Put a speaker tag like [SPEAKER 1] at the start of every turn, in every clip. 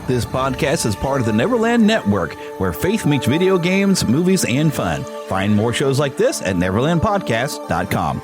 [SPEAKER 1] This podcast is part of the Neverland Network, where faith meets video games, movies, and fun. Find more shows like this at neverlandpodcast.com.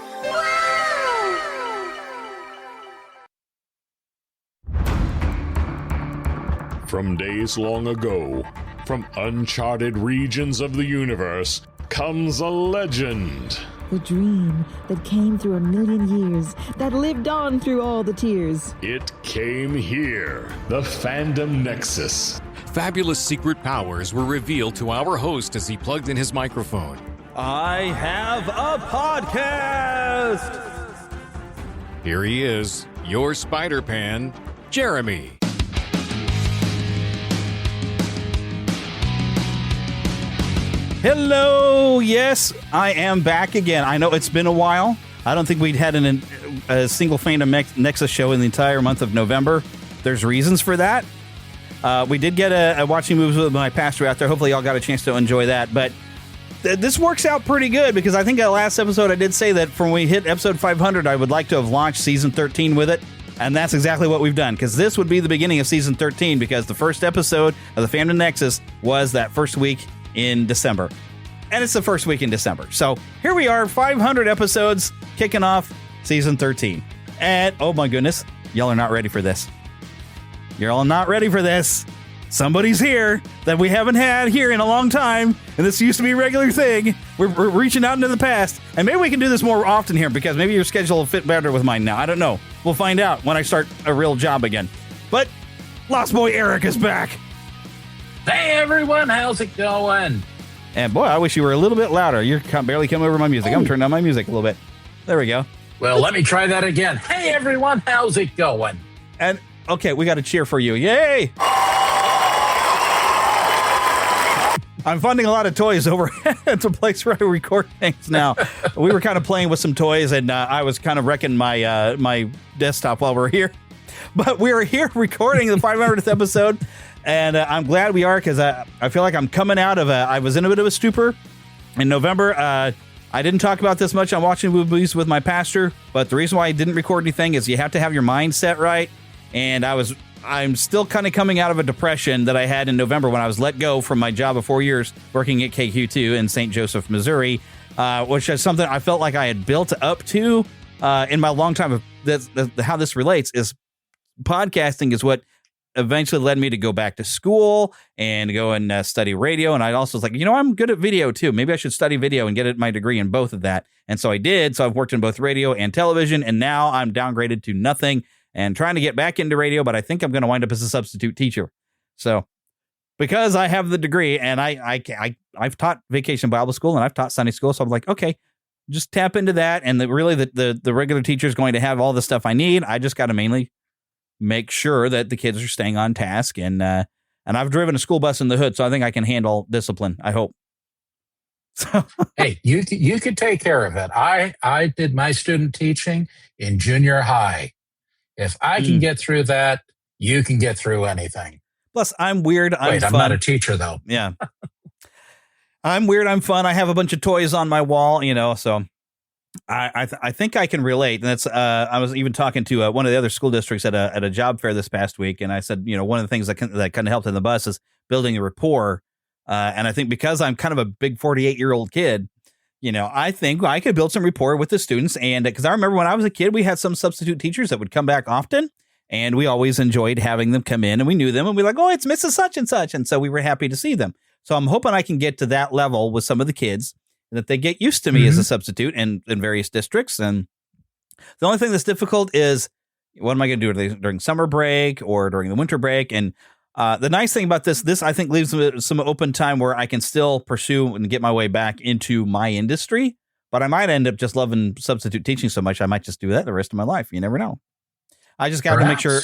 [SPEAKER 2] From days long ago, from uncharted regions of the universe, comes a legend.
[SPEAKER 3] The dream that came through a million years, that lived on through all the tears.
[SPEAKER 2] It came here, the Fandom Nexus.
[SPEAKER 4] Fabulous secret powers were revealed to our host as he plugged in his microphone.
[SPEAKER 1] I have a podcast!
[SPEAKER 4] Here he is, your Spider-Pan, Jeremy.
[SPEAKER 1] Hello, yes, I am back again. I know it's been a while. I don't think we'd had a single Fandom Nexus show in the entire month of November. There's reasons for that. We did get a watching movies with my pastor out there. Hopefully y'all got a chance to enjoy that. But this works out pretty good because I think that last episode I did say that from when we hit episode 500, I would like to have launched season 13 with it. And that's exactly what we've done, because this would be the beginning of season 13, because the first episode of the Fandom Nexus was that first week in December. And it's the first week in December. So here we are, 500 episodes, kicking off season 13. And oh my goodness, y'all are not ready for this. You're all not ready for this. Somebody's here that we haven't had here in a long time. And this used to be a regular thing. We're reaching out into the past. And maybe we can do this more often here, because maybe your schedule will fit better with mine now. I don't know. We'll find out when I start a real job again. But Lost Boy Eric is back.
[SPEAKER 5] Hey everyone, how's it going?
[SPEAKER 1] And boy, I wish you were a little bit louder. You're barely coming over my music. I'm turning down my music a little bit. There we go.
[SPEAKER 5] Well, let me try that again. Hey everyone, how's it going?
[SPEAKER 1] And okay, we got a cheer for you. Yay! I'm finding a lot of toys over at the place where I record things now. We were kind of playing with some toys, and I was kind of wrecking my my desktop while we're here. But we are here recording the 500th episode. And I'm glad we are, because I feel like I'm coming out of I was in a bit of a stupor in November. I didn't talk about this much on watching movies with my pastor, but the reason why I didn't record anything is you have to have your mind set right. And I'm still kind of coming out of a depression that I had in November when I was let go from my job of 4 years working at KQ2 in St. Joseph, Missouri, which is something I felt like I had built up to in my long time. How this relates is podcasting is what eventually led me to go back to school and go and study radio. And I also was like, I'm good at video too. Maybe I should study video and get my degree in both of that. And so I did. So I've worked in both radio and television, and now I'm downgraded to nothing and trying to get back into radio. But I think I'm going to wind up as a substitute teacher. So because I have the degree, and I've taught Vacation Bible School and I've taught Sunday school. So I'm like, okay, just tap into that. And the regular teacher is going to have all the stuff I need. I just got to mainly make sure that the kids are staying on task, and I've driven a school bus in the hood, so I think I can handle discipline. I hope. So.
[SPEAKER 5] Hey, you could take care of it. I did my student teaching in junior high. If I can get through that, you can get through anything.
[SPEAKER 1] Plus, I'm weird. I'm
[SPEAKER 5] not a teacher though.
[SPEAKER 1] Yeah, I'm weird. I'm fun. I have a bunch of toys on my wall, so. I think I can relate. And that's I was even talking to one of the other school districts at a job fair this past week, and I said, one of the things that kind of helped in the bus is building a rapport. And I think because I'm kind of a big 48-year-old kid, I think I could build some rapport with the students. And because I remember when I was a kid, we had some substitute teachers that would come back often, and we always enjoyed having them come in, and we knew them, and we were like, oh, it's Mrs. Such and Such, and so we were happy to see them. So I'm hoping I can get to that level with some of the kids, that they get used to me as a substitute in various districts. And the only thing that's difficult is, what am I going to do during summer break or during the winter break? And the nice thing about this I think leaves some open time where I can still pursue and get my way back into my industry. But I might end up just loving substitute teaching so much, I might just do that the rest of my life. You never know. I just got to make sure,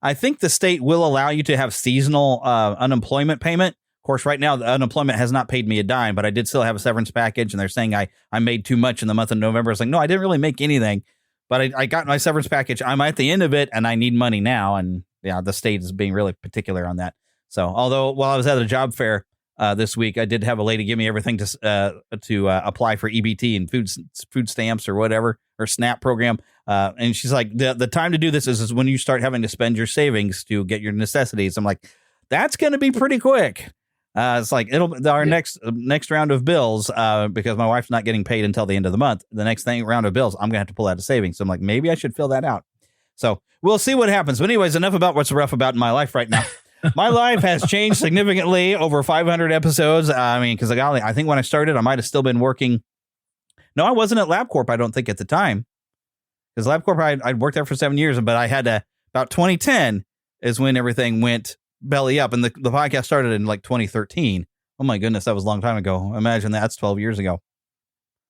[SPEAKER 1] I think the state will allow you to have seasonal unemployment payment. Of course, right now, the unemployment has not paid me a dime, but I did still have a severance package, and they're saying I made too much in the month of November. I was like, no, I didn't really make anything, but I got my severance package. I'm at the end of it, and I need money now. And yeah, the state is being really particular on that. So although while I was at a job fair, this week. I did have a lady give me everything to apply for EBT and food stamps or whatever, or SNAP program. And she's like, the time to do this is when you start having to spend your savings to get your necessities. I'm like, that's going to be pretty quick. It's like our next round of bills, because my wife's not getting paid until the end of the month. The next round of bills, I'm going to have to pull out of savings. So I'm like, maybe I should fill that out. So we'll see what happens. But anyways, enough about what's rough about in my life right now. My life has changed significantly over 500 episodes. I mean, because I think when I started, I might have still been working. No, I wasn't at LabCorp, I don't think, at the time. Because LabCorp, I'd worked there for 7 years, but I had about 2010 is when everything went belly up. And the podcast started in like 2013. Oh, my goodness, that was a long time ago. Imagine that's 12 years ago.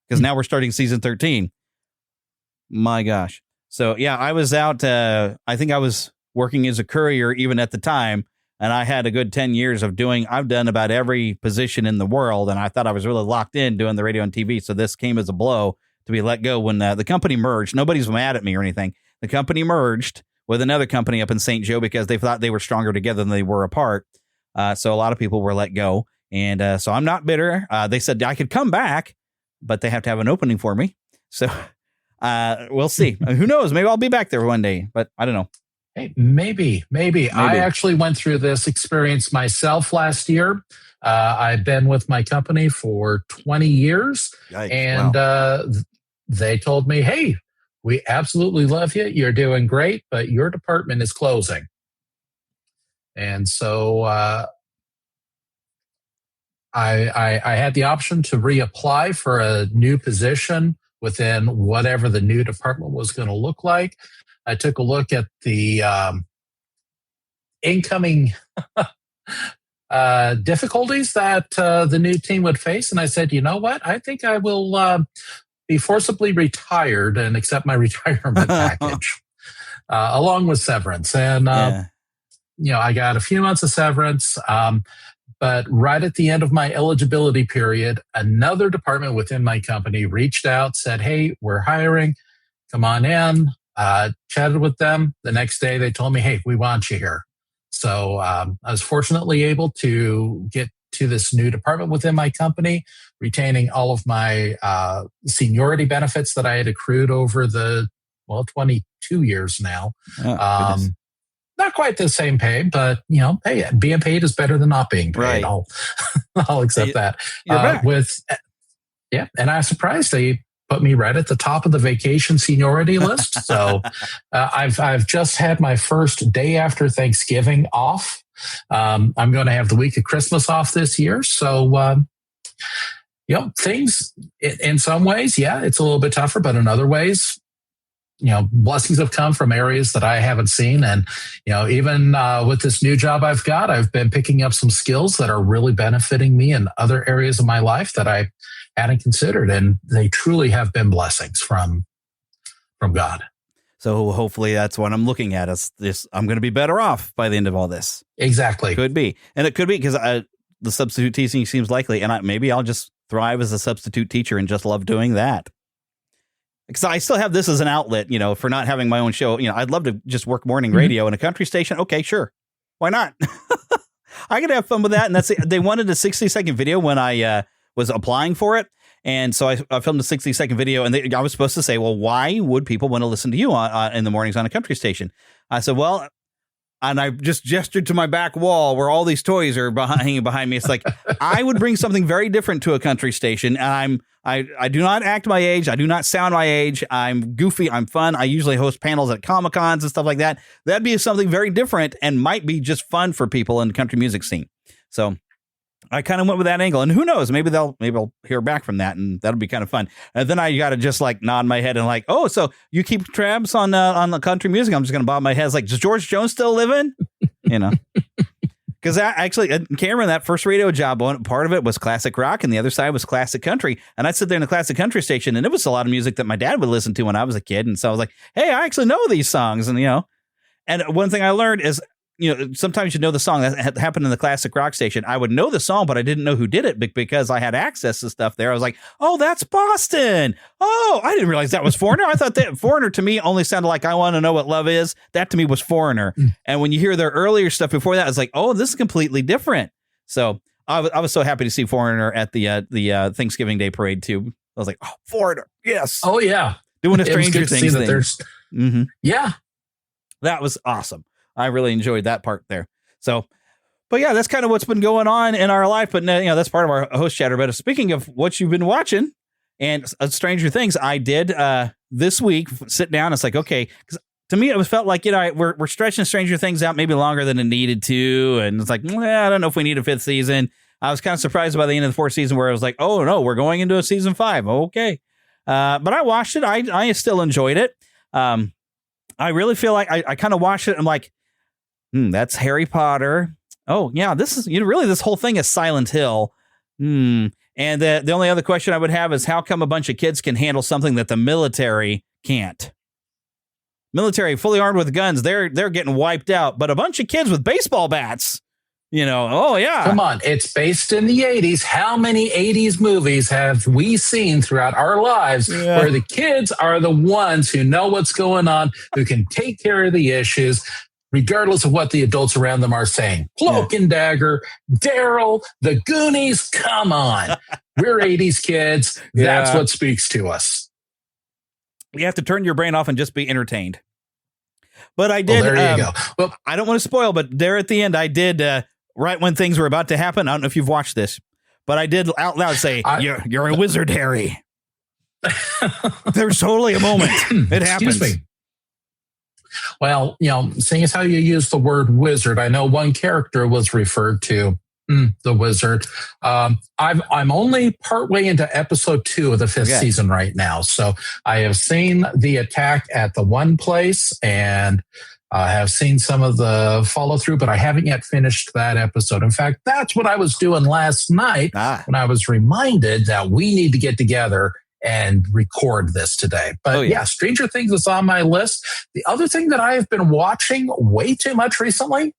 [SPEAKER 1] Because now we're starting season 13. My gosh. So, yeah, I was out. I think I was working as a courier even at the time. And I had a good 10 years of I've done about every position in the world. And I thought I was really locked in doing the radio and TV. So this came as a blow to be let go when the company merged. Nobody's mad at me or anything. The company merged with another company up in St. Joe because they thought they were stronger together than they were apart. So a lot of people were let go. And so I'm not bitter. They said I could come back, but they have to have an opening for me. So we'll see. Who knows? Maybe I'll be back there one day, but I don't know.
[SPEAKER 5] Hey, maybe. I actually went through this experience myself last year. I've been with my company for 20 years. Yikes, and they told me, hey, we absolutely love you. You're doing great, but your department is closing. And so I had the option to reapply for a new position within whatever the new department was going to look like. I took a look at the incoming difficulties that the new team would face, and I said, you know what? I think I will be forcibly retired and accept my retirement package, along with severance. And I got a few months of severance, but right at the end of my eligibility period, another department within my company reached out, said, hey, we're hiring. Come on in. Chatted with them. The next day they told me, hey, we want you here. So I was fortunately able to get to this new department within my company, retaining all of my seniority benefits that I had accrued over the 22 years now. Not quite the same pay, but hey, being paid is better than not being paid. Right. I'll accept that. And I was surprised they put me right at the top of the vacation seniority list. So I've just had my first day after Thanksgiving off. I'm going to have the week of Christmas off this year. So, things in some ways, it's a little bit tougher, but in other ways, blessings have come from areas that I haven't seen. And, even with this new job I've got, I've been picking up some skills that are really benefiting me in other areas of my life that I hadn't considered. And they truly have been blessings from God.
[SPEAKER 1] So hopefully that's what I'm looking at. I'm going to be better off by the end of all this.
[SPEAKER 5] Exactly.
[SPEAKER 1] Could be. And it could be because the substitute teaching seems likely. And maybe I'll just thrive as a substitute teacher and just love doing that. Because I still have this as an outlet, for not having my own show. I'd love to just work morning radio in a country station. Okay, sure. Why not? I could have fun with that. And they wanted a 60-second video when I was applying for it. And so I filmed a 60-second video, and I was supposed to say, well, why would people want to listen to you in the mornings on a country station? I said, well, and I just gestured to my back wall where all these toys are hanging behind me. It's like, I would bring something very different to a country station. And I do not act my age. I do not sound my age. I'm goofy. I'm fun. I usually host panels at Comic-Cons and stuff like that. That'd be something very different and might be just fun for people in the country music scene. So I kind of went with that angle, and who knows, maybe I'll hear back from that, and that'll be kind of fun. And then I got to just like nod my head and like, oh, so you keep tabs on the country music? I'm just going to bob my head. It's like, does George Jones still living? Because actually, Cameron, that first radio job, part of it was classic rock, and the other side was classic country. And I'd sit there in a classic country station, and it was a lot of music that my dad would listen to when I was a kid. And so I was like, hey, I actually know these songs, and and one thing I learned is, sometimes the song that happened in the classic rock station. I would know the song, but I didn't know who did it because I had access to stuff there. I was like, oh, that's Boston. Oh, I didn't realize that was Foreigner. I thought that Foreigner to me only sounded like I Want to Know What Love Is. That to me was Foreigner. And when you hear their earlier stuff before that, it's like, oh, this is completely different. So I was so happy to see Foreigner at the Thanksgiving Day parade too. I was like, oh, Foreigner, yes.
[SPEAKER 5] Oh yeah,
[SPEAKER 1] doing a Stranger Things thing. Mm-hmm.
[SPEAKER 5] Yeah,
[SPEAKER 1] that was awesome. I really enjoyed that part there. So, but yeah, that's kind of what's been going on in our life. But that's part of our host chatter. But speaking of what you've been watching and Stranger Things, I did this week sit down. It's like, okay, because to me, it felt like, we're stretching Stranger Things out maybe longer than it needed to. And it's like, I don't know if we need a 5th season. I was kind of surprised by the end of the 4th season where I was like, oh, no, we're going into a season 5. Okay. But I watched it. I still enjoyed it. I really feel like I kind of watched it. I'm like, that's Harry Potter. Oh, yeah, this is really this whole thing is Silent Hill. And the only other question I would have is how come a bunch of kids can handle something that the military can't? Military fully armed with guns, they're getting wiped out. But a bunch of kids with baseball bats, oh, yeah.
[SPEAKER 5] Come on. It's based in the 80s. How many 80s movies have we seen throughout our lives where the kids are the ones who know what's going on, who can take care of the issues, regardless of what the adults around them are saying? Cloak and Dagger, Daryl, the Goonies. Come on. We're 80s kids. That's what speaks to us.
[SPEAKER 1] You have to turn your brain off and just be entertained. But I did.
[SPEAKER 5] Well, there you go. Well,
[SPEAKER 1] I don't want to spoil, but there at the end, I did, right when things were about to happen. I don't know if you've watched this, but I did out loud say, you're a wizard, Harry. There's totally a moment. It happens.
[SPEAKER 5] Excuse me. Well, seeing as how you use the word wizard, I know one character was referred to, the wizard. I'm only partway into episode 2 of the 5th season right now. So I have seen the attack at the one place and I have seen some of the follow through, but I haven't yet finished that episode. In fact, that's what I was doing last night when I was reminded that we need to get together and record this today. But Stranger Things is on my list. The other thing that I have been watching way too much recently,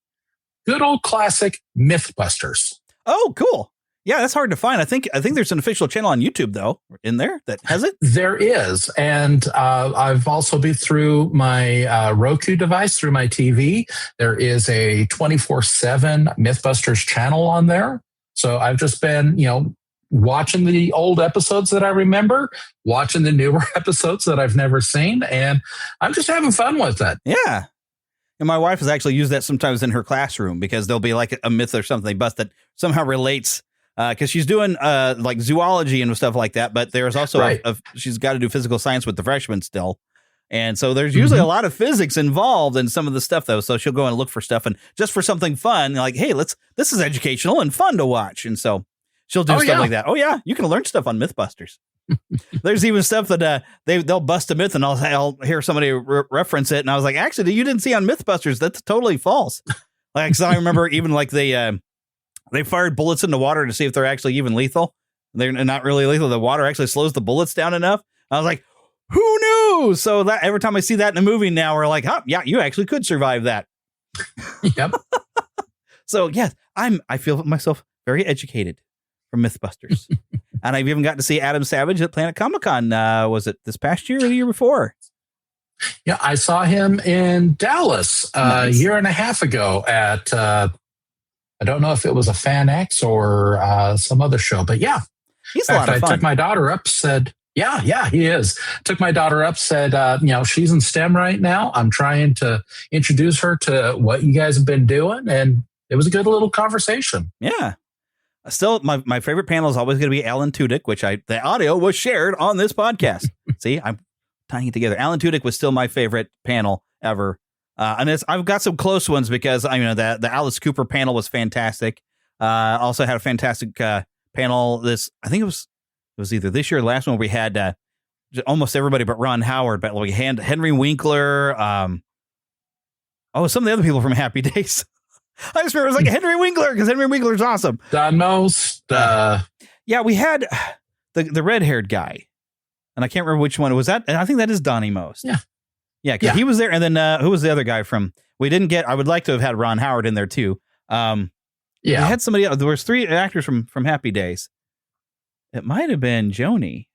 [SPEAKER 5] good old classic Mythbusters.
[SPEAKER 1] Oh, cool. Yeah, that's hard to find. I think there's an official channel on YouTube, though, in there that has it.
[SPEAKER 5] There is. And I've also been through my Roku device, through my TV. There is a 24/7 Mythbusters channel on there. So I've just been, watching the old episodes that I remember, watching the newer episodes that I've never seen, and I'm just having fun with it.
[SPEAKER 1] Yeah. And my wife has actually used that sometimes in her classroom because there'll be like a myth or something they bust that somehow relates because she's doing like zoology and stuff like that. But there's also she's got to do physical science with the freshmen still. And so there's usually a lot of physics involved in some of the stuff, though. So she'll go and look for stuff and just for something fun, like, hey, this is educational and fun to watch. And so she'll do stuff like that. Oh, yeah. You can learn stuff on Mythbusters. There's even stuff that they'll bust a myth and I'll hear somebody reference it. And I was like, actually, you didn't see on Mythbusters. That's totally false. Like, so I remember even like they fired bullets into water to see if they're actually even lethal. They're not really lethal. The water actually slows the bullets down enough. I was like, who knew? So that every time I see that in a movie now, we're like, yeah, you actually could survive that.
[SPEAKER 5] Yep.
[SPEAKER 1] So yes, I feel myself very educated from Mythbusters. And I've even gotten to see Adam Savage at Planet Comic-Con. Was it this past year or the year before?
[SPEAKER 5] Yeah, I saw him in Dallas a year and a half ago at, I don't know if it was a Fan X or some other show, but yeah.
[SPEAKER 1] He's a lot of fun.
[SPEAKER 5] I took my daughter up, said, yeah, he is. Took my daughter up, said, she's in STEM right now. I'm trying to introduce her to what you guys have been doing. And it was a good little conversation.
[SPEAKER 1] Yeah. Still, my favorite panel is always going to be Alan Tudyk, which the audio was shared on this podcast. See, I'm tying it together. Alan Tudyk was still my favorite panel ever. And I've got some close ones because the Alice Cooper panel was fantastic. Also had a fantastic panel. I think it was either this year or last one where we had almost everybody but Ron Howard, but we had Henry Winkler. Some of the other people from Happy Days. I just remember it was like Henry Winkler because Henry Winkler's awesome.
[SPEAKER 5] Don Most.
[SPEAKER 1] Yeah, we had the red-haired guy, and I can't remember which one it was. That, and I think that is Donnie Most. Yeah, because he was there, and then who was the other guy from? We didn't get. I would like to have had Ron Howard in there too. We had somebody else. There was 3 actors from Happy Days. It might have been Joni.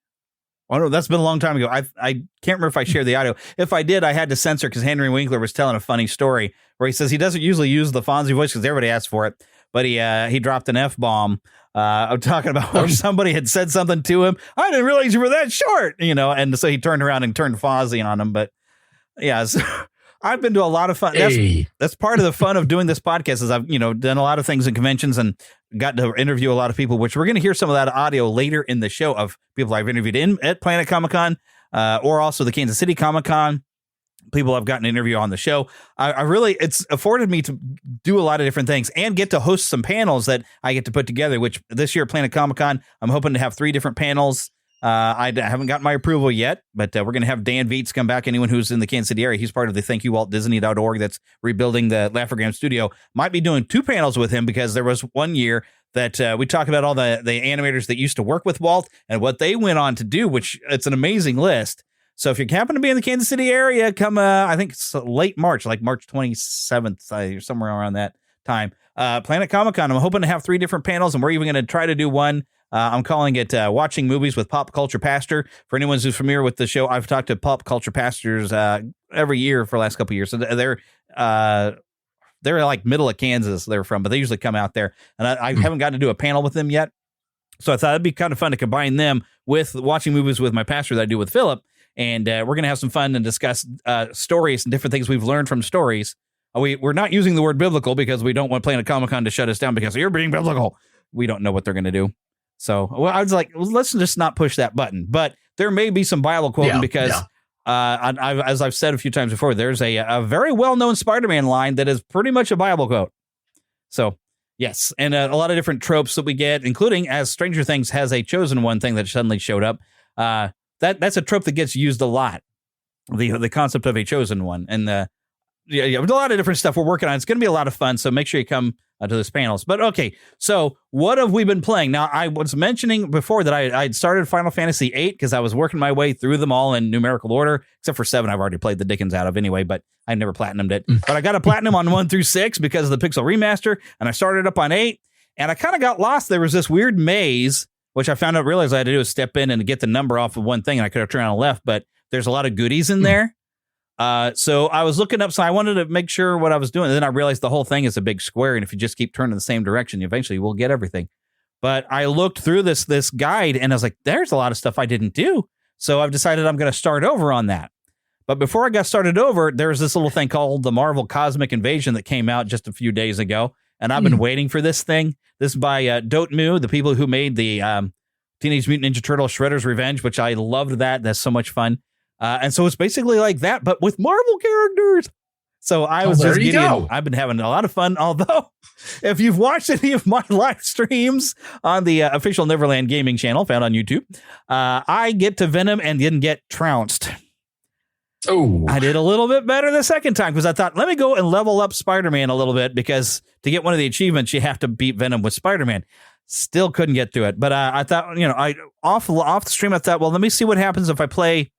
[SPEAKER 1] Oh, no, that's been a long time ago. I can't remember if I shared the audio. If I did, I had to censor because Henry Winkler was telling a funny story where he says he doesn't usually use the Fonzie voice because everybody asks for it. but he dropped an F-bomb. I'm talking about where somebody had said something to him. I didn't realize you were that short, and so he turned around and turned Fozzie on him. But yeah, so I've been to a lot of fun. That's part of the fun of doing this podcast is I've, done a lot of things in conventions and got to interview a lot of people, which we're going to hear some of that audio later in the show of people I've interviewed at Planet Comic-Con or also the Kansas City Comic-Con. People I've gotten an interview on the show. It's afforded me to do a lot of different things and get to host some panels that I get to put together, which this year at Planet Comic-Con, I'm hoping to have 3 different panels. I haven't gotten my approval yet, but we're going to have Dan Vietz come back. Anyone who's in the Kansas City area, he's part of the ThankYouWaltDisney.org that's rebuilding the Laugh-O-Gram studio. Might be doing 2 panels with him because there was one year that we talk about all the animators that used to work with Walt and what they went on to do, which it's an amazing list. So if you happen to be in the Kansas City area, come, I think it's late March, like March 27th, somewhere around that time. Planet Comic-Con, I'm hoping to have 3 different panels, and we're even going to try to do one. I'm calling it Watching Movies with Pop Culture Pastor. For anyone who's familiar with the show, I've talked to pop culture pastors every year for the last couple of years. So they're like middle of Kansas they're from, but they usually come out there. And I haven't gotten to do a panel with them yet. So I thought it'd be kind of fun to combine them with Watching Movies with my pastor that I do with Philip. And we're going to have some fun and discuss stories and different things we've learned from stories. We're not using the word biblical because we don't want Planet Comic-Con to shut us down because you're being biblical. We don't know what they're going to do. So I was like, let's just not push that button. But there may be some Bible quoting because, as I've said a few times before, there's a very well-known Spider-Man line that is pretty much a Bible quote. So, yes. And a lot of different tropes that we get, including as Stranger Things has a chosen one thing that suddenly showed up. That's a trope that gets used a lot. The concept of a chosen one. And a lot of different stuff we're working on. It's going to be a lot of fun. So make sure you come to those panels. But okay, so what have we been playing? Now, I was mentioning before that I'd started Final Fantasy VIII because I was working my way through them all in numerical order, except for 7 I've already played the dickens out of anyway, but I never platinumed it. But I got a platinum on 1 through 6 because of the Pixel Remaster, and I started up on 8, and I kind of got lost. There was this weird maze, which I realized I had to do is step in and get the number off of one thing, and I could have turned on the left, but there's a lot of goodies in there. So I was looking up, so I wanted to make sure what I was doing. And then I realized the whole thing is a big square. And if you just keep turning the same direction, eventually you will get everything. But I looked through this guide and I was like, there's a lot of stuff I didn't do. So I've decided I'm going to start over on that. But before I got started over, there was this little thing called the Marvel Cosmic Invasion that came out just a few days ago. And I've been waiting for this thing. This is by Dotemu, the people who made the Teenage Mutant Ninja Turtle Shredder's Revenge, which I loved that. That's so much fun. And so it's basically like that, but with Marvel characters. So I was just getting, I've been having a lot of fun. Although, if you've watched any of my live streams on the official Neverland Gaming channel found on YouTube, I get to Venom and didn't get trounced.
[SPEAKER 5] Oh,
[SPEAKER 1] I did a little bit better the second time because I thought, let me go and level up Spider-Man a little bit because to get one of the achievements, you have to beat Venom with Spider-Man. Still couldn't get through it. But I thought, off the stream, I thought, well, let me see what happens if I play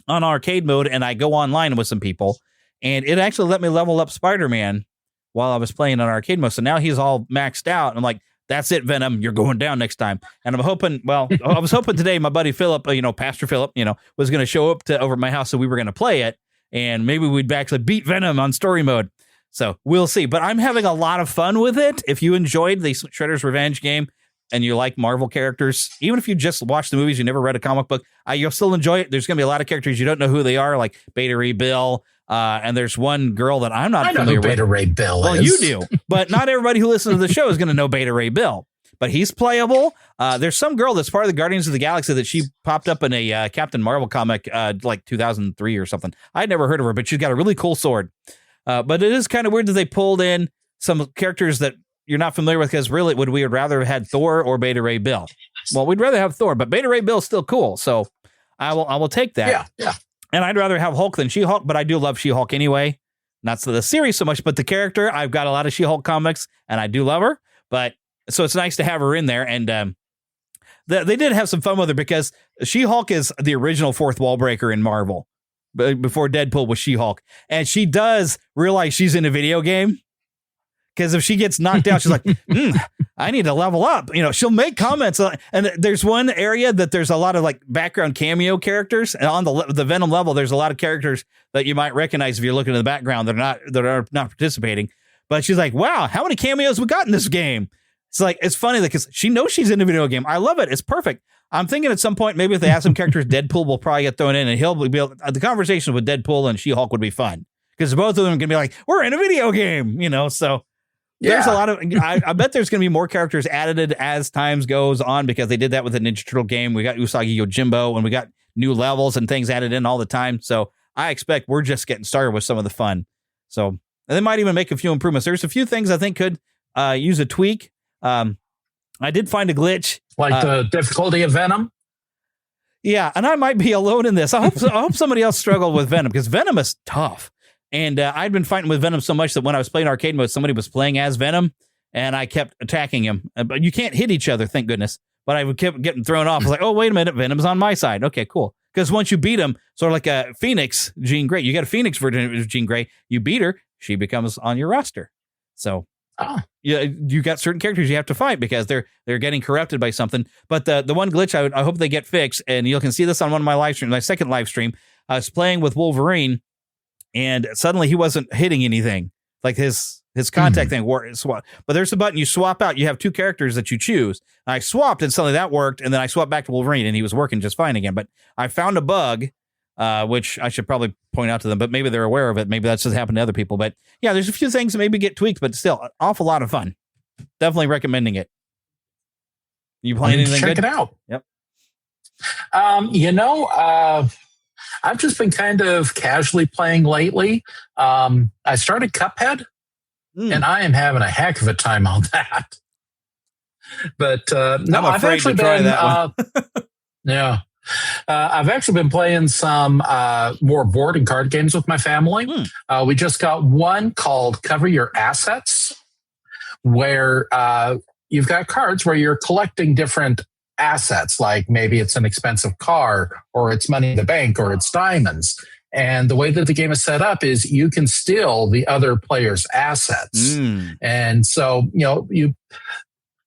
[SPEAKER 1] on arcade mode and I go online with some people, and it actually let me level up Spider-Man while I was playing on arcade mode. So now he's all maxed out. I'm like, that's it, Venom, you're going down next time. And I'm hoping, I was hoping today my buddy Philip, Pastor Philip, was going to show up over at my house, so we were going to play it, and maybe we'd actually beat Venom on story mode. So we'll see. But I'm having a lot of fun with it. If you enjoyed the Shredder's Revenge game, and you like Marvel characters, even if you just watch the movies, you never read a comic book, you'll still enjoy it. There's going to be a lot of characters you don't know who they are, like Beta Ray Bill, and there's one girl that I'm not familiar with. I know who
[SPEAKER 5] Beta Ray Bill is.
[SPEAKER 1] Well, you do, but not everybody who listens to the show is going to know Beta Ray Bill. But he's playable. There's some girl that's part of the Guardians of the Galaxy that she popped up in a Captain Marvel comic like 2003 or something. I'd never heard of her, but she's got a really cool sword. But it is kind of weird that they pulled in some characters that you're not familiar with, because really we would rather have had Thor or Beta Ray Bill. Well, we'd rather have Thor, but Beta Ray Bill is still cool. So I will take that. Yeah. And I'd rather have Hulk than She-Hulk, but I do love She-Hulk anyway. Not the series so much, but the character. I've got a lot of She-Hulk comics and I do love her, but so it's nice to have her in there. And they did have some fun with her because She-Hulk is the original fourth wall breaker in Marvel before Deadpool was She-Hulk. And she does realize she's in a video game. Because if she gets knocked out, she's like, I need to level up. She'll make comments. And there's one area that there's a lot of like background cameo characters. And on the Venom level, there's a lot of characters that you might recognize if you're looking in the background that are not participating. But she's like, wow, how many cameos we got in this game? It's like, it's funny because she knows she's in a video game. I love it. It's perfect. I'm thinking at some point, maybe if they add some characters, Deadpool will probably get thrown in and he'll be able, the conversation with Deadpool and She-Hulk would be fun because both of them can be like, we're in a video game, you know? So there's a lot of, I bet there's going to be more characters added as times goes on because they did that with the Ninja Turtle game. We got Usagi Yojimbo and we got new levels and things added in all the time. So I expect we're just getting started with some of the fun. So, and they might even make a few improvements. There's a few things I think could use a tweak. I did find a glitch.
[SPEAKER 5] Like the difficulty of Venom?
[SPEAKER 1] Yeah, and I might be alone in this. I hope somebody else struggled with Venom because Venom is tough. And I'd been fighting with Venom so much that when I was playing arcade mode, somebody was playing as Venom, and I kept attacking him. But you can't hit each other, thank goodness. But I kept getting thrown off. I was like, oh, wait a minute, Venom's on my side. Okay, cool. Because once you beat him, sort of like a Phoenix Jean Grey, you got a Phoenix version of Jean Grey, you beat her, she becomes on your roster. So you got certain characters you have to fight because they're getting corrupted by something. But the one glitch I hope they get fixed, and you can see this on one of my live streams, my second live stream. I was playing with Wolverine, and suddenly he wasn't hitting anything. Like his contact thing worked. But there's a button you swap out. You have two characters that you choose. I swapped, and suddenly that worked, and then I swapped back to Wolverine, and he was working just fine again. But I found a bug, which I should probably point out to them, but maybe they're aware of it. Maybe that's just happened to other people. But yeah, there's a few things that maybe get tweaked, but still, an awful lot of fun. Definitely recommending it. You playing anything
[SPEAKER 5] check
[SPEAKER 1] good?
[SPEAKER 5] It out.
[SPEAKER 1] Yep.
[SPEAKER 5] I've just been kind of casually playing lately. I started Cuphead, and I am having a heck of a time on that. But no, I've actually been that one. Yeah. I've actually been playing some more board and card games with my family. We just got one called Cover Your Assets, where you've got cards where you're collecting different assets, like maybe it's an expensive car, or it's money in the bank, or it's diamonds. And the way that the game is set up is you can steal the other player's assets. And so, you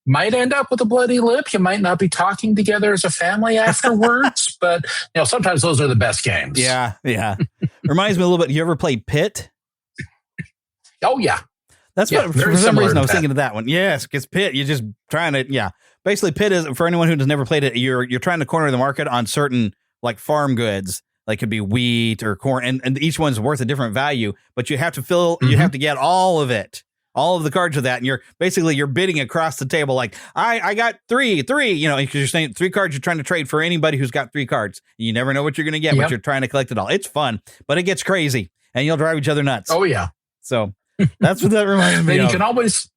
[SPEAKER 5] might end up with a bloody lip. You might not be talking together as a family afterwards, but sometimes those are the best games.
[SPEAKER 1] Yeah. Reminds me a little bit. You ever played Pit?
[SPEAKER 5] Oh yeah.
[SPEAKER 1] That's what, for some reason I was thinking of that one. Yes, because Pit, you're just trying to, Basically, Pit is, for anyone who has never played it, you're trying to corner the market on certain like farm goods, like could be wheat or corn, and each one's worth a different value, but you have to you have to get all of it. All of the cards of that, and you're bidding across the table like I got three, because you're saying 3 cards you're trying to trade for anybody who's got 3 cards. You never know what you're going to get, but you're trying to collect it all. It's fun, but it gets crazy, and you'll drive each other nuts.
[SPEAKER 5] Oh yeah.
[SPEAKER 1] So that's what that reminds me of.
[SPEAKER 5] You can always,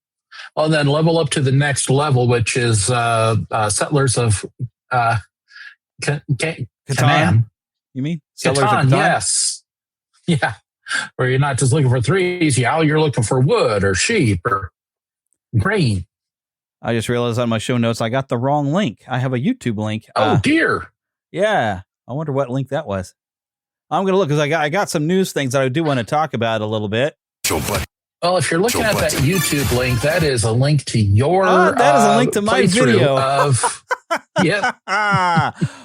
[SPEAKER 5] then level up to the next level, which is Settlers of
[SPEAKER 1] Catan. You mean Settlers of Catan?
[SPEAKER 5] Yes. Yeah. Where you're not just looking for threes, you're looking for wood or sheep or grain.
[SPEAKER 1] I just realized on my show notes I got the wrong link. I have a YouTube link.
[SPEAKER 5] Oh dear.
[SPEAKER 1] Yeah. I wonder what link that was. I'm gonna look because I got some news things that I do want to talk about a little bit.
[SPEAKER 5] Well, if you're looking at that YouTube link, that is a link to your
[SPEAKER 1] that is a link to my video
[SPEAKER 5] of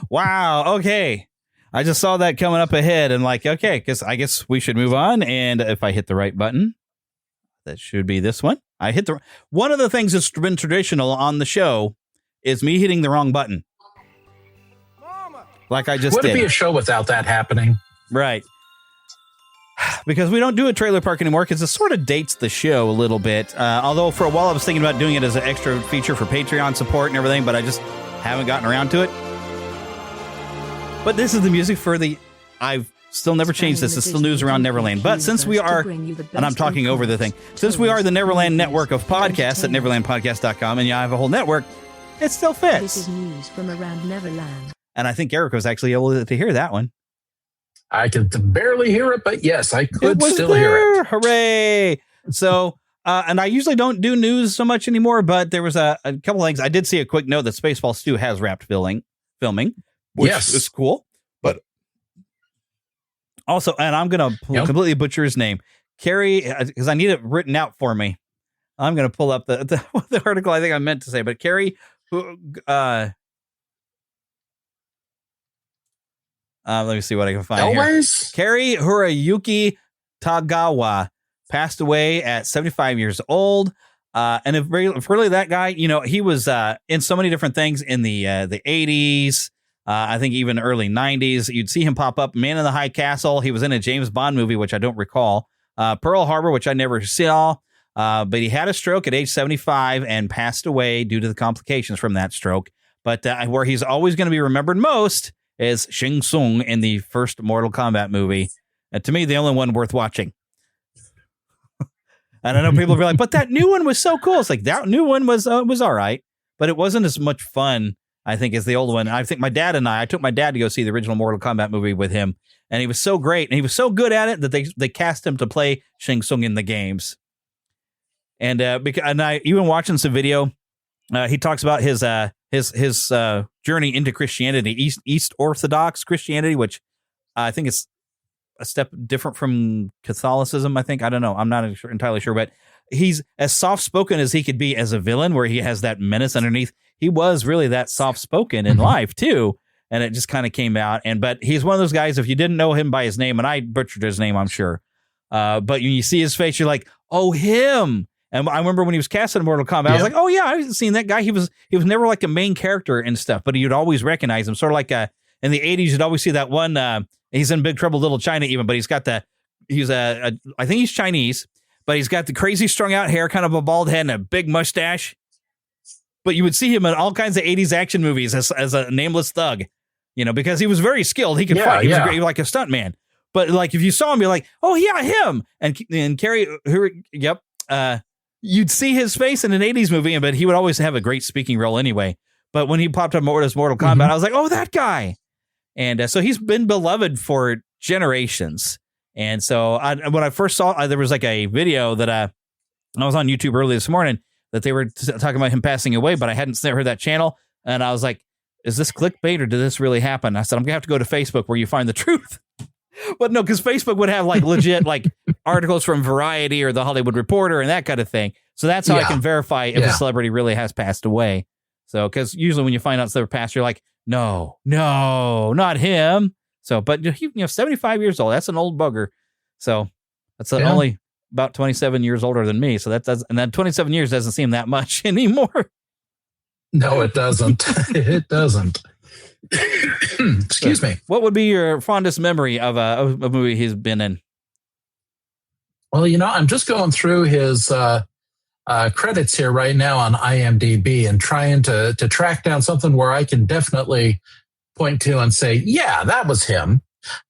[SPEAKER 1] Wow. Okay. I just saw that coming up ahead and like, okay, because I guess we should move on. And if I hit the right button, that should be this one. One of the things that's been traditional on the show is me hitting the wrong button. Like I just did.
[SPEAKER 5] Would it be a show without that happening?
[SPEAKER 1] Right. Because we don't do a trailer park anymore because it sort of dates the show a little bit. Although for a while I was thinking about doing it as an extra feature for Patreon support and everything, but I just haven't gotten around to it. But this is the music for I've still never changed this. It's still news around Neverland. But since we are, and I'm talking over the thing, since we are the Neverland network of podcasts at neverlandpodcast.com, and I have a whole network, it still fits.
[SPEAKER 3] This is news from around Neverland.
[SPEAKER 1] And I think Eric was actually able to hear that one.
[SPEAKER 5] I could barely hear it, but yes, I could still hear it.
[SPEAKER 1] Hooray! So, and I usually don't do news so much anymore, but there was a couple things. I did see a quick note that Spaceballs 2 has wrapped filming. Which is cool, but also, and I'm going to completely butcher his name, Carrie, because I need it written out for me. I'm going to pull up the article I think I meant to say, but Carrie, let me see what I can find here. Carrie Hirayuki Tagawa passed away at 75 years old. And if really that guy, he was in so many different things in the 80s. I think even early 90s. You'd see him pop up. Man in the High Castle. He was in a James Bond movie, which I don't recall. Pearl Harbor, which I never saw. But he had a stroke at age 75 and passed away due to the complications from that stroke. But where he's always going to be remembered most is Shang Tsung in the first Mortal Kombat movie. To me, the only one worth watching. And I know people will be like, but that new one was so cool. It's like that new one was all right, but it wasn't as much fun, I think, as the old one. I think I took my dad to go see the original Mortal Kombat movie with him, and he was so great, and he was so good at it that they cast him to play Shang Tsung in the games. And even watching some video, he talks about his journey into Christianity, East Orthodox Christianity, which I think is a step different from Catholicism, I think. I don't know. I'm not entirely sure, but he's as soft-spoken as he could be as a villain, where he has that menace underneath. He was really that soft-spoken in life, too, and it just kind of came out. But he's one of those guys, if you didn't know him by his name, and I butchered his name, I'm sure, but when you see his face, you're like, oh, him. And I remember when he was cast in Mortal Kombat, I was like, oh, yeah, I've seen that guy. He was never like a main character and stuff, but you'd always recognize him. Sort of like in the 80s, you'd always see that one. He's in Big Trouble Little China even, but he's got I think he's Chinese, but he's got the crazy strung out hair, kind of a bald head and a big mustache. But you would see him in all kinds of 80s action movies as a nameless thug, because he was very skilled. He could fight. He was great, like a stuntman. But like if you saw him, you're like, oh, yeah, him. And Carrie, you'd see his face in an 80s movie, but he would always have a great speaking role anyway. But when he popped up as Mortal Kombat, I was like, oh, that guy. And so he's been beloved for generations. And so when I first saw, there was like a video that I was on YouTube early this morning that they were talking about him passing away, but I hadn't heard that channel. And I was like, is this clickbait or did this really happen? I said, I'm going to have to go to Facebook where you find the truth. But no, because Facebook would have like legit like articles from Variety or the Hollywood Reporter and that kind of thing. So that's how I can verify if a celebrity really has passed away. So because usually when you find out they're passed, you're like, no, not him. So, but 75 years old, that's an old bugger. So that's only about 27 years older than me. So and that 27 years doesn't seem that much anymore.
[SPEAKER 5] No, it doesn't. It doesn't. Excuse me.
[SPEAKER 1] What would be your fondest memory of a movie he's been in?
[SPEAKER 5] Well, I'm just going through his credits here right now on IMDb and trying to track down something where I can definitely point to and say, yeah, that was him.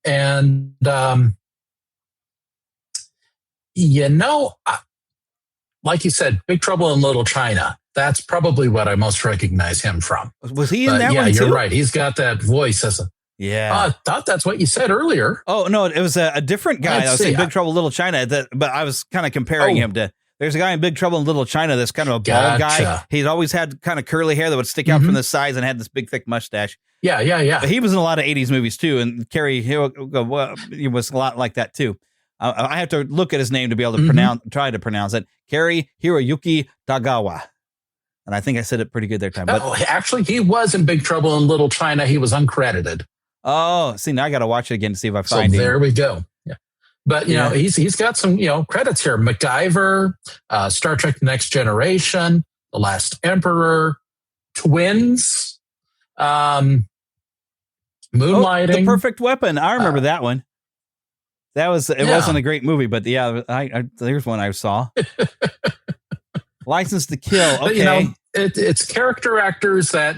[SPEAKER 5] And, like you said, Big Trouble in Little China. That's probably what I most recognize him from.
[SPEAKER 1] Was he in that one too?
[SPEAKER 5] Yeah, you're right. He's got that voice as a...
[SPEAKER 1] Yeah.
[SPEAKER 5] I thought that's what you said earlier.
[SPEAKER 1] Oh, no, it was a different guy. I was saying Big Trouble in Little China, but I was kind of comparing him to... There's a guy in Big Trouble in Little China that's kind of a bald guy. He'd always had kind of curly hair that would stick out from the sides and had this big, thick mustache.
[SPEAKER 5] Yeah.
[SPEAKER 1] But he was in a lot of 80s movies too, and Carrie he was a lot like that too. I have to look at his name to be able to try to pronounce it. Carrie Hiroyuki Tagawa. And I think I said it pretty good that time. But
[SPEAKER 5] actually, he was in Big Trouble in Little China. He was uncredited.
[SPEAKER 1] Oh, see, now I got to watch it again to see if I find him.
[SPEAKER 5] There we go. Yeah. But, he's got some, credits here. MacGyver, Star Trek The Next Generation, The Last Emperor, Twins, Moonlighting.
[SPEAKER 1] The Perfect Weapon. I remember that one. That was, it wasn't a great movie, but there's one I saw. License to Kill. Okay.
[SPEAKER 5] But, it's character actors that,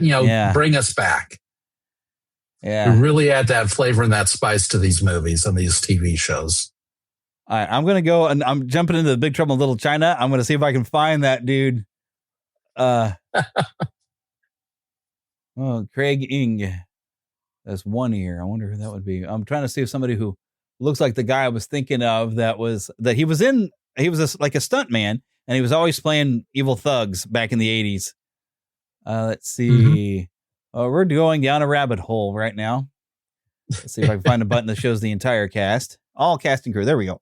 [SPEAKER 5] bring us back.
[SPEAKER 1] Yeah.
[SPEAKER 5] Really add that flavor and that spice to these movies and these TV shows.
[SPEAKER 1] All right. I'm going to go and I'm jumping into the Big Trouble in Little China. I'm going to see if I can find that dude. Craig Ing. That's one ear. I wonder who that would be. I'm trying to see if somebody who looks like the guy I was thinking of he was like a stunt man. And he was always playing evil thugs back in the 80s. Let's see. We're going down a rabbit hole right now. Let's see if I can find a button that shows the entire cast. All cast and crew. There we go.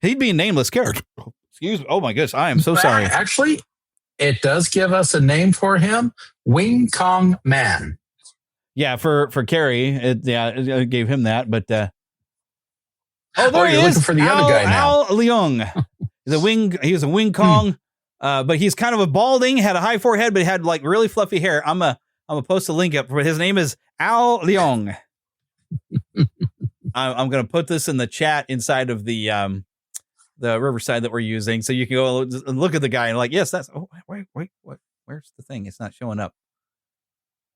[SPEAKER 1] He'd be a nameless character. Excuse me. Oh, my goodness. I am so sorry.
[SPEAKER 5] Actually, it does give us a name for him. Wing Kong Man.
[SPEAKER 1] Yeah, for Carrie. It gave him that. But Oh, there he
[SPEAKER 5] you're
[SPEAKER 1] is.
[SPEAKER 5] looking for the other guy now.
[SPEAKER 1] Al Leong. He was a Wing Kong, but he's kind of a balding, had a high forehead, but he had like really fluffy hair. I'm gonna post a link up. But his name is Al Leong. I'm gonna put this in the chat inside of the Riverside that we're using, so you can go and look at the guy and like, yes, that's. Oh, wait, what? Where's the thing? It's not showing up.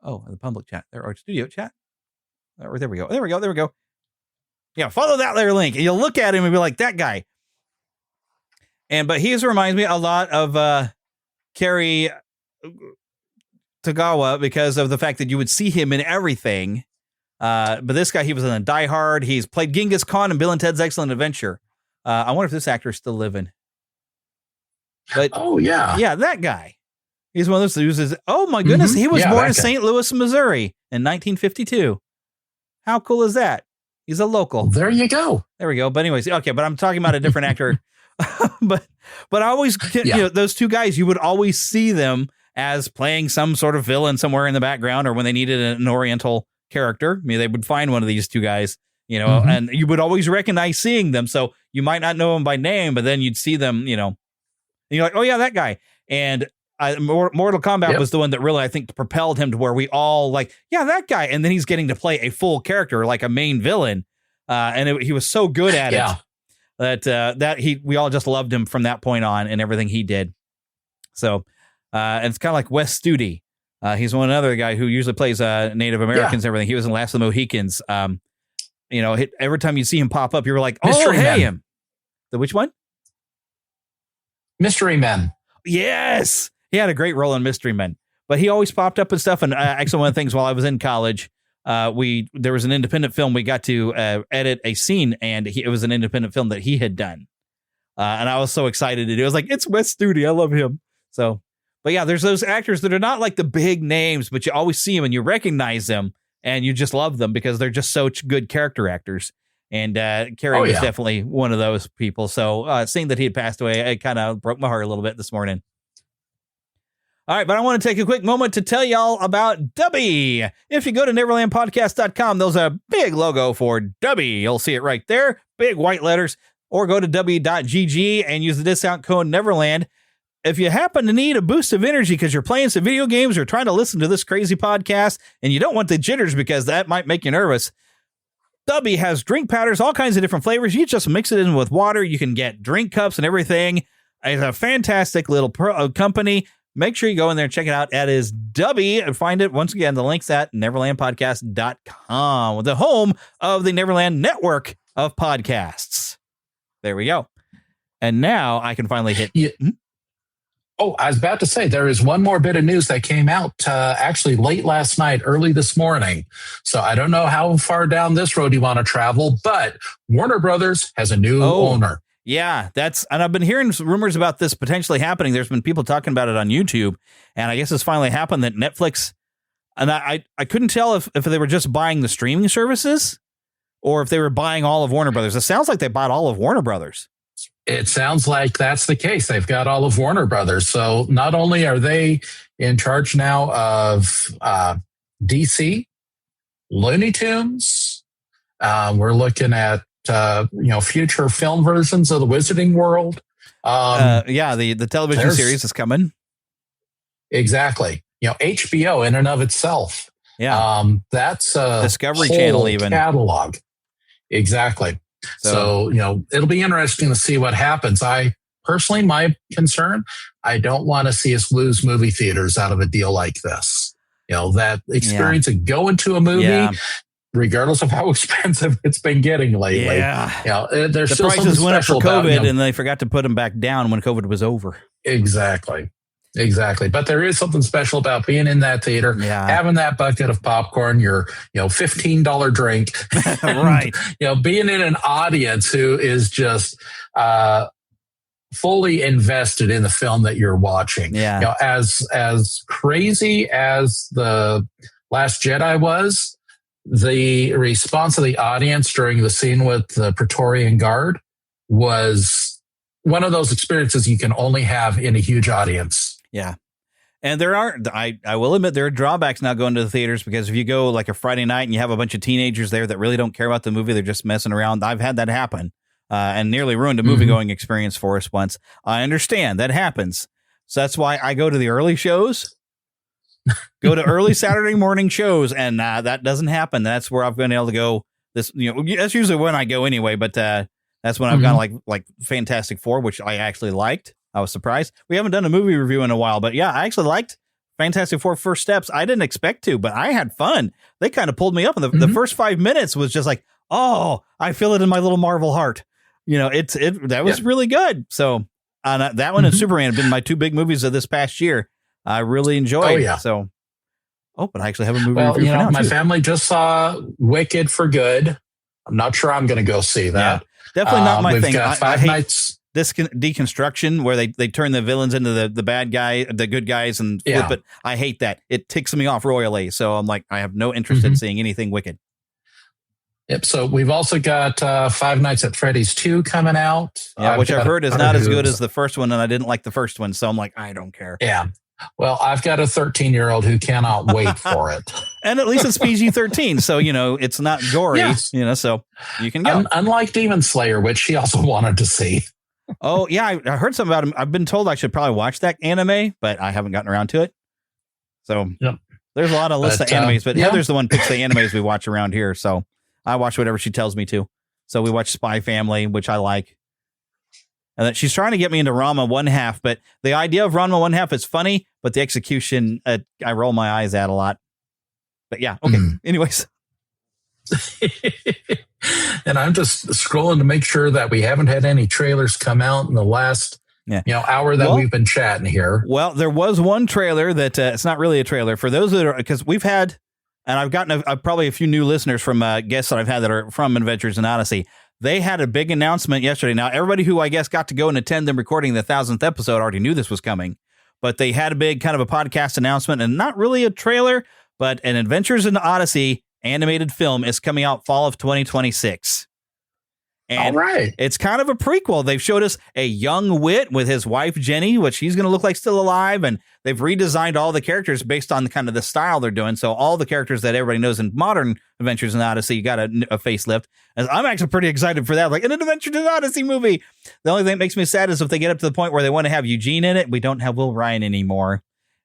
[SPEAKER 1] Oh, the public chat there or studio chat. Oh, there we go. There we go. Yeah, follow that there link, and you'll look at him and be like, that guy. But he reminds me a lot of Kerry Tagawa because of the fact that you would see him in everything. But this guy, he was in a Die Hard. He's played Genghis Khan in Bill and Ted's Excellent Adventure. I wonder if this actor is still living. But yeah, that guy. He's one of those dudes. Oh my goodness, he was born in St. Louis, Missouri in 1952. How cool is that? He's a local.
[SPEAKER 5] There you go.
[SPEAKER 1] There we go. But anyways, okay. But I'm talking about a different actor. but I always, those two guys, you would always see them as playing some sort of villain somewhere in the background, or when they needed an Oriental character, they would find one of these two guys, and you would always recognize seeing them. So you might not know them by name, but then you'd see them, and you're like, oh yeah, that guy. And Mortal Kombat was the one that really, I think, propelled him to where we all like, yeah, that guy. And then he's getting to play a full character, like a main villain. He was so good at it we all just loved him from that point on and everything he did. So, and it's kind of like Wes Studi. He's one other guy who usually plays Native Americans and everything. He was in Last of the Mohicans. Every time you see him pop up, you're like, oh,
[SPEAKER 5] Mystery
[SPEAKER 1] hey,
[SPEAKER 5] Men.
[SPEAKER 1] him. The which one?
[SPEAKER 5] Mystery Men.
[SPEAKER 1] Yes. He had a great role in Mystery Men, but he always popped up and stuff. And actually, one of the things while I was in college, there was an independent film we got to edit a scene, and it was an independent film that he had done. And I was so excited to do it. I was like, it's Wes Studi. I love him. So, but yeah, there's those actors that are not like the big names, but you always see them and you recognize them and you just love them because they're just such good character actors. And Kerry was definitely one of those people. So seeing that he had passed away, it kind of broke my heart a little bit this morning. All right, but I want to take a quick moment to tell y'all about Dubby. If you go to neverlandpodcast.com, there's a big logo for Dubby. You'll see it right there, big white letters, or go to dubby.gg and use the discount code Neverland. If you happen to need a boost of energy because you're playing some video games or trying to listen to this crazy podcast and you don't want the jitters because that might make you nervous, Dubby has drink powders, all kinds of different flavors. You just mix it in with water. You can get drink cups and everything. It's a fantastic little company. Make sure you go in there and check it out. That is Dubby. And find it, once again, the link's at neverlandpodcast.com, the home of the Neverland network of podcasts. There we go. And now I can finally hit.
[SPEAKER 5] Yeah. Oh, I was about to say, there is one more bit of news that came out actually late last night, early this morning. So I don't know how far down this road you want to travel, but Warner Brothers has a new owner.
[SPEAKER 1] Yeah, and I've been hearing rumors about this potentially happening. There's been people talking about it on YouTube, and I guess it's finally happened that Netflix, and I couldn't tell if they were just buying the streaming services or if they were buying all of Warner Brothers. It sounds like they bought all of Warner Brothers.
[SPEAKER 5] It sounds like that's the case. They've got all of Warner Brothers. So not only are they in charge now of DC, Looney Tunes, we're looking at future film versions of the Wizarding World.
[SPEAKER 1] The television series is coming.
[SPEAKER 5] Exactly. HBO in and of itself.
[SPEAKER 1] Yeah.
[SPEAKER 5] That's
[SPEAKER 1] Discovery Channel even
[SPEAKER 5] catalog. Exactly. So, it'll be interesting to see what happens. Personally, my concern, I don't want to see us lose movie theaters out of a deal like this. That experience of going to a movie, regardless of how expensive it's been getting lately.
[SPEAKER 1] Yeah.
[SPEAKER 5] There's
[SPEAKER 1] the
[SPEAKER 5] still
[SPEAKER 1] prices went up for COVID
[SPEAKER 5] and
[SPEAKER 1] they forgot to put them back down when COVID was over.
[SPEAKER 5] Exactly. But there is something special about being in that theater, having that bucket of popcorn, your $15 drink,
[SPEAKER 1] right?
[SPEAKER 5] Being in an audience who is just fully invested in the film that you're watching.
[SPEAKER 1] Yeah.
[SPEAKER 5] As crazy as The Last Jedi was, the response of the audience during the scene with the Praetorian Guard was one of those experiences you can only have in a huge audience.
[SPEAKER 1] Yeah. And I will admit, there are drawbacks now going to the theaters, because if you go like a Friday night and you have a bunch of teenagers there that really don't care about the movie, they're just messing around. I've had that happen and nearly ruined a movie going experience for us once. I understand that happens. So that's why I go to the early shows, go to early Saturday morning shows. And that doesn't happen. That's where I've been able to go this, that's usually when I go anyway. But that's when I've gone like Fantastic Four, which I actually liked. I was surprised. We haven't done a movie review in a while, but yeah, I actually liked Fantastic Four First Steps. I didn't expect to, but I had fun. They kind of pulled me up. And the first 5 minutes was just like, oh, I feel it in my little Marvel heart. That was really good. So that one and Superman have been my two big movies of this past year. I really enjoyed.
[SPEAKER 5] Oh, yeah.
[SPEAKER 1] So, but I actually have a movie review for now,
[SPEAKER 5] my
[SPEAKER 1] too.
[SPEAKER 5] family just saw Wicked for Good. I'm not sure I'm going to go see that.
[SPEAKER 1] Yeah, definitely not my
[SPEAKER 5] we've
[SPEAKER 1] thing.
[SPEAKER 5] Got
[SPEAKER 1] I
[SPEAKER 5] Five
[SPEAKER 1] hate
[SPEAKER 5] Nights.
[SPEAKER 1] this deconstruction where they turn the villains into the bad guy, the good guys, and flip it. I hate that. It ticks me off royally. So I'm like, I have no interest in seeing anything Wicked.
[SPEAKER 5] Yep. So we've also got Five Nights at Freddy's 2 coming out.
[SPEAKER 1] Yeah, which I've heard is not as good as the first one, and I didn't like the first one. So I'm like, I don't care.
[SPEAKER 5] Yeah. Well, I've got a 13-year-old who cannot wait for it.
[SPEAKER 1] And at least it's PG-13, so, it's not gory, so you can go.
[SPEAKER 5] Unlike Demon Slayer, which she also wanted to see.
[SPEAKER 1] Oh, yeah, I heard something about him. I've been told I should probably watch that anime, but I haven't gotten around to it. So there's a lot of lists of animes, but Heather's the one who picks the animes we watch around here, so I watch whatever she tells me to. So we watch Spy Family, which I like. And that she's trying to get me into Ranma 1/2, but the idea of Ranma 1/2 is funny, but the execution, I roll my eyes at a lot. But yeah, okay. Anyways.
[SPEAKER 5] And I'm just scrolling to make sure that we haven't had any trailers come out in the last hour that we've been chatting here.
[SPEAKER 1] Well, there was one trailer that it's not really a trailer for those that are, because we've had, and I've gotten probably a few new listeners from guests that I've had that are from Adventures in Odyssey. They had a big announcement yesterday. Now, everybody who I guess got to go and attend them recording the 1000th episode already knew this was coming, but they had a big kind of a podcast announcement, and not really a trailer, but an Adventures in Odyssey animated film is coming out fall of 2026. And
[SPEAKER 5] all right.
[SPEAKER 1] It's kind of a prequel. They've showed us a young Wit with his wife, Jenny, which he's going to look like still alive. And they've redesigned all the characters based on the kind of the style they're doing. So all the characters that everybody knows in modern Adventures in Odyssey got a facelift. And I'm actually pretty excited for that. Like an Adventures in Odyssey movie. The only thing that makes me sad is if they get up to the point where they want to have Eugene in it, we don't have Will Ryan anymore.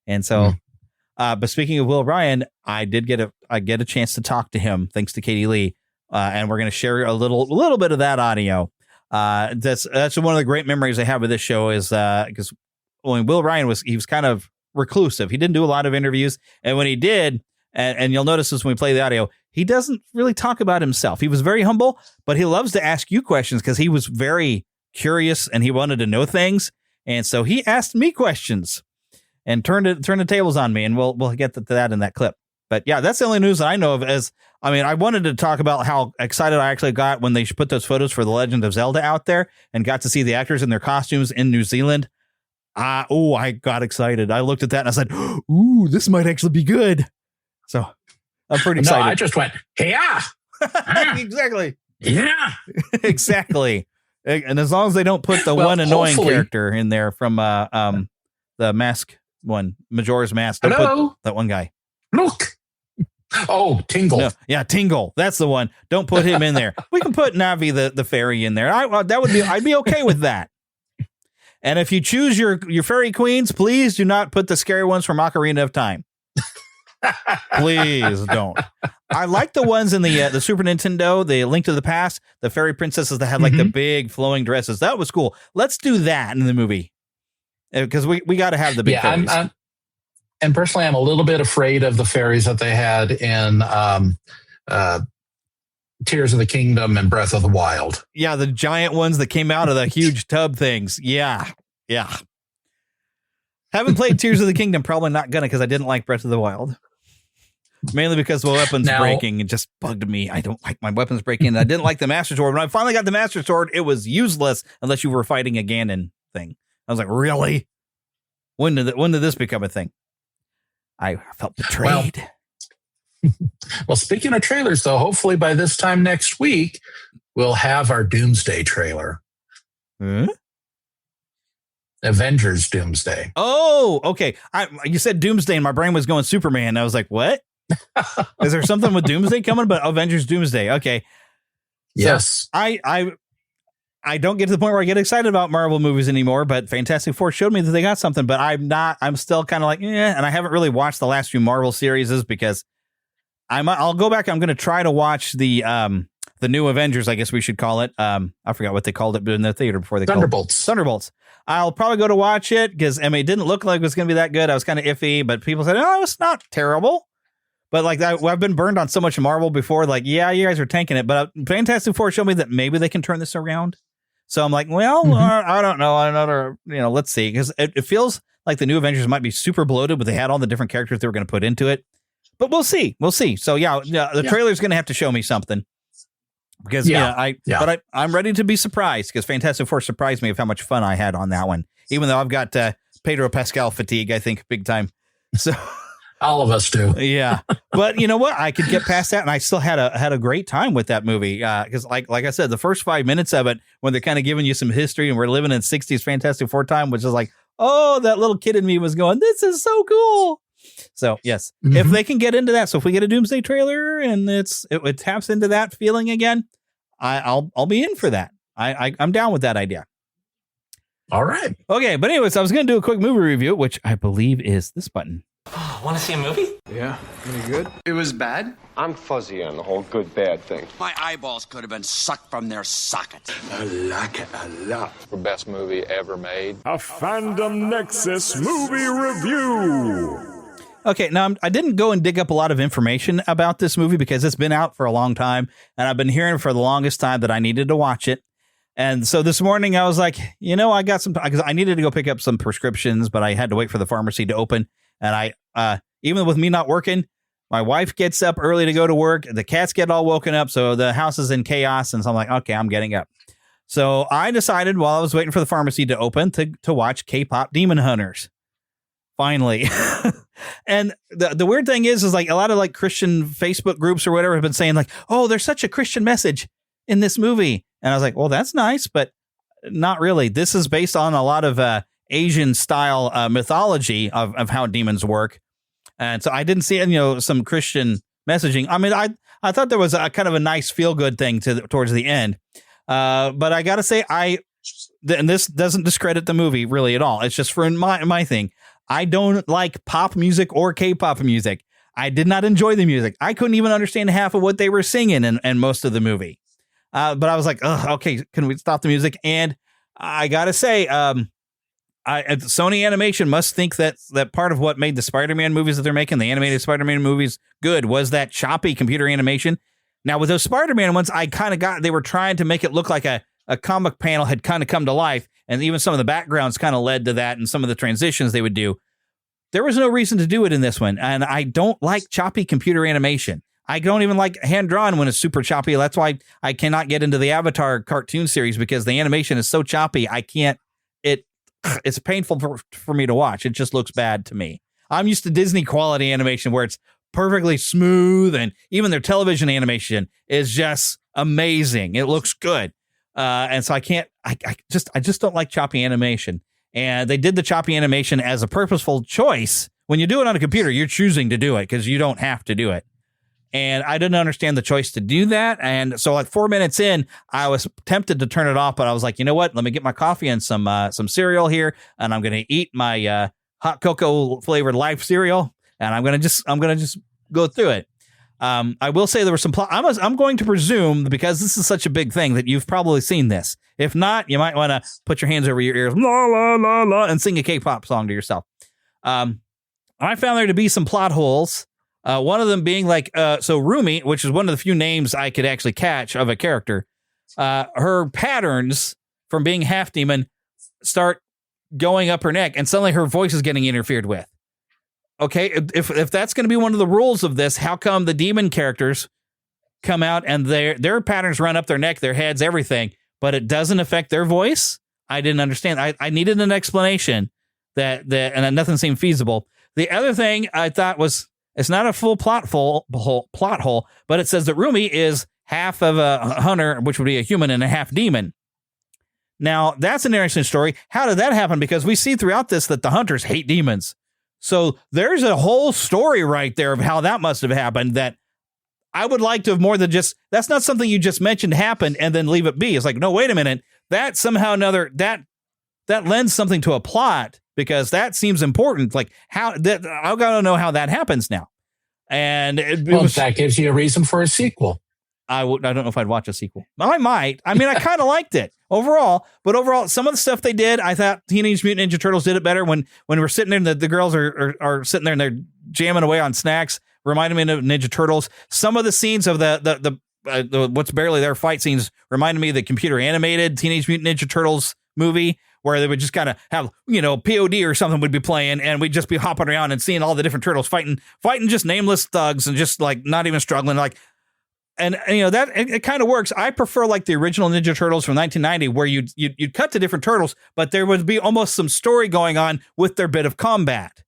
[SPEAKER 1] And so, but speaking of Will Ryan, I get a chance to talk to him thanks to Katie Lee. And we're going to share a little bit of that audio. That's one of the great memories I have of this show is because when Will Ryan was kind of reclusive. He didn't do a lot of interviews. And when he did, and you'll notice this when we play the audio, he doesn't really talk about himself. He was very humble, but he loves to ask you questions because he was very curious and he wanted to know things. And so he asked me questions and turned the tables on me. And we'll get to that in that clip. But yeah, that's the only news that I know of. I wanted to talk about how excited I actually got when they put those photos for The Legend of Zelda out there and got to see the actors in their costumes in New Zealand. I got excited. I looked at that and I said, ooh, this might actually be good. So I'm pretty excited.
[SPEAKER 5] No, I just went, yeah.
[SPEAKER 1] Exactly.
[SPEAKER 5] Yeah.
[SPEAKER 1] Exactly. And as long as they don't put the one annoying character in there from the Mask one, Majora's Mask. Don't put that one guy.
[SPEAKER 5] Look. Oh, Tingle.
[SPEAKER 1] No, yeah, Tingle. That's the one. Don't put him in there. We can put Navi the fairy in there. I'd be okay with that. And if you choose your fairy queens, please do not put the scary ones from Ocarina of Time. Please don't. I like the ones in the Super Nintendo, the Link to the Past, the fairy princesses that had like the big flowing dresses. That was cool. Let's do that in the movie because we got to have the big fairies.
[SPEAKER 5] And personally, I'm a little bit afraid of the fairies that they had in Tears of the Kingdom and Breath of the Wild.
[SPEAKER 1] Yeah, the giant ones that came out of the huge tub things. Yeah. Haven't played Tears of the Kingdom. Probably not gonna because I didn't like Breath of the Wild. Mainly because the weapons breaking. It just bugged me. I don't like my weapons breaking. And I didn't like the Master Sword. When I finally got the Master Sword, it was useless unless you were fighting a Ganon thing. I was like, really? When did this become a thing? I felt betrayed.
[SPEAKER 5] Well, speaking of trailers, though, hopefully by this time next week, we'll have our Doomsday trailer. Avengers Doomsday.
[SPEAKER 1] Oh, okay. You said Doomsday and my brain was going Superman. I was like, what? Is there something with Doomsday coming? But Avengers Doomsday. Okay.
[SPEAKER 5] Yes.
[SPEAKER 1] So I don't get to the point where I get excited about Marvel movies anymore, but Fantastic Four showed me that they got something, but I'm still kind of like, and I haven't really watched the last few Marvel series because I'll go back. I'm going to try to watch the new Avengers, I guess we should call it. I forgot what they called it in the theater before they
[SPEAKER 5] Thunderbolts.
[SPEAKER 1] Thunderbolts. I'll probably go to watch it because it didn't look like it was going to be that good. I was kind of iffy, but people said, oh, it's not terrible. But like that, I've been burned on so much Marvel before. Like, yeah, you guys are tanking it, but Fantastic Four showed me that maybe they can turn this around. So I'm like, well, I don't know. Let's see, because it feels like the new Avengers might be super bloated, but they had all the different characters they were going to put into it. But we'll see. So the trailer's going to have to show me something. Because I'm ready to be surprised because Fantastic Four surprised me of how much fun I had on that one, even though I've got Pedro Pascal fatigue, I think, big time. So
[SPEAKER 5] all of us do.
[SPEAKER 1] Yeah. But you know what? I could get past that. And I still had a great time with that movie. Because like I said, the first 5 minutes of it, when they're kind of giving you some history and we're living in 60s Fantastic Four time, which is like, oh, that little kid in me was going, this is so cool. So, yes, if they can get into that. So if we get a Doomsday trailer and it taps into that feeling again, I'll be in for that. I'm down with that idea.
[SPEAKER 5] All right.
[SPEAKER 1] Okay. But anyways, I was going to do a quick movie review, which I believe is this button.
[SPEAKER 6] Oh, want to see a movie?
[SPEAKER 7] Yeah. Any good?
[SPEAKER 6] It was bad?
[SPEAKER 8] I'm fuzzy on the whole good bad thing.
[SPEAKER 9] My eyeballs could have been sucked from their sockets.
[SPEAKER 8] I like it a lot.
[SPEAKER 7] The best movie ever made.
[SPEAKER 2] A Fandom Nexus movie review.
[SPEAKER 1] Okay, now I didn't go and dig up a lot of information about this movie because it's been out for a long time, and I've been hearing for the longest time that I needed to watch it. And so this morning I was like, I got some, because I needed to go pick up some prescriptions, but I had to wait for the pharmacy to open. And even with me not working, my wife gets up early to go to work. The cats get all woken up, so the house is in chaos. And so I'm like, okay, I'm getting up. So I decided while I was waiting for the pharmacy to open to watch K-pop Demon Hunters. Finally. And the weird thing is like a lot of like Christian Facebook groups or whatever have been saying like, oh, there's such a Christian message in this movie. And I was like, well, that's nice, but not really. This is based on a lot of Asian style mythology of how demons work. And so I didn't see, some Christian messaging. I mean, I thought there was a kind of a nice feel good thing towards the end. But I got to say, and this doesn't discredit the movie really at all. It's just for my thing. I don't like pop music or K-pop music. I did not enjoy the music. I couldn't even understand half of what they were singing in most of the movie. But I was like, okay, can we stop the music? And I got to say, Sony Animation must think that part of what made the Spider-Man movies that they're making, the animated Spider-Man movies, good was that choppy computer animation. Now, with those Spider-Man ones, I kind of they were trying to make it look like a comic panel had kind of come to life. And even some of the backgrounds kind of led to that and some of the transitions they would do. There was no reason to do it in this one. And I don't like choppy computer animation. I don't even like hand-drawn when it's super choppy. That's why I cannot get into the Avatar cartoon series because the animation is so choppy. I can't. It's painful for me to watch. It just looks bad to me. I'm used to Disney quality animation where it's perfectly smooth, and even their television animation is just amazing. It looks good. And so I can't, I just don't like choppy animation. And they did the choppy animation as a purposeful choice. When you do it on a computer, you're choosing to do it because you don't have to do it. And I didn't understand the choice to do that. And so like 4 minutes in, I was tempted to turn it off, but I was like, you know what? Let me get my coffee and some cereal here. And I'm going to eat my hot cocoa flavored Life cereal. And I'm going to just go through it. I will say there was some plot. I'm going to presume, because this is such a big thing, that you've probably seen this. If not, you might want to put your hands over your ears, la, la, la, la, and sing a K-pop song to yourself. I found there to be some plot holes. One of them being like, so Rumi, which is one of the few names I could actually catch of a character, her patterns from being half demon start going up her neck, and suddenly her voice is getting interfered with. Okay, if that's going to be one of the rules of this, how come the demon characters come out and their patterns run up their neck, their heads, everything, but it doesn't affect their voice? I didn't understand. I needed an explanation and nothing seemed feasible. The other thing I thought was, it's not a full plot hole, but it says that Rumi is half of a hunter, which would be a human, and a half demon. Now, that's an interesting story. How did that happen? Because we see throughout this that the hunters hate demons. So there's a whole story right there of how that must have happened that I would like to have more than just, that's not something you just mentioned happened and then leave it be. It's like, no, wait a minute. That somehow that lends something to a plot because that seems important. Like how that I got to know how that happens now. And
[SPEAKER 5] that gives you a reason for a sequel.
[SPEAKER 1] I don't know if I'd watch a sequel. I might. I mean, I kind of liked it overall, but overall, some of the stuff they did, I thought Teenage Mutant Ninja Turtles did it better when we're sitting there and the girls are sitting there and they're jamming away on snacks, reminded me of Ninja Turtles. Some of the scenes of the what's barely their fight scenes reminded me of the computer animated Teenage Mutant Ninja Turtles movie where they would just kind of have, POD or something would be playing and we'd just be hopping around and seeing all the different turtles fighting just nameless thugs and just like not even struggling like. And that it kind of works. I prefer like the original Ninja Turtles from 1990 where you'd cut to different turtles, but there would be almost some story going on with their bit of combat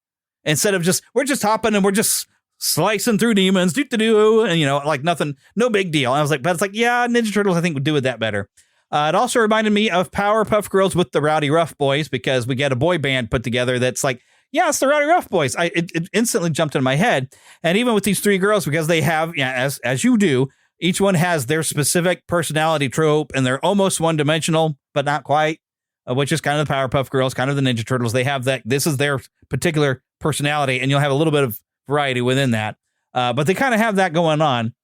[SPEAKER 1] instead of we're just hopping and we're just slicing through demons, and like nothing, no big deal. And I was like, but it's like, yeah, Ninja Turtles I think would do with that better. It also reminded me of Powerpuff Girls with the Rowdy Rough Boys because we get a boy band put together that's like, yeah, it's the Rowdy Rough Boys. It instantly jumped in my head. And even with these three girls, because they have, as you do, each one has their specific personality trope, and they're almost one-dimensional, but not quite, which is kind of the Powerpuff Girls, kind of the Ninja Turtles. They have that. This is their particular personality, and you'll have a little bit of variety within that. But they kind of have that going on.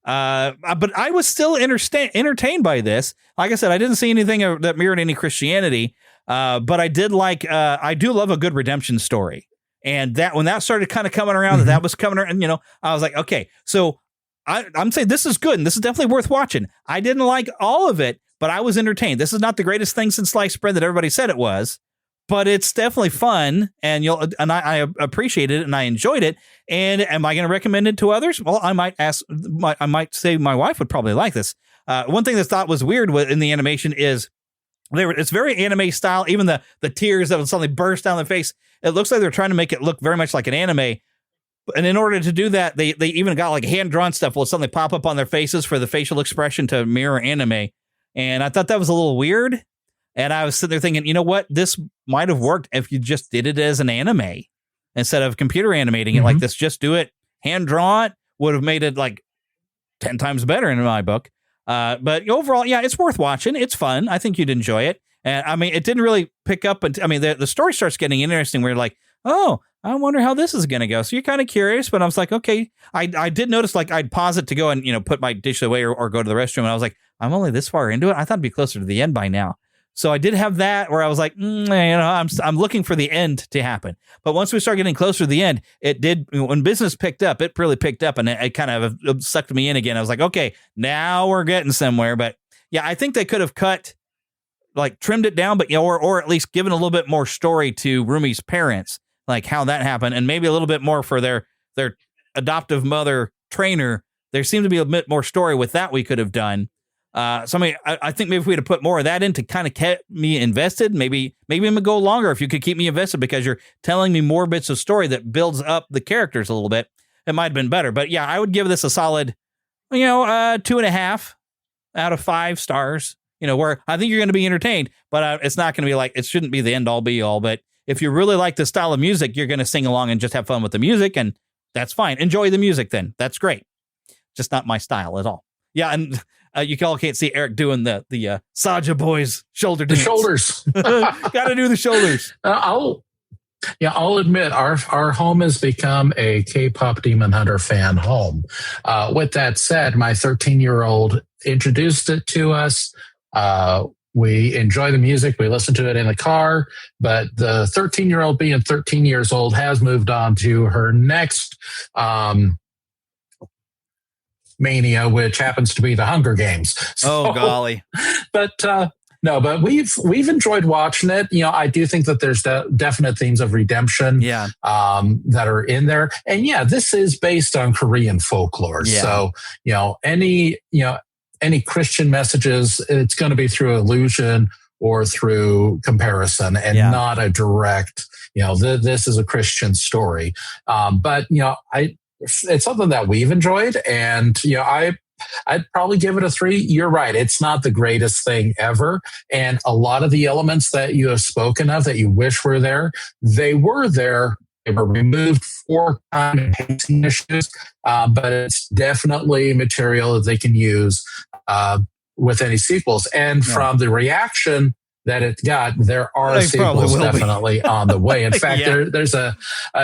[SPEAKER 1] But I was still entertained by this. Like I said, I didn't see anything that mirrored any Christianity, but I did I do love a good redemption story. And that when that started kind of coming around, that was coming around, I was like, okay, so I'm saying this is good and this is definitely worth watching. I didn't like all of it, but I was entertained. This is not the greatest thing since sliced bread that everybody said it was, but it's definitely fun and I appreciate it and I enjoyed it. And am I going to recommend it to others? Well, I might say my wife would probably like this. One thing that I thought was weird in the animation is it's very anime style. Even the tears that would suddenly burst down their face. It looks like they're trying to make it look very much like an anime. And in order to do that, they even got like hand-drawn stuff will suddenly pop up on their faces for the facial expression to mirror anime. And I thought that was a little weird. And I was sitting there thinking, you know what? This might have worked if you just did it as an anime instead of computer animating it like this. Just do it hand-drawn would have made it like 10 times better in my book. But overall, yeah, it's worth watching. It's fun. I think you'd enjoy it. And I mean, it didn't really pick up. The story starts getting interesting where you're like, oh, I wonder how this is going to go. So you're kind of curious, but I was like, okay, I did notice like I'd pause it to go and, put my dish away or go to the restroom. And I was like, I'm only this far into it. I thought it'd be closer to the end by now. So I did have that where I was like, I'm looking for the end to happen. But once we started getting closer to the end, it did. When business picked up, it really picked up and it kind of sucked me in again. I was like, okay, now we're getting somewhere. But yeah, I think they could have trimmed it down, but or at least given a little bit more story to Rumi's parents, like how that happened, and maybe a little bit more for their adoptive mother trainer. There seemed to be a bit more story with that we could have done. I think maybe if we'd have put more of that in to kind of keep me invested, maybe it would go longer if you could keep me invested because you're telling me more bits of story that builds up the characters a little bit. It might have been better, but yeah, I would give this a solid, 2.5 out of 5 stars. Where I think you're going to be entertained, but it's not going to be it shouldn't be the end all be all. But if you really like the style of music, you're going to sing along and just have fun with the music, and that's fine. Enjoy the music then. That's great. Just not my style at all. Yeah, and you all can't see Eric doing the Saja Boys shoulder dance.
[SPEAKER 5] The shoulders.
[SPEAKER 1] Got to do the shoulders.
[SPEAKER 5] I'll admit our home has become a K-pop Demon Hunter fan home. With that said, my 13-year-old introduced it to us. We enjoy the music. We listen to it in the car, but the 13-year-old being 13 years old has moved on to her next mania, which happens to be the Hunger Games.
[SPEAKER 1] So, golly.
[SPEAKER 5] But but we've enjoyed watching it. I do think that there's definite themes of redemption that are in there. And yeah, this is based on Korean folklore. Yeah. So, any Christian messages, it's going to be through allusion or through comparison and not a direct, this is a Christian story. But, it's something that we've enjoyed. And, I I'd probably give it a 3. You're right. It's not the greatest thing ever. And a lot of the elements that you have spoken of that you wish were there, they were there. They were removed for time and pacing issues, but it's definitely material that they can use with any sequels. And from the reaction that it got, there are sequels definitely on the way. In fact, there's a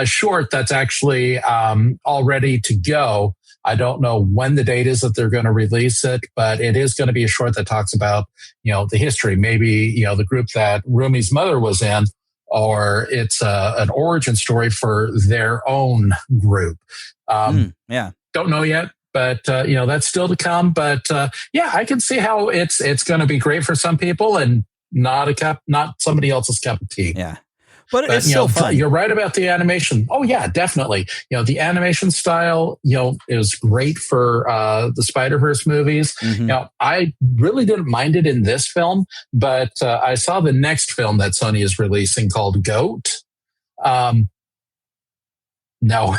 [SPEAKER 5] short that's actually all ready to go. I don't know when the date is that they're going to release it, but it is going to be a short that talks about, the history, maybe, the group that Rumi's mother was in, or it's an origin story for their own group. Don't know yet, but that's still to come. But I can see how it's going to be great for some people and not somebody else's cup of tea.
[SPEAKER 1] Yeah. But it's still fun.
[SPEAKER 5] You're right about the animation. Oh yeah, definitely. The animation style, is great for the Spider-Verse movies.
[SPEAKER 1] Mm-hmm.
[SPEAKER 5] I really didn't mind it in this film, but I saw the next film that Sony is releasing called Goat. No,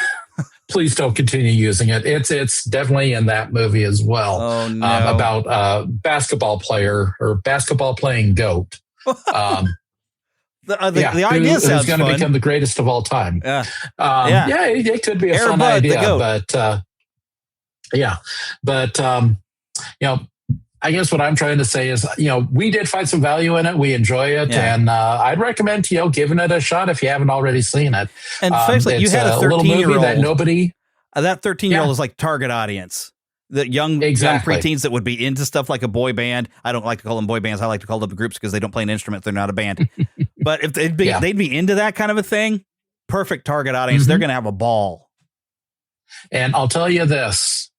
[SPEAKER 5] please don't continue using it. It's definitely in that movie as well.
[SPEAKER 1] Oh no.
[SPEAKER 5] About basketball player or basketball playing goat.
[SPEAKER 1] The idea sounds
[SPEAKER 5] going to become the greatest of all time. It could be a fun idea, but I guess what I'm trying to say is, we did find some value in it. We enjoy it, and I'd recommend giving it a shot if you haven't already seen it.
[SPEAKER 1] And especially, you had a 13-year-old
[SPEAKER 5] that nobody.
[SPEAKER 1] That 13-year-old is like target audience. The young preteens that would be into stuff like a boy band. I don't like to call them boy bands. I like to call them groups because they don't play an instrument. They're not a band. But if they'd be into that kind of a thing, perfect target audience. They're going to have a ball.
[SPEAKER 5] And I'll tell you this.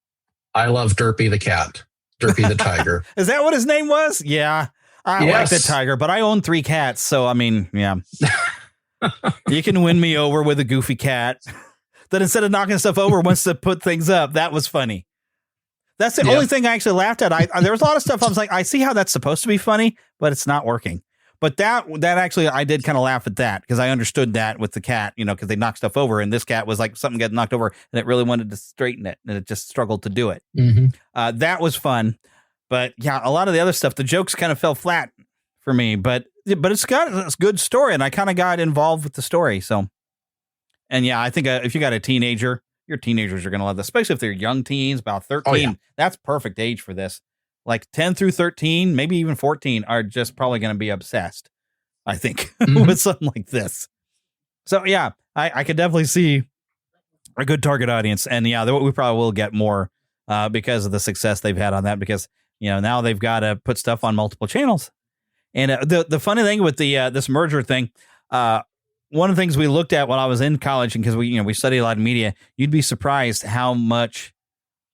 [SPEAKER 5] I love Derpy the cat. Derpy the tiger.
[SPEAKER 1] Is that what his name was? Yeah. I like the tiger, but I own 3 cats. So, I mean, yeah. You can win me over with a goofy cat that instead of knocking stuff over wants to put things up. That was funny. That's the only thing I actually laughed at. There was a lot of stuff I was like, I see how that's supposed to be funny, but it's not working. But that actually, I did kind of laugh at that because I understood that with the cat, because they knocked stuff over, and this cat was like something got knocked over and it really wanted to straighten it, and it just struggled to do it.
[SPEAKER 5] Mm-hmm.
[SPEAKER 1] That was fun. But yeah, a lot of the other stuff, the jokes kind of fell flat for me, but it's got a good story, and I kind of got involved with the story. So, and yeah, I think if you got a teenager, your teenagers are going to love this, especially if they're young teens, about 13. Oh, yeah. That's perfect age for this. Like 10 through 13, maybe even 14 are just probably going to be obsessed, I think, with something like this. So, yeah, I could definitely see a good target audience. And, yeah, we probably will get more because of the success they've had on that, because, now they've got to put stuff on multiple channels. And the funny thing with this merger thing, one of the things we looked at when I was in college, and because we studied a lot of media, you'd be surprised how much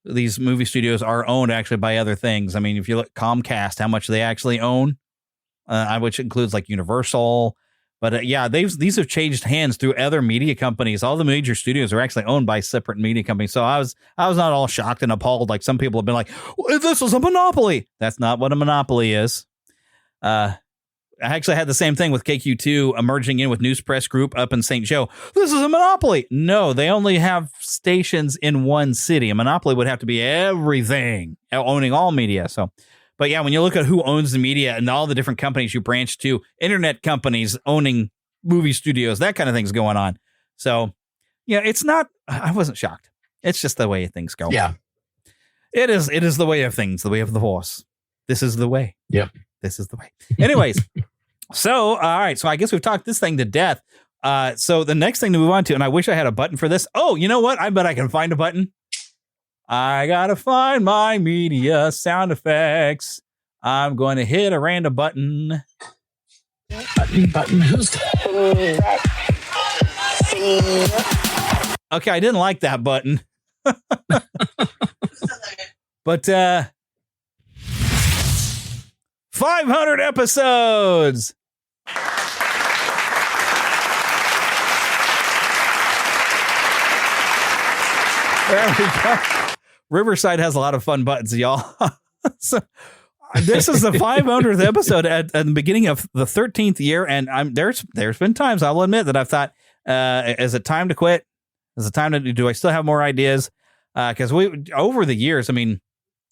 [SPEAKER 1] these movie studios are owned actually by other things. I mean, if you look at Comcast, how much they actually own, which includes like Universal. But these have changed hands through other media companies. All the major studios are actually owned by separate media companies. So I was not all shocked and appalled like some people have been like, well, this is a monopoly. That's not what a monopoly is. I actually had the same thing with KQ2 merging in with News Press Group up in St. Joe. This is a monopoly. No, they only have stations in one city. A monopoly would have to be everything, owning all media. So, but yeah, when you look at who owns the media and all the different companies you branch to, internet companies owning movie studios, that kind of thing's going on. So, yeah, I wasn't shocked. It's just the way things go.
[SPEAKER 5] Yeah.
[SPEAKER 1] It is the way of things, the way of the horse. This is the way.
[SPEAKER 5] Yep.
[SPEAKER 1] This is the way. Anyways, so, all right. So I guess we've talked this thing to death. So the next thing to move on to, and I wish I had a button for this. Oh, you know what? I bet I can find a button. I got to find my media sound effects. I'm going to hit a random button.
[SPEAKER 5] Button. Who's
[SPEAKER 1] Okay, I didn't like that button. But 500 episodes. There we go. Riverside has a lot of fun buttons, y'all. So this is the 500th episode at the beginning of the 13th year, and there's been times, I'll admit, that I've thought, is it time to quit? Is it time to do I still have more ideas? Because over the years, I mean,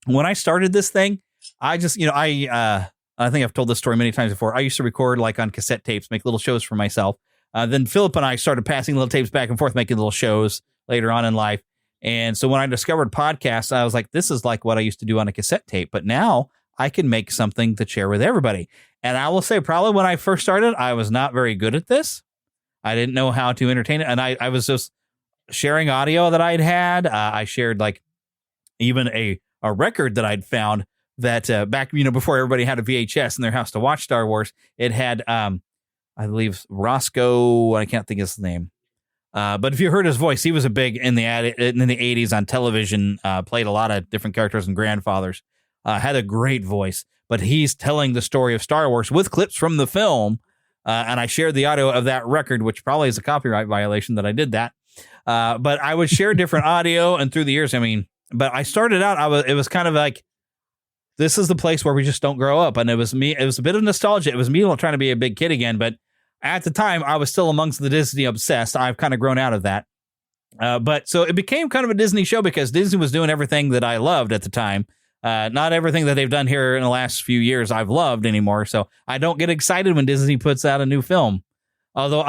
[SPEAKER 1] when I started this thing, I just, I think I've told this story many times before. I used to record like on cassette tapes, make little shows for myself. Then Philip and I started passing little tapes back and forth, making little shows later on in life. And so when I discovered podcasts, I was like, this is like what I used to do on a cassette tape. But now I can make something to share with everybody. And I will say, probably when I first started, I was not very good at this. I didn't know how to entertain it. And I was just sharing audio that I'd had. I shared like even a record that I'd found that back, before everybody had a VHS in their house to watch Star Wars. It had, I believe, Roscoe. I can't think of his name. But if you heard his voice, he was a big in the 80s on television, played a lot of different characters and grandfathers, had a great voice, but he's telling the story of Star Wars with clips from the film. And I shared the audio of that record, which probably is a copyright violation that I did that. But I would share different audio, and through the years, but I started out, it was kind of like, this is the place where we just don't grow up. And it was me. It was a bit of nostalgia. It was me trying to be a big kid again, but at the time, I was still amongst the Disney obsessed. I've kind of grown out of that. But so it became kind of a Disney show because Disney was doing everything that I loved at the time. Not everything that they've done here in the last few years I've loved anymore. So I don't get excited when Disney puts out a new film. Although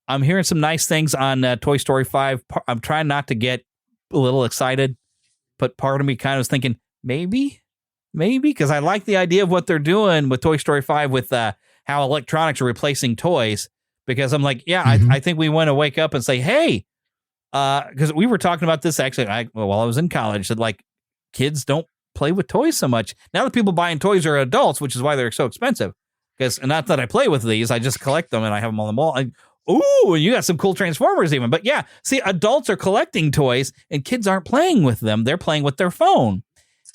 [SPEAKER 1] I'm hearing some nice things on Toy Story 5. I'm trying not to get a little excited, but part of me kind of was thinking, maybe, because I like the idea of what they're doing with Toy Story 5 with how electronics are replacing toys, because I'm like, I think we want to wake up and say, hey, because we were talking about this actually while I was in college, that like kids don't play with toys so much. Now the people buying toys are adults, which is why they're so expensive. Because not that I play with these, I just collect them and I have them on the wall. Ooh, you got some cool Transformers even. But yeah, see, adults are collecting toys and kids aren't playing with them. They're playing with their phone.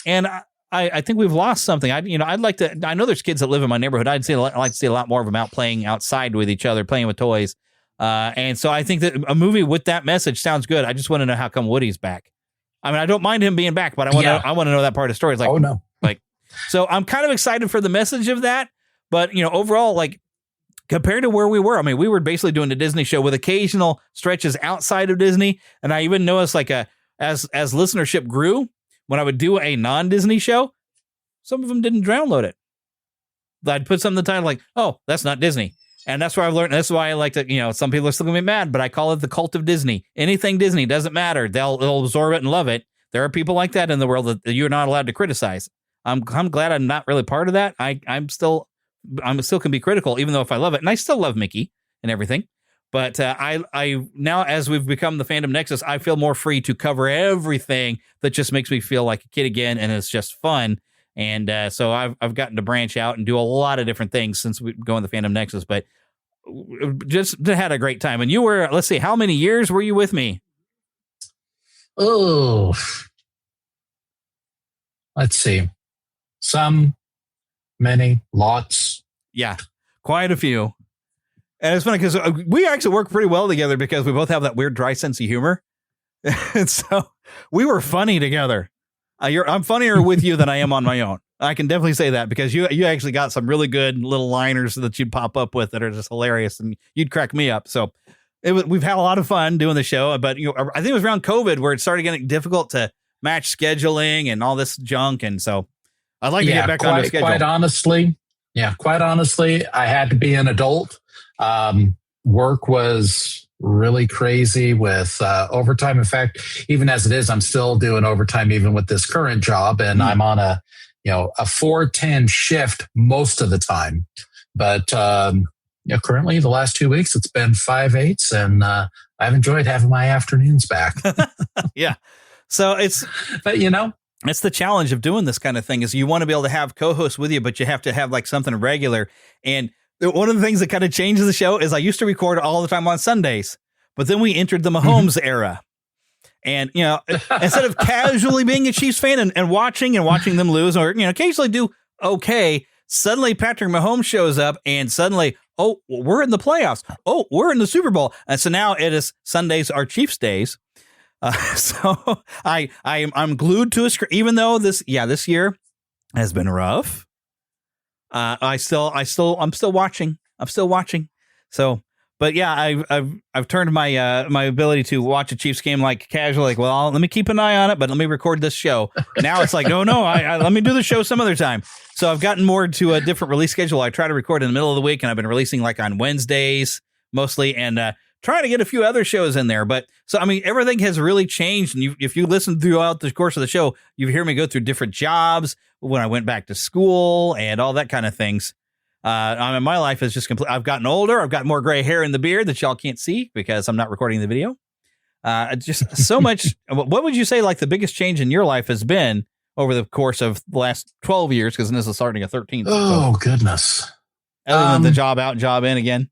[SPEAKER 1] And I think we've lost something. I'd like to. I know there's kids that live in my neighborhood. I'd like to see a lot more of them out playing outside with each other, playing with toys. And so I think that a movie with that message sounds good. I just want to know how come Woody's back. I don't mind him being back, but I want to know that part of the story. It's like, oh no, so I'm kind of excited for the message of that. But overall, like compared to where we were, we were basically doing a Disney show with occasional stretches outside of Disney. And I even noticed like as listenership grew, when I would do a non-Disney show, some of them didn't download it. I'd put something in the title like, oh, that's not Disney. And that's where I've learned. That's why I like to, some people are still going to be mad, but I call it the cult of Disney. Anything Disney, doesn't matter. They'll absorb it and love it. There are people like that in the world that you're not allowed to criticize. I'm glad I'm not really part of that. I'm still can be critical, even though if I love it, and I still love Mickey and everything. But I now, as we've become the Fandom Nexus, I feel more free to cover everything that just makes me feel like a kid again, and it's just fun. And so I've gotten to branch out and do a lot of different things since we go in the Fandom Nexus. But just had a great time. And you were, let's see, how many years were you with me?
[SPEAKER 5] Oh, let's see. Some, many, lots.
[SPEAKER 1] Yeah, quite a few. And it's funny because we actually work pretty well together because we both have that weird dry sense of humor. And so we were funny together. I'm funnier with you than I am on my own. I can definitely say that because you actually got some really good little liners that you'd pop up with that are just hilarious and you'd crack me up. So we've had a lot of fun doing the show, but I think it was around COVID where it started getting difficult to match scheduling and all this junk. And so I'd like to get back on the schedule.
[SPEAKER 5] Quite honestly, I had to be an adult. Work was really crazy with overtime. In fact, even as it is, I'm still doing overtime even with this current job, and I'm on a 4-10 shift most of the time. But currently, the last 2 weeks, it's been 5/8, and I've enjoyed having my afternoons back.
[SPEAKER 1] Yeah, so it's the challenge of doing this kind of thing is you want to be able to have co-hosts with you, but you have to have like something regular. And one of the things that kind of changes the show is I used to record all the time on Sundays, but then we entered the Mahomes era. And, instead of casually being a Chiefs fan and watching them lose or, occasionally do okay, suddenly Patrick Mahomes shows up and suddenly, oh, we're in the playoffs. Oh, we're in the Super Bowl. And so now it is Sundays are Chiefs days. So I'm glued to a screen, even though this year has been rough. I'm still watching. So, But yeah, I've turned my my ability to watch a Chiefs game like casual, like, well, let me keep an eye on it, but let me record this show. Now it's like, no, I let me do the show some other time. So I've gotten more to a different release schedule. I try to record in the middle of the week, and I've been releasing like on Wednesdays mostly, and trying to get a few other shows in there. But so, I mean, everything has really changed. And if you listen throughout the course of the show, you hear me go through different jobs when I went back to school and all that kind of things. I mean, my life is just complete. I've gotten older. I've got more gray hair in the beard that y'all can't see because I'm not recording the video. Just so much. What would you say like the biggest change in your life has been over the course of the last 12 years? Because this is starting a 13th.
[SPEAKER 5] Oh, goodness.
[SPEAKER 1] Other than the job out, job in again.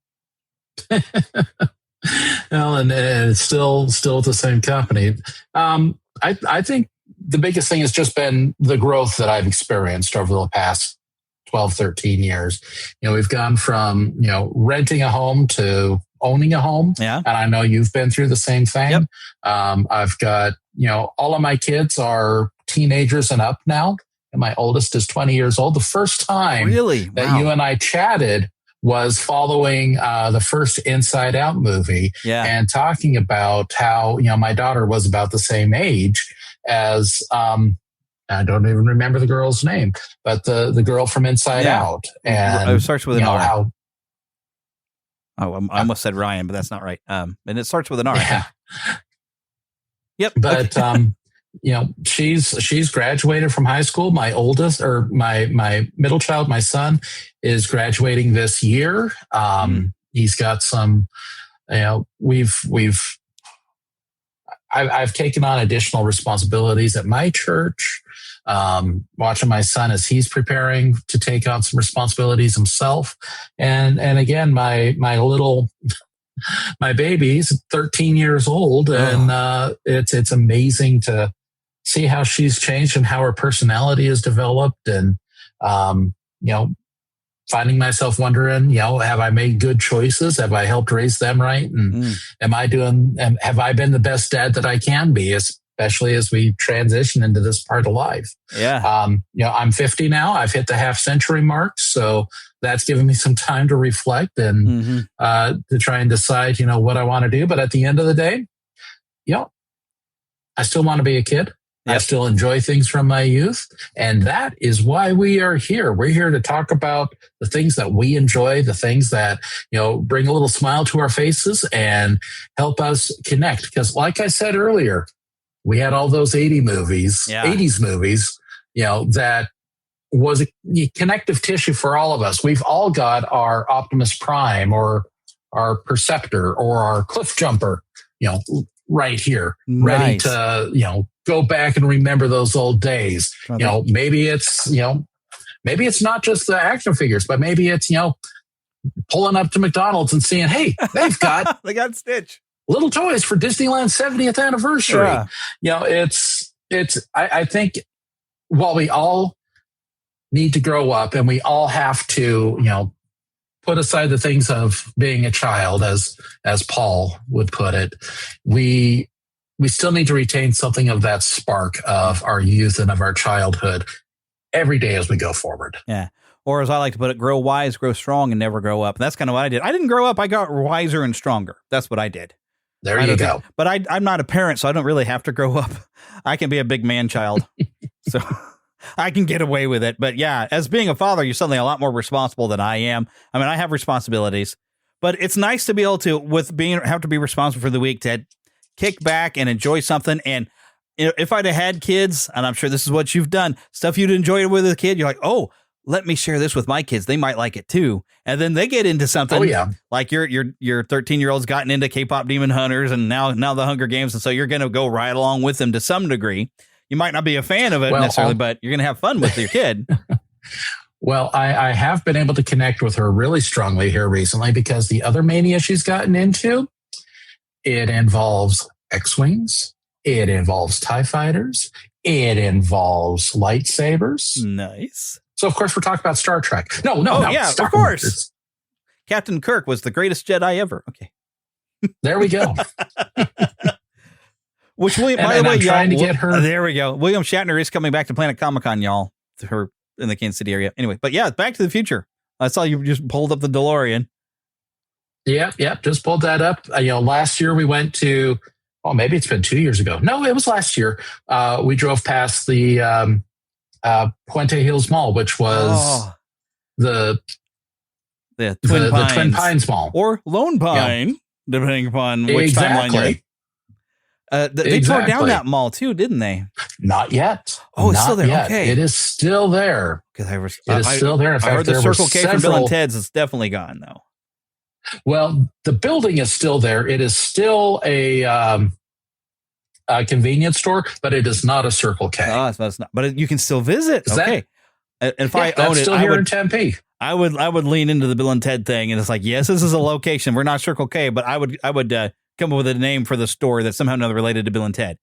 [SPEAKER 5] Well, and it's still at the same company. I think the biggest thing has just been the growth that I've experienced over the past 12, 13 years. We've gone from, renting a home to owning a home.
[SPEAKER 1] Yeah.
[SPEAKER 5] And I know you've been through the same thing.
[SPEAKER 1] Yep.
[SPEAKER 5] I've got, all of my kids are teenagers and up now. And my oldest is 20 years old. The first time that you and I chatted was following the first Inside Out movie and talking about how, my daughter was about the same age as, I don't even remember the girl's name, but the girl from Inside Out. And
[SPEAKER 1] it starts with an R.
[SPEAKER 5] How,
[SPEAKER 1] I almost said Ryan, but that's not right. And it starts with an R.
[SPEAKER 5] Yeah.
[SPEAKER 1] Yep.
[SPEAKER 5] But, she's graduated from high school. My oldest, or my middle child, my son, is graduating this year. He's got some, I've taken on additional responsibilities at my church, watching my son as he's preparing to take on some responsibilities himself. And again, my baby's 13 years old, and it's amazing to see how she's changed and how her personality has developed. And, finding myself wondering, have I made good choices? Have I helped raise them right? And have I been the best dad that I can be, especially as we transition into this part of life?
[SPEAKER 1] Yeah.
[SPEAKER 5] I'm 50 now. I've hit the half-century mark. So that's given me some time to reflect and to try and decide, what I want to do. But at the end of the day, I still want to be a kid. Yep. I still enjoy things from my youth. And that is why we are here. We're here to talk about the things that we enjoy, the things that, bring a little smile to our faces and help us connect. Because like I said earlier, we had all those 80s movies, that was a connective tissue for all of us. We've all got our Optimus Prime or our Perceptor or our Cliff Jumper, right here, ready to, go back and remember those old days. Maybe it's not just the action figures, but maybe it's, pulling up to McDonald's and seeing, hey, they've got
[SPEAKER 1] they got Stitch
[SPEAKER 5] little toys for Disneyland's 70th anniversary. Yeah. I think while we all need to grow up and we all have to, put aside the things of being a child, as Paul would put it, we still need to retain something of that spark of our youth and of our childhood every day as we go forward.
[SPEAKER 1] Yeah. Or as I like to put it, grow wise, grow strong, and never grow up. And that's kind of what I did. I didn't grow up. I got wiser and stronger. That's what I did.
[SPEAKER 5] There you go.
[SPEAKER 1] But I'm not a parent, so I don't really have to grow up. I can be a big man child. So I can get away with it. But yeah, as being a father, you're suddenly a lot more responsible than I am. I mean, I have responsibilities, but it's nice to be able to, have to be responsible for the week, to kick back and enjoy something. And if I'd have had kids, and I'm sure this is what you've done, stuff you'd enjoy with a kid, you're like, oh, let me share this with my kids. They might like it too. And then they get into something.
[SPEAKER 5] Oh, yeah.
[SPEAKER 1] Like your 13-year-old's gotten into K-pop Demon Hunters and now the Hunger Games. And so you're going to go right along with them to some degree. You might not be a fan of it necessarily, but you're going to have fun with your kid.
[SPEAKER 5] Well, I have been able to connect with her really strongly here recently because the other mania she's gotten into, it involves X-Wings. It involves TIE fighters. It involves lightsabers.
[SPEAKER 1] Nice.
[SPEAKER 5] So, of course, we're talking about Star Trek. No.
[SPEAKER 1] Yeah, of course. Captain Kirk was the greatest Jedi ever. Okay.
[SPEAKER 5] There we go.
[SPEAKER 1] Which, by the way, trying to get her. There we go. William Shatner is coming back to Planet Comic-Con, y'all. Her in the Kansas City area. Anyway, but yeah, Back to the Future. I saw you just pulled up the DeLorean.
[SPEAKER 5] Yep. Just pulled that up. Last year we went to, maybe it's been 2 years ago. No, it was last year. We drove past the Puente Hills Mall, which was the Twin Pines Mall.
[SPEAKER 1] Or Lone Pine, depending upon which timeline you're in. They tore down that mall too, didn't they?
[SPEAKER 5] Not yet.
[SPEAKER 1] Oh, it's still there.
[SPEAKER 5] Yet.
[SPEAKER 1] Okay.
[SPEAKER 5] It is still there.
[SPEAKER 1] It
[SPEAKER 5] is still there. In fact,
[SPEAKER 1] I heard the Circle K from Bill and Ted's is definitely gone, though.
[SPEAKER 5] Well, the building is still there. It is still a convenience store, but it is not a Circle K.
[SPEAKER 1] Oh, it's not. But you can still visit. Okay. If I own it,
[SPEAKER 5] still here in Tempe.
[SPEAKER 1] I would lean into the Bill and Ted thing, and it's like, yes, this is a location. We're not Circle K, but I would come up with a name for the store that's somehow or another related to Bill and Ted.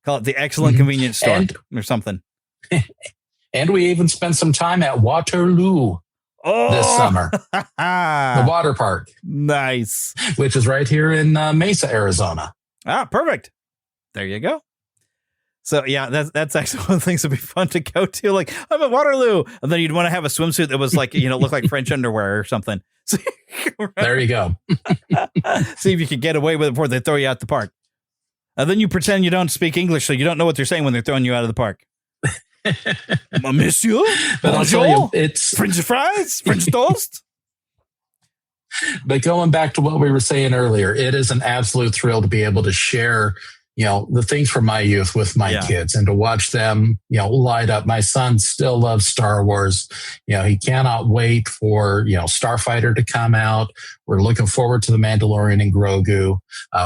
[SPEAKER 1] Call it the Excellent Convenience Store or something.
[SPEAKER 5] And we even spent some time at Waterloo this summer. The water park.
[SPEAKER 1] Nice.
[SPEAKER 5] Which is right here in Mesa, Arizona.
[SPEAKER 1] Perfect. There you go. So, yeah, that's actually one of the things that'd be fun to go to. Like, I'm at Waterloo. And then you'd want to have a swimsuit that was like, look like French underwear or something. So
[SPEAKER 5] there you go.
[SPEAKER 1] See if you could get away with it before they throw you out the park. And then you pretend you don't speak English, so you don't know what they're saying when they're throwing you out of the park. Monsieur?
[SPEAKER 5] But I'll tell you, it's
[SPEAKER 1] French fries? French toast?
[SPEAKER 5] But going back to what we were saying earlier, it is an absolute thrill to be able to share the things from my youth with my kids and to watch them, light up. My son still loves Star Wars. He cannot wait for, Starfighter to come out. We're looking forward to The Mandalorian and Grogu.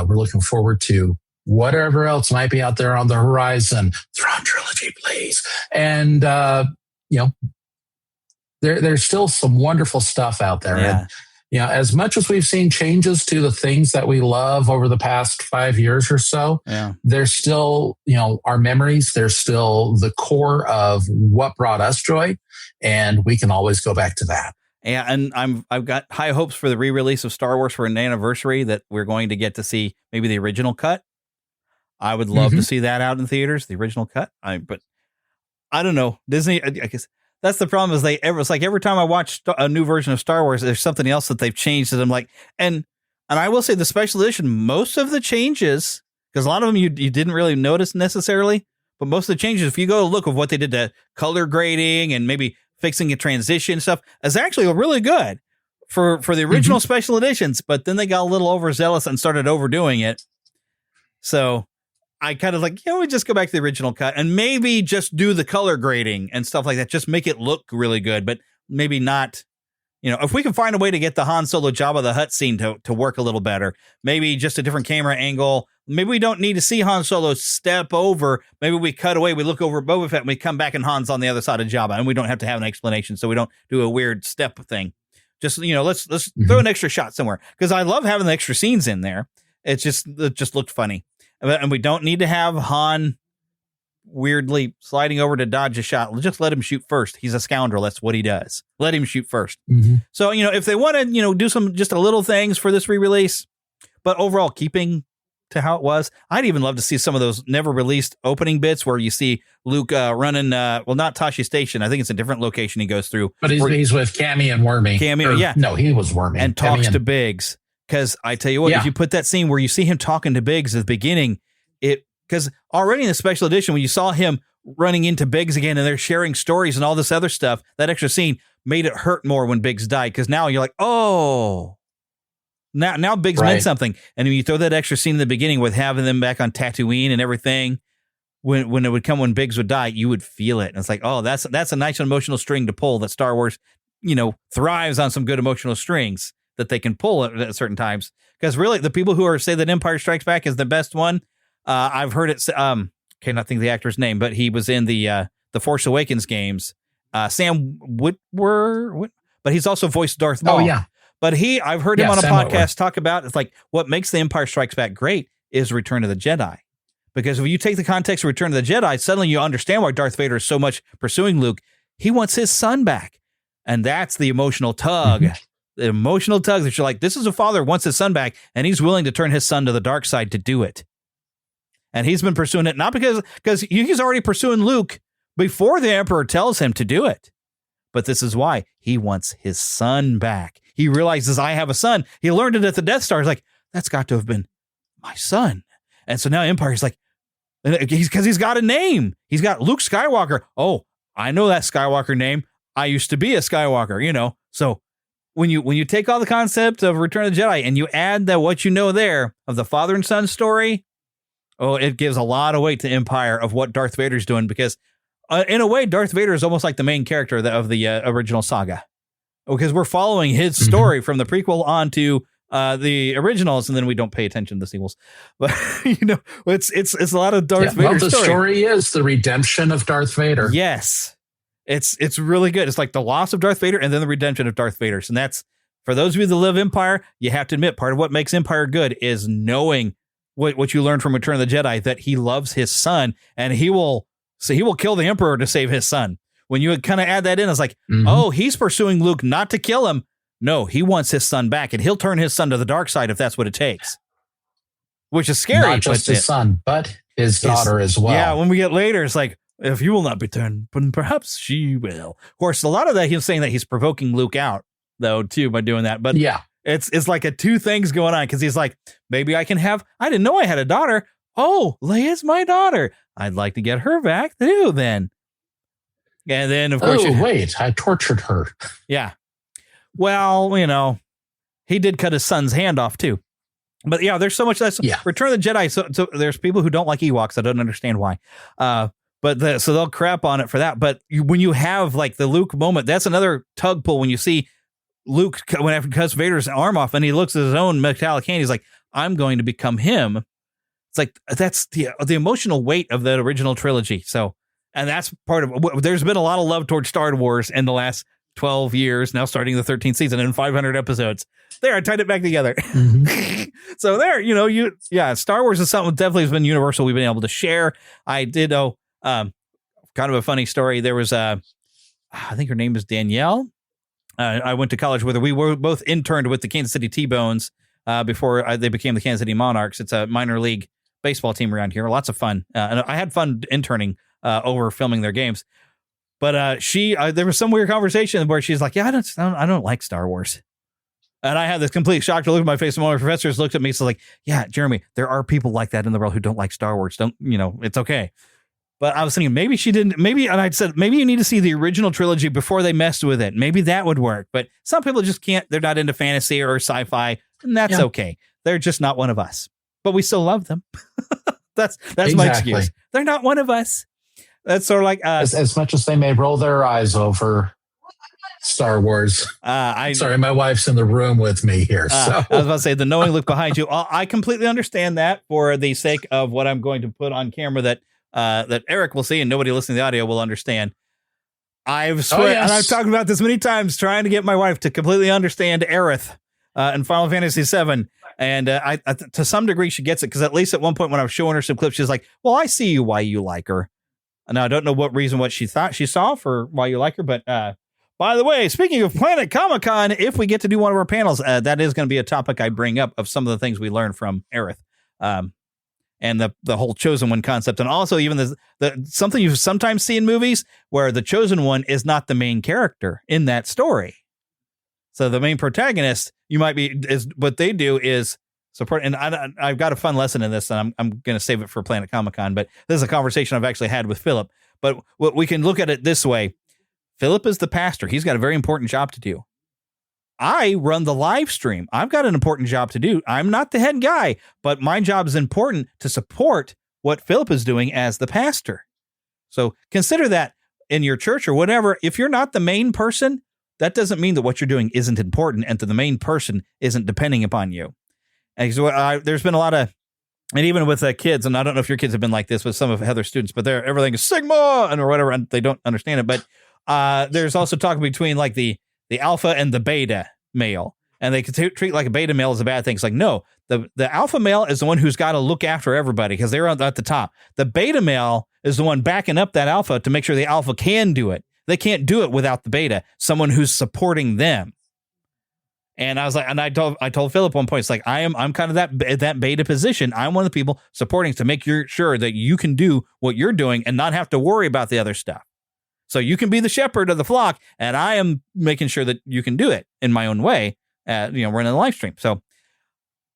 [SPEAKER 5] We're looking forward to whatever else might be out there on the horizon. Thrawn trilogy, please. And, there's still some wonderful stuff out there.
[SPEAKER 1] Yeah.
[SPEAKER 5] And, as much as we've seen changes to the things that we love over the past 5 years or so, there's still, our memories. There's still the core of what brought us joy. And we can always go back to that.
[SPEAKER 1] Yeah, and I've got high hopes for the re-release of Star Wars for an anniversary that we're going to get to see maybe the original cut. I would love to see that out in theaters, the original cut. But I don't know. Disney, I guess that's the problem is it's like every time I watch a new version of Star Wars, there's something else that they've changed that I'm like, and I will say the special edition, most of the changes, because a lot of them you didn't really notice necessarily, but most of the changes, if you go look at what they did to color grading and maybe fixing a transition stuff, is actually really good for the original special editions, but then they got a little overzealous and started overdoing it. So I kind of like, we just go back to the original cut and maybe just do the color grading and stuff like that. Just make it look really good, but maybe not, if we can find a way to get the Han Solo Jabba the Hutt scene to work a little better, maybe just a different camera angle. Maybe we don't need to see Han Solo step over. Maybe we cut away. We look over at Boba Fett and we come back and Han's on the other side of Jabba and we don't have to have an explanation. So we don't do a weird step thing. Just, let's throw an extra shot somewhere. Cause I love having the extra scenes in there. It just looked funny. And we don't need to have Han weirdly sliding over to dodge a shot. Just let him shoot first. He's a scoundrel. That's what he does. Let him shoot first. So, if they want to, do some just a little things for this re-release, but overall keeping to how it was, I'd even love to see some of those never released opening bits where you see Luke running, not Tashi Station. I think it's a different location he goes through.
[SPEAKER 5] But he's with Cammy and Wormy. No, he was Wormy.
[SPEAKER 1] And talks to Biggs. Because I tell you what, if you put that scene where you see him talking to Biggs at the beginning, because already in the special edition, when you saw him running into Biggs again and they're sharing stories and all this other stuff, that extra scene made it hurt more when Biggs died. Because now you're like, oh, now Biggs meant something. And when you throw that extra scene in the beginning with having them back on Tatooine and everything, when it would come when Biggs would die, you would feel it. And it's like, oh, that's a nice emotional string to pull that Star Wars, thrives on some good emotional strings that they can pull at certain times. Because really, the people who say that Empire Strikes Back is the best one, I've heard it. Cannot think of the actor's name, but he was in the Force Awakens games. Sam Witwer, but he's also voiced Darth Maul.
[SPEAKER 5] Oh yeah,
[SPEAKER 1] but I've heard him on a podcast talk about it's like what makes the Empire Strikes Back great is Return of the Jedi. Because if you take the context of Return of the Jedi, suddenly you understand why Darth Vader is so much pursuing Luke. He wants his son back, and that's the emotional tug. The emotional tug that you're like, this is a father who wants his son back, and he's willing to turn his son to the dark side to do it. And he's been pursuing it, not because he's already pursuing Luke before the Emperor tells him to do it. But this is why he wants his son back. He realizes I have a son. He learned it at the Death Star. He's like, that's got to have been my son. And so now Empire's like, because he's got a name. He's got Luke Skywalker. Oh, I know that Skywalker name. I used to be a Skywalker, you know. So when you take all the concept of Return of the Jedi and you add that what you know there of the father and son story, oh, it gives a lot of weight to Empire of what Darth Vader's doing, because in a way, Darth Vader is almost like the main character of the original saga, because we're following his story from the prequel on to the originals, and then we don't pay attention to the sequels. But you know, it's a lot of Darth Vader.
[SPEAKER 5] Well, the story is the redemption of Darth Vader.
[SPEAKER 1] Yes, it's really good. It's like the loss of Darth Vader and then the redemption of Darth Vader. And that's, for those of you that live Empire, you have to admit, part of what makes Empire good is knowing what you learned from Return of the Jedi, that he loves his son, and he will kill the Emperor to save his son. When you kind of add that in, it's like, oh, he's pursuing Luke not to kill him. No, he wants his son back, and he'll turn his son to the dark side if that's what it takes. Which is scary.
[SPEAKER 5] Not just his son, but his daughter as well.
[SPEAKER 1] Yeah, when we get later, it's like, if you will not be turned, but perhaps she will. Of course, a lot of that, he's saying that he's provoking Luke out, though, too, by doing that. But
[SPEAKER 5] yeah,
[SPEAKER 1] it's like two things going on, because he's like, maybe I didn't know I had a daughter. Oh, Leia's my daughter. I'd like to get her back, too, then. And then, of course...
[SPEAKER 5] wait, I tortured her.
[SPEAKER 1] Yeah. Well, you know, he did cut his son's hand off, too. But yeah, there's so much that's Return of the Jedi. So there's people who don't like Ewoks. I don't understand why. So they'll crap on it for that. But when you have like the Luke moment, that's another tug pull. When you see Luke, when after cuts Vader's arm off and he looks at his own metallic hand, he's like, I'm going to become him. It's like, that's the emotional weight of that original trilogy. So, and that's part of, there's been a lot of love towards Star Wars in the last 12 years, now starting the 13th season and 500 episodes. There, I tied it back together. So there, you know, Star Wars is something that definitely has been universal. We've been able to share. I did know, kind of a funny story. There was I think her name is Danielle. I went to college with her. We were both interned with the Kansas City T-Bones before they became the Kansas City Monarchs. It's a minor league baseball team around here. Lots of fun. And I had fun interning over filming their games. But there was some weird conversation where she's like, yeah, I don't like Star Wars. And I had this complete shocked look at my face. And one of my professors looked at me. So like, yeah, Jeremy, there are people like that in the world who don't like Star Wars. It's okay. But I was thinking maybe she didn't, and I said, maybe you need to see the original trilogy before they messed with it. Maybe that would work. But some people just can't, they're not into fantasy or sci-fi, and that's okay. They're just not one of us, but we still love them. That's exactly my excuse. They're not one of us. That's sort of like,
[SPEAKER 5] as much as they may roll their eyes over Star Wars. Sorry, my wife's in the room with me here. So
[SPEAKER 1] I was about to say the knowing look behind you. I completely understand that for the sake of what I'm going to put on camera that Eric will see and nobody listening to the audio will understand. And I've talked about this many times, trying to get my wife to completely understand Aerith in Final Fantasy VII. And I to some degree, she gets it, because at least at one point when I was showing her some clips, she's like, well, I see why you like her. Now, I don't know what she thought she saw for why you like her. But by the way, speaking of Planet Comic-Con, if we get to do one of our panels, that is going to be a topic I bring up of some of the things we learned from Aerith. And the whole Chosen One concept. And also even the something you sometimes see in movies where the Chosen One is not the main character in that story. So the main protagonist, what they do is support. And I've got a fun lesson in this, and I'm going to save it for Planet Comic-Con, but this is a conversation I've actually had with Philip. But we can look at it this way. Philip is the pastor. He's got a very important job to do. I run the live stream. I've got an important job to do. I'm not the head guy, but my job is important to support what Philip is doing as the pastor. So consider that in your church or whatever. If you're not the main person, that doesn't mean that what you're doing isn't important and that the main person isn't depending upon you. And so there's been a lot of, and even with kids, and I don't know if your kids have been like this with some of Heather's students, but everything is Sigma or whatever, and they don't understand it. But there's also talk between like the alpha and the beta male, and they can treat like a beta male as a bad thing. It's like, no, the alpha male is the one who's got to look after everybody because they're at the top. The beta male is the one backing up that alpha to make sure the alpha can do it. They can't do it without the beta, someone who's supporting them. And I was like, and I told Philip one point, it's like, I'm kind of that beta position. I'm one of the people supporting to make sure that you can do what you're doing and not have to worry about the other stuff. So you can be the shepherd of the flock, and I am making sure that you can do it in my own way, running the live stream. So,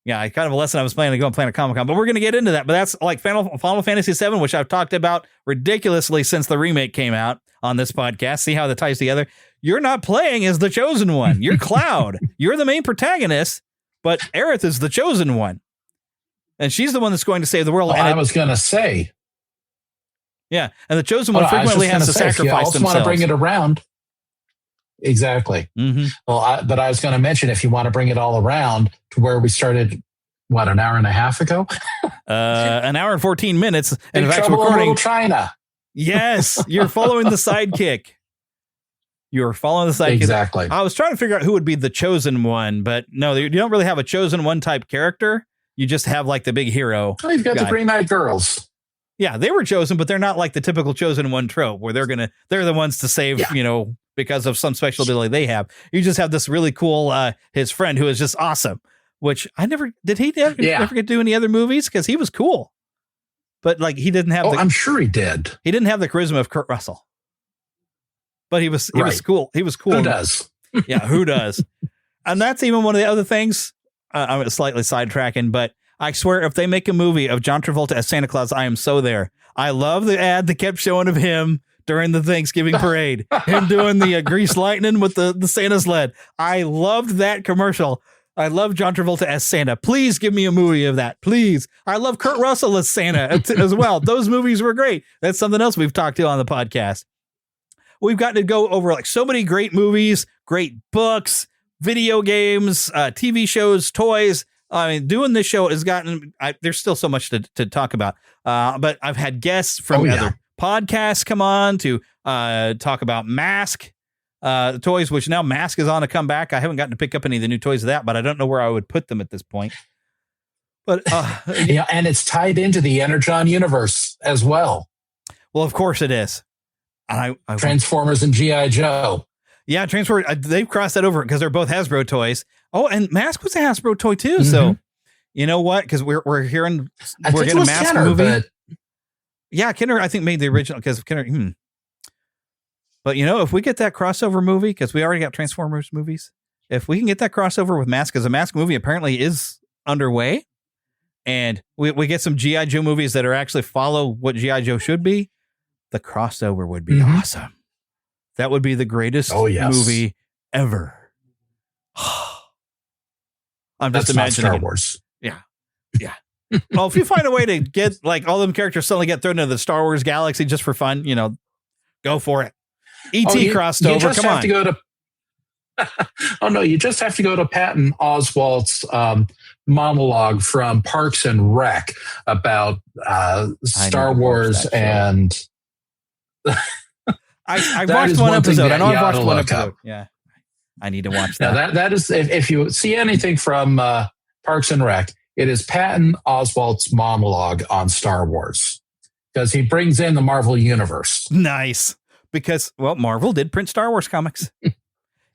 [SPEAKER 1] yeah, kind of a lesson I was planning to go and plan a Comic-Con, but we're going to get into that. But that's like Final Fantasy VII, which I've talked about ridiculously since the remake came out on this podcast. See how that ties together? You're not playing as the Chosen One. You're Cloud. You're the main protagonist, but Aerith is the Chosen One. And she's the one that's going to save the world.
[SPEAKER 5] I was going to say.
[SPEAKER 1] Yeah, and the Chosen One frequently has to sacrifice themselves.
[SPEAKER 5] Want to bring it around. Exactly.
[SPEAKER 1] Mm-hmm.
[SPEAKER 5] Well, but I was going to mention, if you want to bring it all around to where we started, an hour and a half ago?
[SPEAKER 1] An hour and 14 minutes. And
[SPEAKER 5] in Trouble in Little China.
[SPEAKER 1] Yes, you're following the sidekick. You're following the sidekick.
[SPEAKER 5] Exactly.
[SPEAKER 1] I was trying to figure out who would be the Chosen One, but no, you don't really have a Chosen One type character. You just have like the big hero.
[SPEAKER 5] Oh, you've got the Green-Eyed Girls.
[SPEAKER 1] Yeah, they were chosen, but they're not like the typical Chosen One trope where they're the ones to save, because of some special ability they have. You just have this really cool, his friend who is just awesome, which did he ever get to do any other movies? Because he was cool, but like he didn't have.
[SPEAKER 5] I'm sure he did.
[SPEAKER 1] He didn't have the charisma of Kurt Russell, but he was cool. He was cool.
[SPEAKER 5] Who does?
[SPEAKER 1] Yeah, who does? And that's even one of the other things. I'm slightly sidetracking, but I swear if they make a movie of John Travolta as Santa Claus, I am so there. I love the ad that kept showing of him during the Thanksgiving parade, him doing the grease lightning with the Santa sled. I loved that commercial. I love John Travolta as Santa. Please give me a movie of that. Please. I love Kurt Russell as Santa as well. Those movies were great. That's something else we've talked to on the podcast. We've gotten to go over like so many great movies, great books, video games, TV shows, toys. I mean, doing this show has gotten, there's still so much to talk about. But I've had guests from other podcasts come on to talk about Mask toys, which now Mask is on a comeback. I haven't gotten to pick up any of the new toys of that, but I don't know where I would put them at this point. But
[SPEAKER 5] and it's tied into the Energon universe as well.
[SPEAKER 1] Well, of course it is. I
[SPEAKER 5] Transformers and G.I. Joe.
[SPEAKER 1] Yeah, Transformers. They've crossed that over because they're both Hasbro toys. Oh, and Mask was a Hasbro toy too. Mm-hmm. So, you know what? Because we're hearing we're getting a Mask
[SPEAKER 5] Kenner,
[SPEAKER 1] movie.
[SPEAKER 5] But...
[SPEAKER 1] Yeah, Kenner I think made the original because Kenner. But if we get that crossover movie, because we already got Transformers movies, if we can get that crossover with Mask, because the Mask movie apparently is underway, and we get some G.I. Joe movies that are actually follow what G.I. Joe should be, the crossover would be awesome. That would be the greatest movie ever. I'm just imagining
[SPEAKER 5] Star Wars.
[SPEAKER 1] Yeah. Well, if you find a way to get like all them characters suddenly get thrown into the Star Wars galaxy just for fun, go for it. E.T. crossed over. Come on.
[SPEAKER 5] You just have to go to Patton Oswalt's monologue from Parks and Rec about Star Wars and.
[SPEAKER 1] I watched one episode. I know I've watched one episode. Yeah. I need to watch that.
[SPEAKER 5] Now that is, if you see anything from Parks and Rec, it is Patton Oswalt's monologue on Star Wars because he brings in the Marvel universe.
[SPEAKER 1] Nice. Because, Marvel did print Star Wars comics.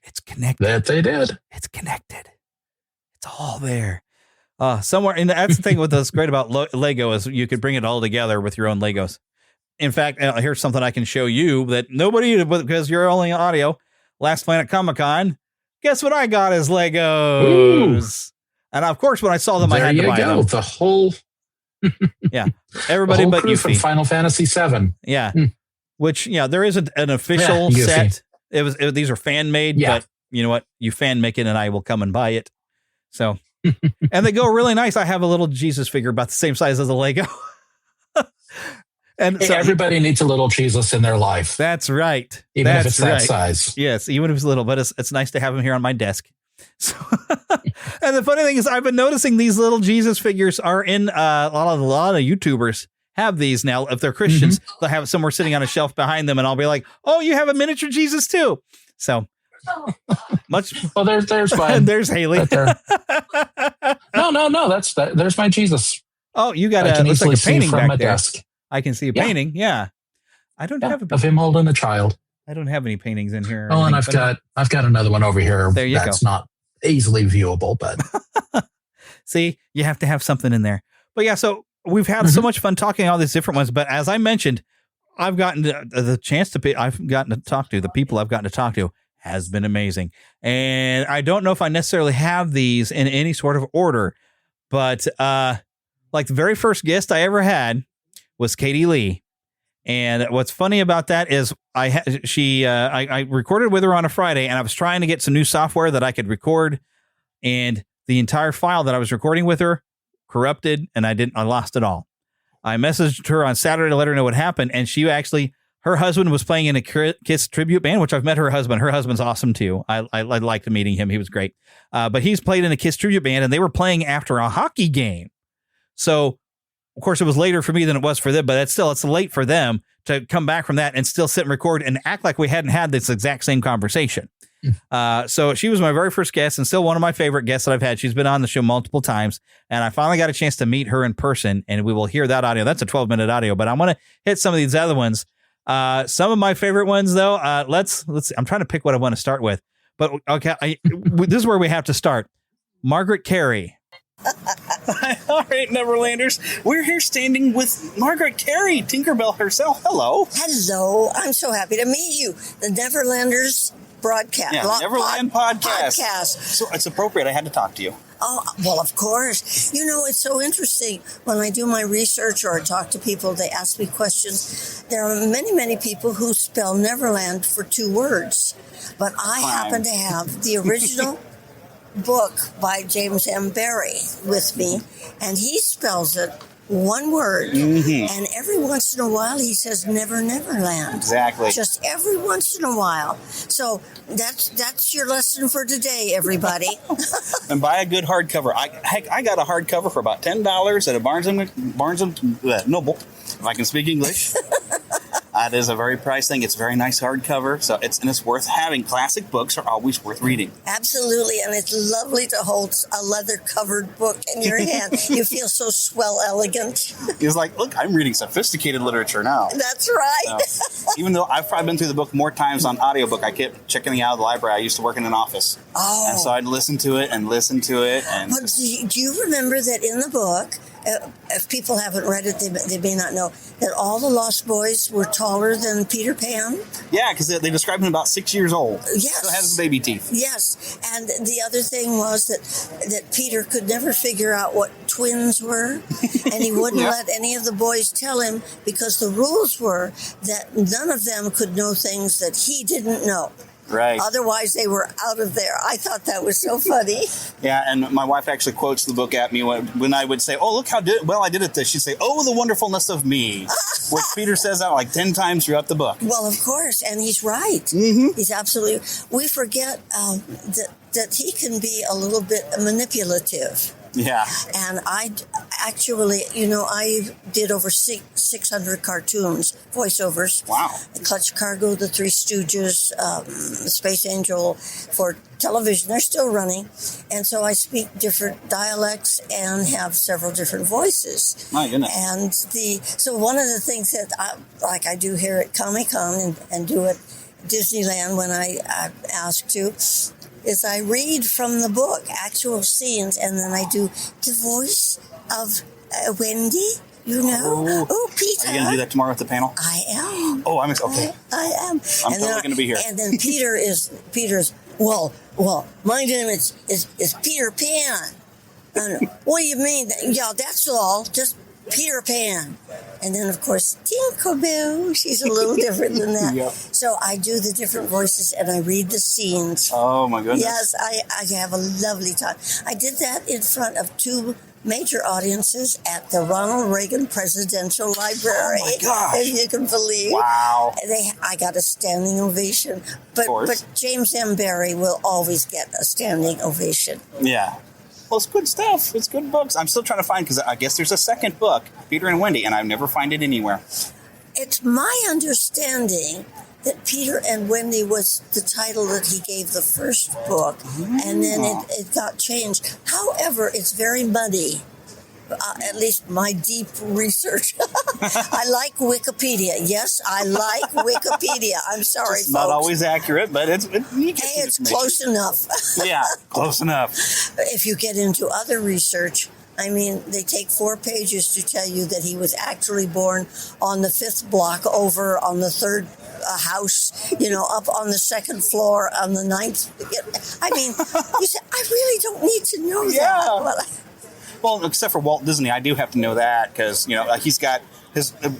[SPEAKER 1] It's connected.
[SPEAKER 5] That they did.
[SPEAKER 1] It's connected. It's all there. Somewhere. And that's the thing with what's great about Lego is you could bring it all together with your own Legos. In fact, here's something I can show you that nobody, because you're only audio. Last Planet Comic-Con. Guess what I got as Legos? Ooh. And of course, when I saw them, I had to buy them.
[SPEAKER 5] The whole,
[SPEAKER 1] everybody but Yuffie.
[SPEAKER 5] From Final Fantasy VII.
[SPEAKER 1] Yeah, which there isn't an official set. These are fan made, but you know what? You fan make it, and I will come and buy it. So, and they go really nice. I have a little Jesus figure about the same size as a Lego. And so
[SPEAKER 5] everybody needs a little Jesus in their life.
[SPEAKER 1] That's right.
[SPEAKER 5] Even if it's that size.
[SPEAKER 1] Yes, even if it's little, but it's nice to have him here on my desk. So, and the funny thing is, I've been noticing these little Jesus figures are in a lot of YouTubers have these now. If they're Christians, they'll have it somewhere sitting on a shelf behind them, and I'll be like, "Oh, you have a miniature Jesus too." So much.
[SPEAKER 5] Well, there's mine.
[SPEAKER 1] There's Haley.
[SPEAKER 5] Right there. No. There's my Jesus.
[SPEAKER 1] Oh, you got looks like a painting from my desk. I can see a painting. Yeah. I don't have
[SPEAKER 5] of him holding a child.
[SPEAKER 1] I don't have any paintings in here.
[SPEAKER 5] Oh, and I've got another one over here.
[SPEAKER 1] There you go.
[SPEAKER 5] That's not easily viewable, but
[SPEAKER 1] see, you have to have something in there. But yeah, so we've had so much fun talking all these different ones. But as I mentioned, I've gotten the chance to I've gotten to talk to, the people I've gotten to talk to has been amazing. And I don't know if I necessarily have these in any sort of order, but like the very first guest I ever had was Katie Lee. And what's funny about that is I recorded with her on a Friday, and I was trying to get some new software that I could record, and the entire file that I was recording with her corrupted, and I lost it all. I messaged her on Saturday to let her know what happened, and her husband was playing in a Kiss tribute band, which I've met her husband. Her husband's awesome too. I liked meeting him. He was great. But he's played in a Kiss tribute band, and they were playing after a hockey game. So, of course, it was later for me than it was for them, but it's late for them to come back from that and still sit and record and act like we hadn't had this exact same conversation. So she was my very first guest and still one of my favorite guests that I've had. She's been on the show multiple times, and I finally got a chance to meet her in person, and we will hear that audio. That's a 12-minute audio, but I want to hit some of these other ones. Some of my favorite ones, though, let's I'm trying to pick what I want to start with, but okay, this is where we have to start. Margaret Carey.
[SPEAKER 10] All right, Neverlanders. We're here standing with Margaret Carey, Tinkerbell herself. Hello.
[SPEAKER 11] Hello. I'm so happy to meet you. The Neverlanders broadcast.
[SPEAKER 10] Yeah, Neverland Podcast. So it's appropriate. I had to talk to you.
[SPEAKER 11] Oh, well, of course. You know, it's so interesting. When I do my research or I talk to people, they ask me questions. There are many, many people who spell Neverland for 2 words. But I happen to have the original book by James M. Barrie with me, and he spells it 1 word. And every once in a while he says Neverland.
[SPEAKER 10] Exactly.
[SPEAKER 11] Just every once in a while. So that's your lesson for today, everybody.
[SPEAKER 10] And buy a good hardcover. I got a hardcover for about $10 at a Barnes and Noble, if I can speak English. It is a very priced thing. It's a very nice hardcover, so it's worth having. Classic books are always worth reading.
[SPEAKER 11] Absolutely, and it's lovely to hold a leather-covered book in your hand. You feel so swell elegant.
[SPEAKER 10] It's like, look, I'm reading sophisticated literature now.
[SPEAKER 11] That's right.
[SPEAKER 10] Even though I've probably been through the book more times on audiobook, I kept checking it out of the library. I used to work in an office.
[SPEAKER 11] Oh.
[SPEAKER 10] And so I'd listen to it. And
[SPEAKER 11] but do you remember that in the book, if people haven't read it, they may not know, that all the Lost Boys were taller than Peter Pan?
[SPEAKER 10] Yeah, because they described him about 6 years old.
[SPEAKER 11] Yes.
[SPEAKER 10] Still has baby teeth.
[SPEAKER 11] Yes. And the other thing was that Peter could never figure out what twins were, and he wouldn't let any of the boys tell him, because the rules were that none of them could know things that he didn't know.
[SPEAKER 10] Right.
[SPEAKER 11] Otherwise, they were out of there. I thought that was so funny.
[SPEAKER 10] Yeah, and my wife actually quotes the book at me when I would say, "Oh, look how well I did at this." She'd say, "Oh, the wonderfulness of me," which Peter says that like 10 times throughout the book.
[SPEAKER 11] Well, of course, and he's right. He's absolutely. We forget that he can be a little bit manipulative.
[SPEAKER 10] Yeah.
[SPEAKER 11] And I actually, I did over 600 cartoons, voiceovers.
[SPEAKER 10] Wow.
[SPEAKER 11] Clutch Cargo, The Three Stooges, Space Angel for television. They're still running. And so I speak different dialects and have several different voices.
[SPEAKER 10] My goodness.
[SPEAKER 11] And so one of the things that I do here at Comic-Con and do at Disneyland when I ask to, is I read from the book actual scenes, and then I do the voice of Wendy, Oh, Peter.
[SPEAKER 10] Are you going to do that tomorrow at the panel?
[SPEAKER 11] I am.
[SPEAKER 10] Oh, I'm okay.
[SPEAKER 11] I am.
[SPEAKER 10] I'm totally going to be here.
[SPEAKER 11] And then Peter's, well, my name is Peter Pan. What do you mean? Yeah, that's all. Just Peter Pan. And then, of course, Tinkerbell. She's a little different than that. Yep. So I do the different voices and I read the scenes.
[SPEAKER 10] Oh, my goodness.
[SPEAKER 11] Yes, I have a lovely time. I did that in front of 2 major audiences at the Ronald Reagan Presidential Library.
[SPEAKER 10] Oh, my gosh.
[SPEAKER 11] If you can believe.
[SPEAKER 10] Wow.
[SPEAKER 11] I got a standing ovation. But James M. Barrie will always get a standing ovation.
[SPEAKER 10] Yeah. Well, it's good stuff. It's good books. I'm still trying to find, because I guess there's a second book, Peter and Wendy, and I never find it anywhere.
[SPEAKER 11] It's my understanding that Peter and Wendy was the title that he gave the first book, and then it got changed. However, it's very muddy. At least my deep research. I like Wikipedia. Yes, I like Wikipedia. I'm sorry,
[SPEAKER 10] it's
[SPEAKER 11] folks.
[SPEAKER 10] not always accurate, but it's
[SPEAKER 11] close enough.
[SPEAKER 10] Yeah, close enough.
[SPEAKER 11] If you get into other research, I mean, they take 4 pages to tell you that he was actually born on the 5th block over on the 3rd house, up on the 2nd floor on the 9th. I mean, you said, I really don't need to know that.
[SPEAKER 10] Well, except for Walt Disney, I do have to know that because, he's got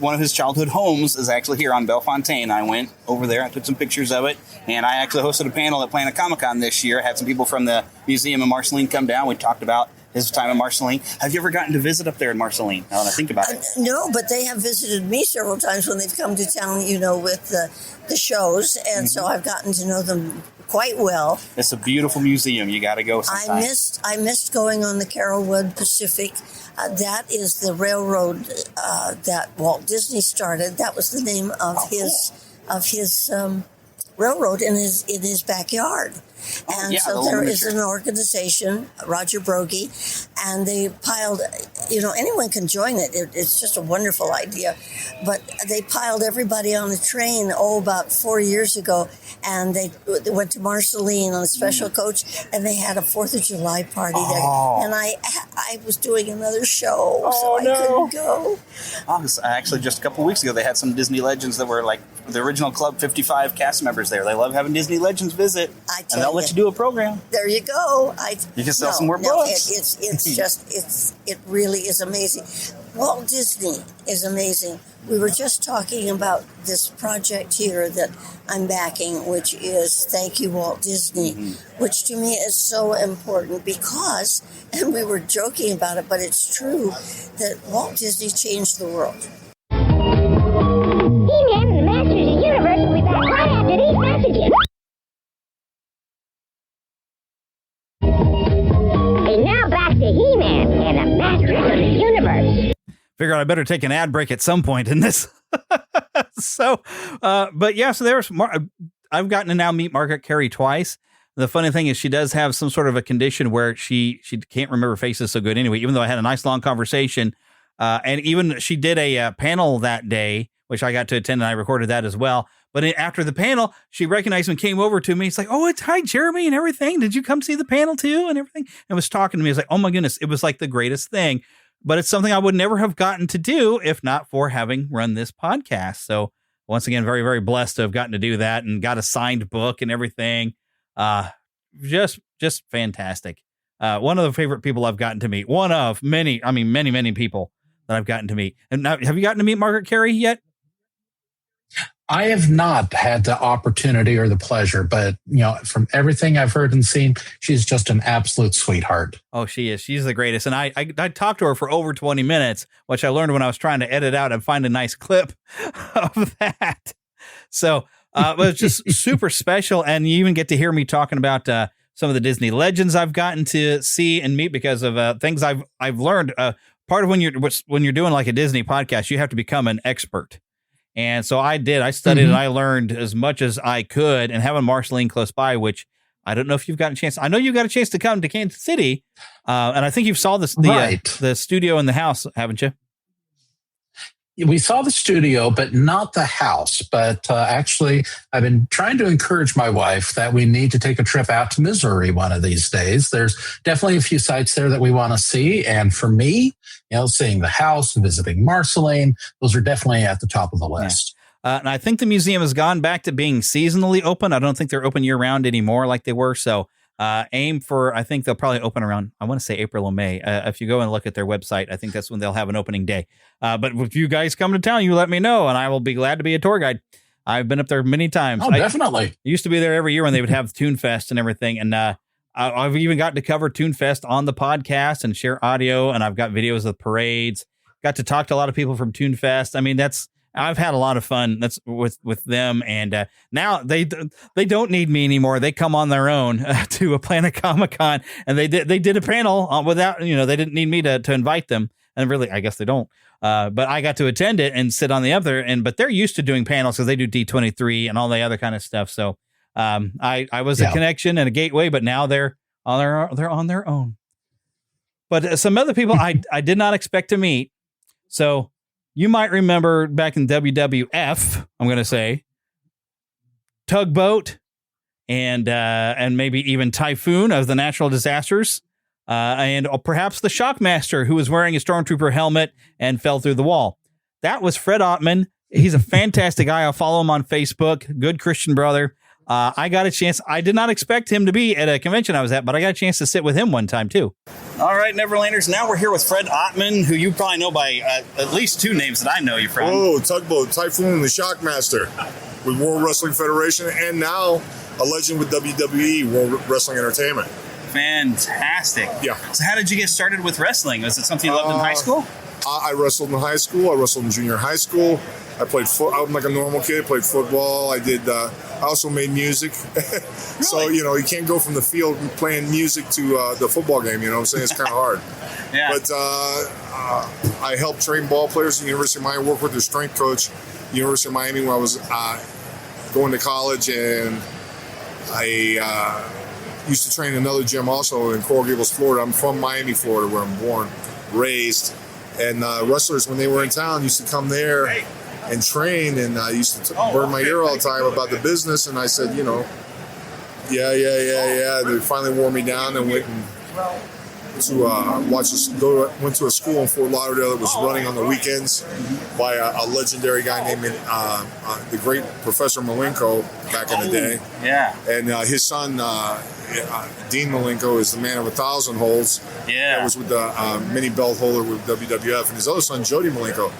[SPEAKER 10] one of his childhood homes is actually here on Bellefontaine. I went over there, I took some pictures of it, and I actually hosted a panel at Planet Comic-Con this year. I had some people from the museum in Marceline come down. We talked about his time in Marceline. Have you ever gotten to visit up there in Marceline? Now that I think about it.
[SPEAKER 11] No, but they have visited me several times when they've come to town, with the shows, and so I've gotten to know them quite well.
[SPEAKER 10] It's a beautiful museum. You got to go sometime.
[SPEAKER 11] I missed going on the Carolwood Pacific. That is the railroad that Walt Disney started. That was the name of his railroad in his backyard. And so there is an organization, Roger Brogy, and they piled, anyone can join it. It's just a wonderful idea. But they piled everybody on a train, about 4 years ago, and they went to Marceline on a special coach, and they had a 4th of July party there. And I was doing another show, so I couldn't go.
[SPEAKER 10] Actually, just a couple of weeks ago, they had some Disney Legends that were like the original Club 55 cast members there. They love having Disney Legends visit. And they'll let you do a program.
[SPEAKER 11] There you go.
[SPEAKER 10] You can sell some more books.
[SPEAKER 11] It really is amazing. Walt Disney is amazing. We were just talking about this project here that I'm backing, which is Thank You, Walt Disney, which to me is so important because, and we were joking about it, but it's true, that Walt Disney changed the world.
[SPEAKER 12] He-Man and the Masters of the Universe will be back right after these messages. And now back to He-Man and the Masters of the Universe.
[SPEAKER 1] Figured I better take an ad break at some point in this. So there's more. I've gotten to now meet Margaret Carey twice. The funny thing is she does have some sort of a condition where she can't remember faces so good anyway, even though I had a nice long conversation. And even she did a panel that day, which I got to attend, and I recorded that as well. But after the panel, she recognized me and came over to me. It's like, hi, Jeremy, and everything. Did you come see the panel too? And everything. And was talking to me. I was like, oh my goodness, it was like the greatest thing. But it's something I would never have gotten to do if not for having run this podcast. So once again, very, very blessed to have gotten to do that and got a signed book and everything. Just fantastic. One of the favorite people I've gotten to meet. One of many, many people that I've gotten to meet. And now, have you gotten to meet Margaret Carey yet?
[SPEAKER 5] I have not had the opportunity or the pleasure, but from everything I've heard and seen, she's just an absolute sweetheart.
[SPEAKER 1] Oh, she is. She's the greatest. And I talked to her for over 20 minutes, which I learned when I was trying to edit out and find a nice clip of that. So it was just super special. And you even get to hear me talking about some of the Disney legends I've gotten to see and meet because of things I've learned. Part of when you're doing like a Disney podcast, you have to become an expert. And so I did. I studied and I learned as much as I could. And having Marceline close by, which I don't know if you've gotten a chance. I know you got a chance to come to Kansas City, and I think you've saw the studio and the house, haven't you?
[SPEAKER 5] We saw the studio, but not the house. But actually, I've been trying to encourage my wife that we need to take a trip out to Missouri one of these days. There's definitely a few sites there that we want to see. And for me, seeing the house, visiting Marceline, those are definitely at the top of the list.
[SPEAKER 1] Yeah. And I think the museum has gone back to being seasonally open. I don't think they're open year round anymore like they were. So aim for, I think they'll probably open around, I want to say April or May. If you go and look at their website, I think that's when they'll have an opening day. But if you guys come to town, you let me know and I will be glad to be a tour guide. I've been up there many times.
[SPEAKER 5] Oh, definitely.
[SPEAKER 1] I used to be there every year when they would have Toon Fest and everything. And I've even gotten to cover Toon Fest on the podcast and share audio. And I've got videos of parades. Got to talk to a lot of people from Toon Fest. I mean, I've had a lot of fun. That's with them, and now they don't need me anymore. They come on their own to a Planet Comic-Con, and they did a panel without they didn't need me to invite them. And really, I guess they don't. But I got to attend it and sit on the other. But they're used to doing panels because they do D23 and all the other kind of stuff. So I was a connection and a gateway, but now they're on their own. But some other people I did not expect to meet. So. You might remember back in WWF, I'm going to say, Tugboat and maybe even Typhoon of the natural disasters. and perhaps the Shockmaster, who was wearing a Stormtrooper helmet and fell through the wall. That was Fred Ottman. He's a fantastic guy. I'll follow him on Facebook. Good Christian brother. I got a chance. I did not expect him to be at a convention I was at, but I got a chance to sit with him one time, too. All right, Neverlanders. Now we're here with Fred Ottman, who you probably know by at least two names that I know you from.
[SPEAKER 13] Oh, Tugboat, Typhoon, the Shockmaster with World Wrestling Federation, and now a legend with WWE, World Wrestling Entertainment.
[SPEAKER 1] Fantastic.
[SPEAKER 13] Yeah.
[SPEAKER 1] So how did you get started with wrestling? Was it something you loved in high school?
[SPEAKER 13] I wrestled in high school. I wrestled in junior high school. I played I'm like a normal kid. I played football. I also made music. So, you can't go from the field playing music to the football game. You know what I'm saying? It's kind of hard.
[SPEAKER 1] Yeah.
[SPEAKER 13] But I helped train ball players at the University of Miami, work with their strength coach at the University of Miami when I was going to college. And I used to train in another gym also in Coral Gables, Florida. I'm from Miami, Florida, where I'm born, raised. And wrestlers, when they were in town, used to come there and train, and I used to burn my ear all the time about the business. And I said, yeah. They finally wore me down and went to went to a school in Fort Lauderdale that was running on the weekends by a legendary guy named the great Professor Malenko back in the day.
[SPEAKER 1] Yeah.
[SPEAKER 13] And his son, Dean Malenko, is the man of 1,000 holds.
[SPEAKER 1] Yeah.
[SPEAKER 13] That was with the mini belt holder with WWF. And his other son, Jody Malenko,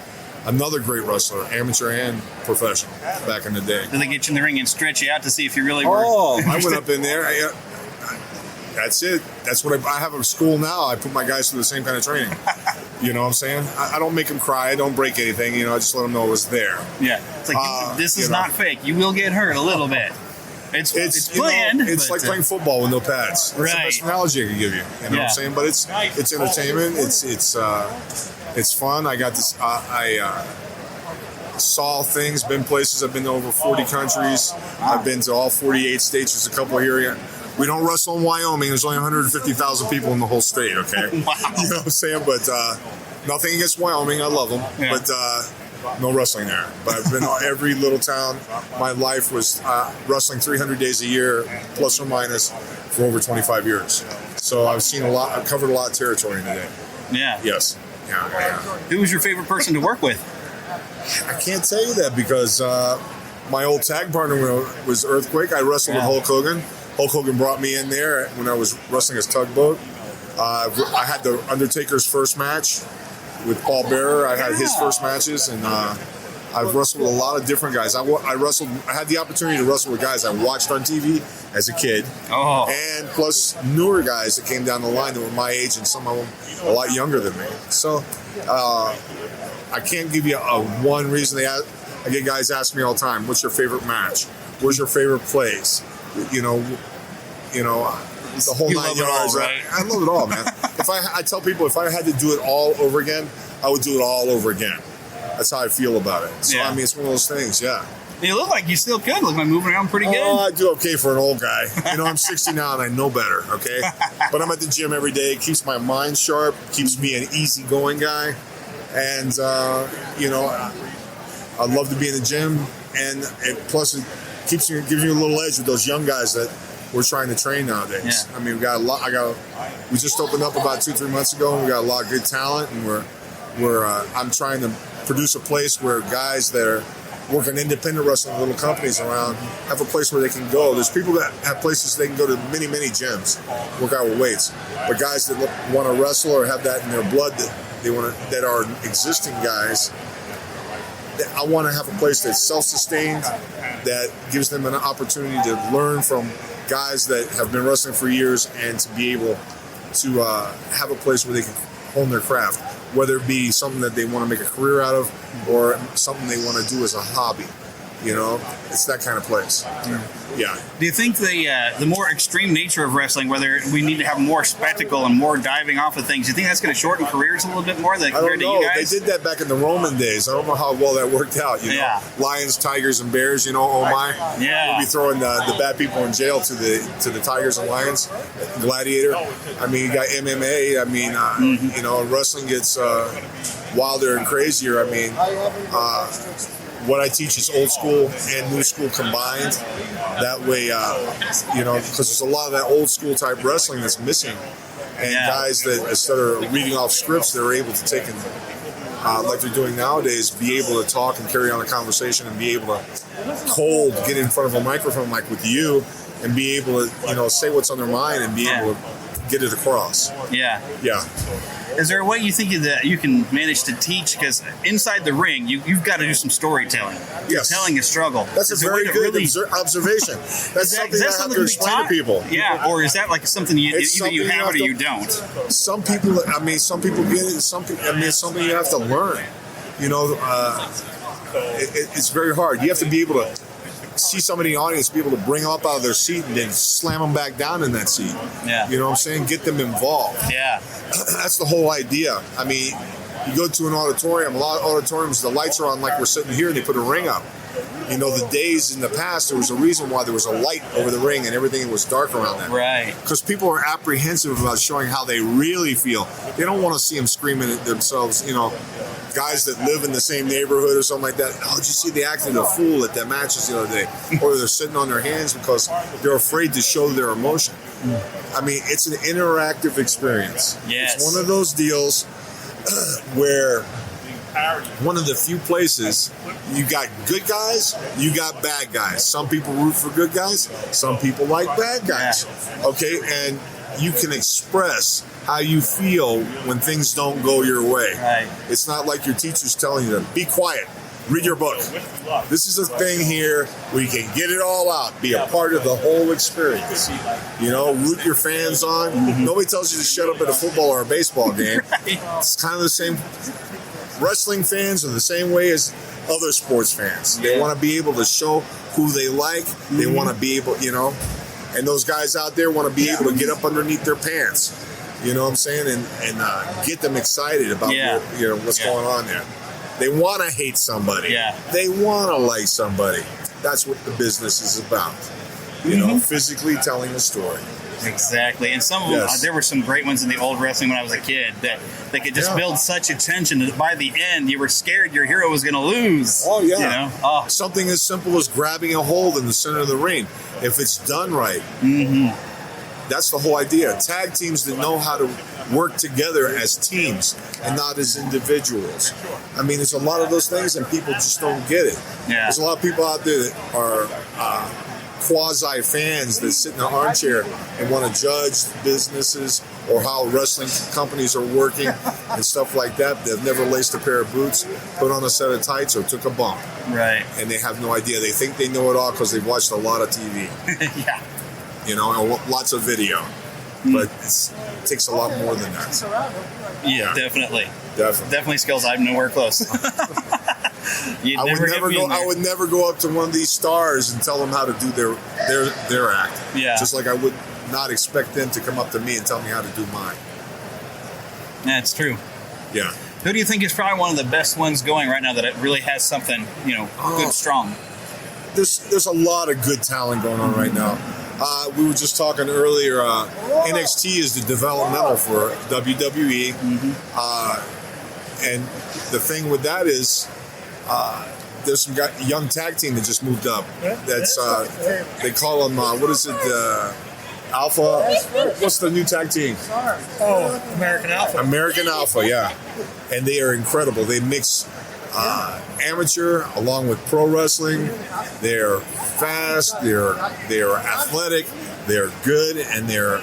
[SPEAKER 13] another great wrestler, amateur and professional, back in the day.
[SPEAKER 1] Did they get you in the ring and stretch you out to see if you really were?
[SPEAKER 13] I went up in there. That's it. That's what I have a school now. I put my guys through the same kind of training. You know what I'm saying? I don't make them cry. I don't break anything. I just let them know it was there.
[SPEAKER 1] Yeah. It's like, this is not fake. You will get hurt a little bit. It's planned.
[SPEAKER 13] It's like playing football with no pads. That's the best analogy I can give you. You know what I'm saying? But it's entertainment. It's fun. I got this. I saw things. Been places. I've been to over 40 countries. I've been to all 48 states. There's a couple here. We don't wrestle in Wyoming. There's only 150,000 people in the whole state. Okay.
[SPEAKER 1] Wow.
[SPEAKER 13] You know what I'm saying? But nothing against Wyoming. I love them. Yeah. But. No wrestling there, but I've been to every little town. My life was wrestling 300 days a year, plus or minus, for over 25 years. So I've seen a lot. I've covered a lot of territory today.
[SPEAKER 1] Yeah.
[SPEAKER 13] Yes. Yeah.
[SPEAKER 1] Who was your favorite person to work with?
[SPEAKER 13] I can't tell you that because my old tag partner was Earthquake. I wrestled with Hulk Hogan. Hulk Hogan brought me in there when I was wrestling as Tugboat. I had the Undertaker's first match with Paul Bearer. I had his first matches, and I've wrestled with a lot of different guys. I had the opportunity to wrestle with guys I watched on TV as a kid, and plus newer guys that came down the line that were my age, and some of them a lot younger than me. So I can't give you one reason. I get guys ask me all the time, "What's your favorite match? Where's your favorite place?" You know. The whole 9 yards. Right? I love it all, man. I tell people if I had to do it all over again, I would do it all over again. That's how I feel about it. So, it's one of those things,
[SPEAKER 1] You look like you still could. Look like moving around pretty good.
[SPEAKER 13] Oh, I do okay for an old guy. I'm 60 now and I know better, okay? But I'm at the gym every day. It keeps my mind sharp, keeps me an easygoing guy. And, I love to be in the gym. And plus it gives you a little edge with those young guys that we're trying to train nowadays. Yeah. I mean, we got a lot. We just opened up about 2-3 months ago, and we got a lot of good talent. And I'm trying to produce a place where guys that are working independent wrestling, little companies around, have a place where they can go. There's people that have places they can go to many gyms, work out with weights. But guys that want to wrestle or have that in their blood that are existing guys. I want to have a place that's self-sustained, that gives them an opportunity to learn from guys that have been wrestling for years and to be able to have a place where they can hone their craft, whether it be something that they want to make a career out of or something they want to do as a hobby. It's that kind of place. Yeah.
[SPEAKER 1] Do you think the more extreme nature of wrestling, whether we need to have more spectacle and more diving off of things, do you think that's going to shorten careers a little bit more compared to you guys?
[SPEAKER 13] They did that back in the Roman days. I don't know how well that worked out. Lions, tigers, and bears. Oh my. Yeah. We'll be throwing the bad people in jail to the tigers and lions. Gladiator. I mean, you got MMA. I mean, wrestling gets wilder and crazier. I mean. What I teach is old school and new school combined. That way, because there's a lot of that old school type wrestling that's missing. And guys that, instead of reading off scripts, they're able to take and, like they're doing nowadays, be able to talk and carry on a conversation and be able to get in front of a microphone like with you and be able to, say what's on their mind and be able to get it across.
[SPEAKER 10] Yeah.
[SPEAKER 13] Yeah.
[SPEAKER 10] Is there a way you think that you can manage to teach? Because inside the ring, you've got to do some storytelling.
[SPEAKER 13] Yes.
[SPEAKER 10] Telling a struggle.
[SPEAKER 13] That's a very good observation. That's something I have to explain to people.
[SPEAKER 10] Yeah, or is that like something either you have it or you don't?
[SPEAKER 13] Some people get it. Some people, it's something you have to learn. It's very hard. You have to be able to see somebody in the audience, be able to bring them up out of their seat and then slam them back down in that seat.
[SPEAKER 10] Yeah.
[SPEAKER 13] You know what I'm saying? Get them involved.
[SPEAKER 10] Yeah.
[SPEAKER 13] That's the whole idea. I mean, you go to an auditorium, a lot of auditoriums, the lights are on like we're sitting here and they put a ring up. The days in the past, there was a reason why there was a light over the ring and everything was dark around that.
[SPEAKER 10] Right.
[SPEAKER 13] Because people are apprehensive about showing how they really feel. They don't want to see them screaming at themselves, guys that live in the same neighborhood or something like that. Oh, did you see they acted a fool at that matches the other day? Or they're sitting on their hands because they're afraid to show their emotion. I mean, it's an interactive experience.
[SPEAKER 10] Yes.
[SPEAKER 13] It's one of those deals where one of the few places you got good guys, you got bad guys. Some people root for good guys, some people like bad guys. Okay, and you can express how you feel when things don't go your way.
[SPEAKER 10] Right.
[SPEAKER 13] It's not like your teacher's telling you to be quiet, read your book. This is a thing here where you can get it all out, be a part of the whole experience. Root your fans on. Mm-hmm. Nobody tells you to shut up at a football or a baseball game. It's kind of the same. Wrestling fans are the same way as other sports fans. They want to be able to show who they like. They want to be able, and those guys out there want to be able to get up underneath their pants. You know what I'm saying? And get them excited about what's going on there. They want to hate somebody.
[SPEAKER 10] Yeah.
[SPEAKER 13] They want to like somebody. That's what the business is about. Physically telling a story.
[SPEAKER 10] Exactly. And some of them, there were some great ones in the old wrestling when I was a kid that they could just build such a tension that by the end you were scared your hero was going to lose.
[SPEAKER 13] Oh, yeah. Something as simple as grabbing a hold in the center of the ring. If it's done right, that's the whole idea. Tag teams that know how to work together as teams and not as individuals. I mean, there's a lot of those things and people just don't get it.
[SPEAKER 10] Yeah.
[SPEAKER 13] There's a lot of people out there that are quasi fans that sit in an armchair and want to judge businesses or how wrestling companies are working and stuff like that. They've never laced a pair of boots, put on a set of tights, or took a bump.
[SPEAKER 10] Right.
[SPEAKER 13] And they have no idea. They think they know it all because they've watched a lot of TV.
[SPEAKER 10] Yeah.
[SPEAKER 13] And lots of video. But it takes a lot more than that.
[SPEAKER 10] Yeah, definitely.
[SPEAKER 13] Definitely
[SPEAKER 10] skills I'm nowhere close.
[SPEAKER 13] I would never go up to one of these stars and tell them how to do their act.
[SPEAKER 10] Yeah.
[SPEAKER 13] Just like I would not expect them to come up to me and tell me how to do mine.
[SPEAKER 10] That's true.
[SPEAKER 13] Yeah.
[SPEAKER 10] Who do you think is probably one of the best ones going right now that it really has something, good, strong?
[SPEAKER 13] There's a lot of good talent going on right now. We were just talking earlier, NXT is the developmental for WWE. And the thing with that is there's some young tag team that just moved up. That's they call them, Alpha. What's the new tag team?
[SPEAKER 14] American Alpha.
[SPEAKER 13] American Alpha, yeah. And they are incredible. They mix amateur along with pro wrestling. They're fast, they're athletic, they're good, and they're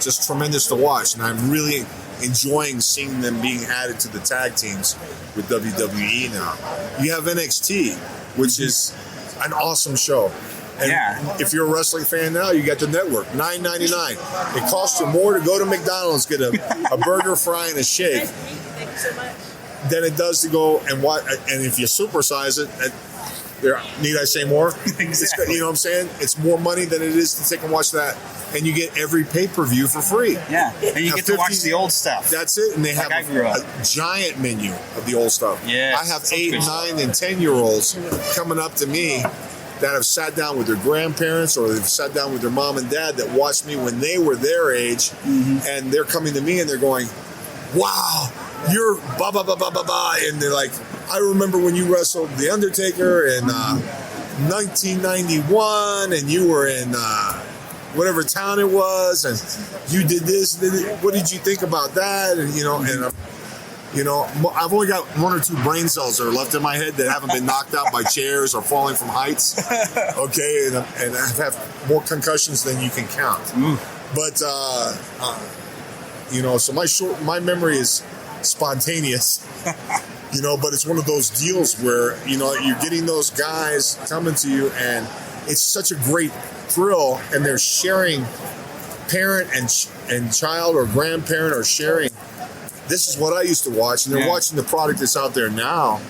[SPEAKER 13] just tremendous to watch. And I'm really enjoying seeing them being added to the tag teams with WWE now. You have NXT, which is an awesome show. And if you're a wrestling fan now, you got the network, $9.99. It costs you more to go to McDonald's, get a burger, fry, and a shake than it does to go and watch. And if you supersize it, need I say more?
[SPEAKER 10] Exactly.
[SPEAKER 13] You know what I'm saying? It's more money than it is to take and watch that. And you get every pay-per-view for free.
[SPEAKER 10] Yeah, and you get to watch the old stuff.
[SPEAKER 13] That's it. And they have a giant menu of the old stuff.
[SPEAKER 10] Yeah,
[SPEAKER 13] I have 8, 9, and 10-year-olds coming up to me that have sat down with their grandparents or they've sat down with their mom and dad that watched me when they were their age. And they're coming to me and they're going, wow, you're blah, blah, blah, blah, blah, blah. And they're like, I remember when you wrestled The Undertaker in 1991 and you were in whatever town it was, and you did this. What did you think about that? And I've only got 1 or 2 brain cells that are left in my head that haven't been knocked out by chairs or falling from heights. Okay, and I've had more concussions than you can count. But so my memory is spontaneous. But it's one of those deals where you're getting those guys coming to you, and it's such a great thrill, and they're sharing, parent and child or grandparent are sharing. This is what I used to watch, and they're watching the product that's out there now,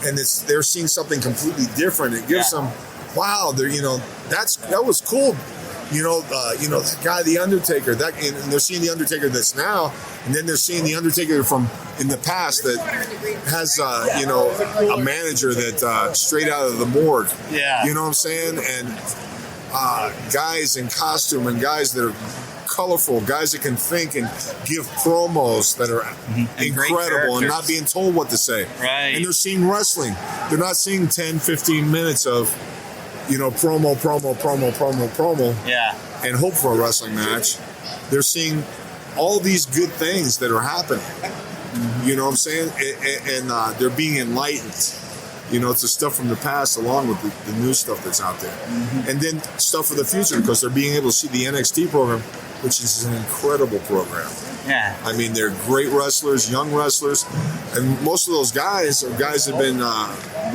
[SPEAKER 13] and they're seeing something completely different. It gives them, wow, that was cool. That guy, the Undertaker, and they're seeing the Undertaker that's now, and then they're seeing the Undertaker from in the past that has, a manager that straight out of the morgue. Yeah. You know what I'm saying? And guys in costume and guys that are colorful, guys that can think and give promos that are incredible and not being told what to say. Right. And they're seeing wrestling. They're not seeing 10, 15 minutes of, promo. Yeah. And hope for a wrestling match. They're seeing all these good things that are happening. You know what I'm saying? And they're being enlightened. It's the stuff from the past along with the new stuff that's out there. And then stuff for the future, because they're being able to see the NXT program, which is an incredible program. Yeah. I mean, they're great wrestlers, young wrestlers. And most of those guys are guys that have been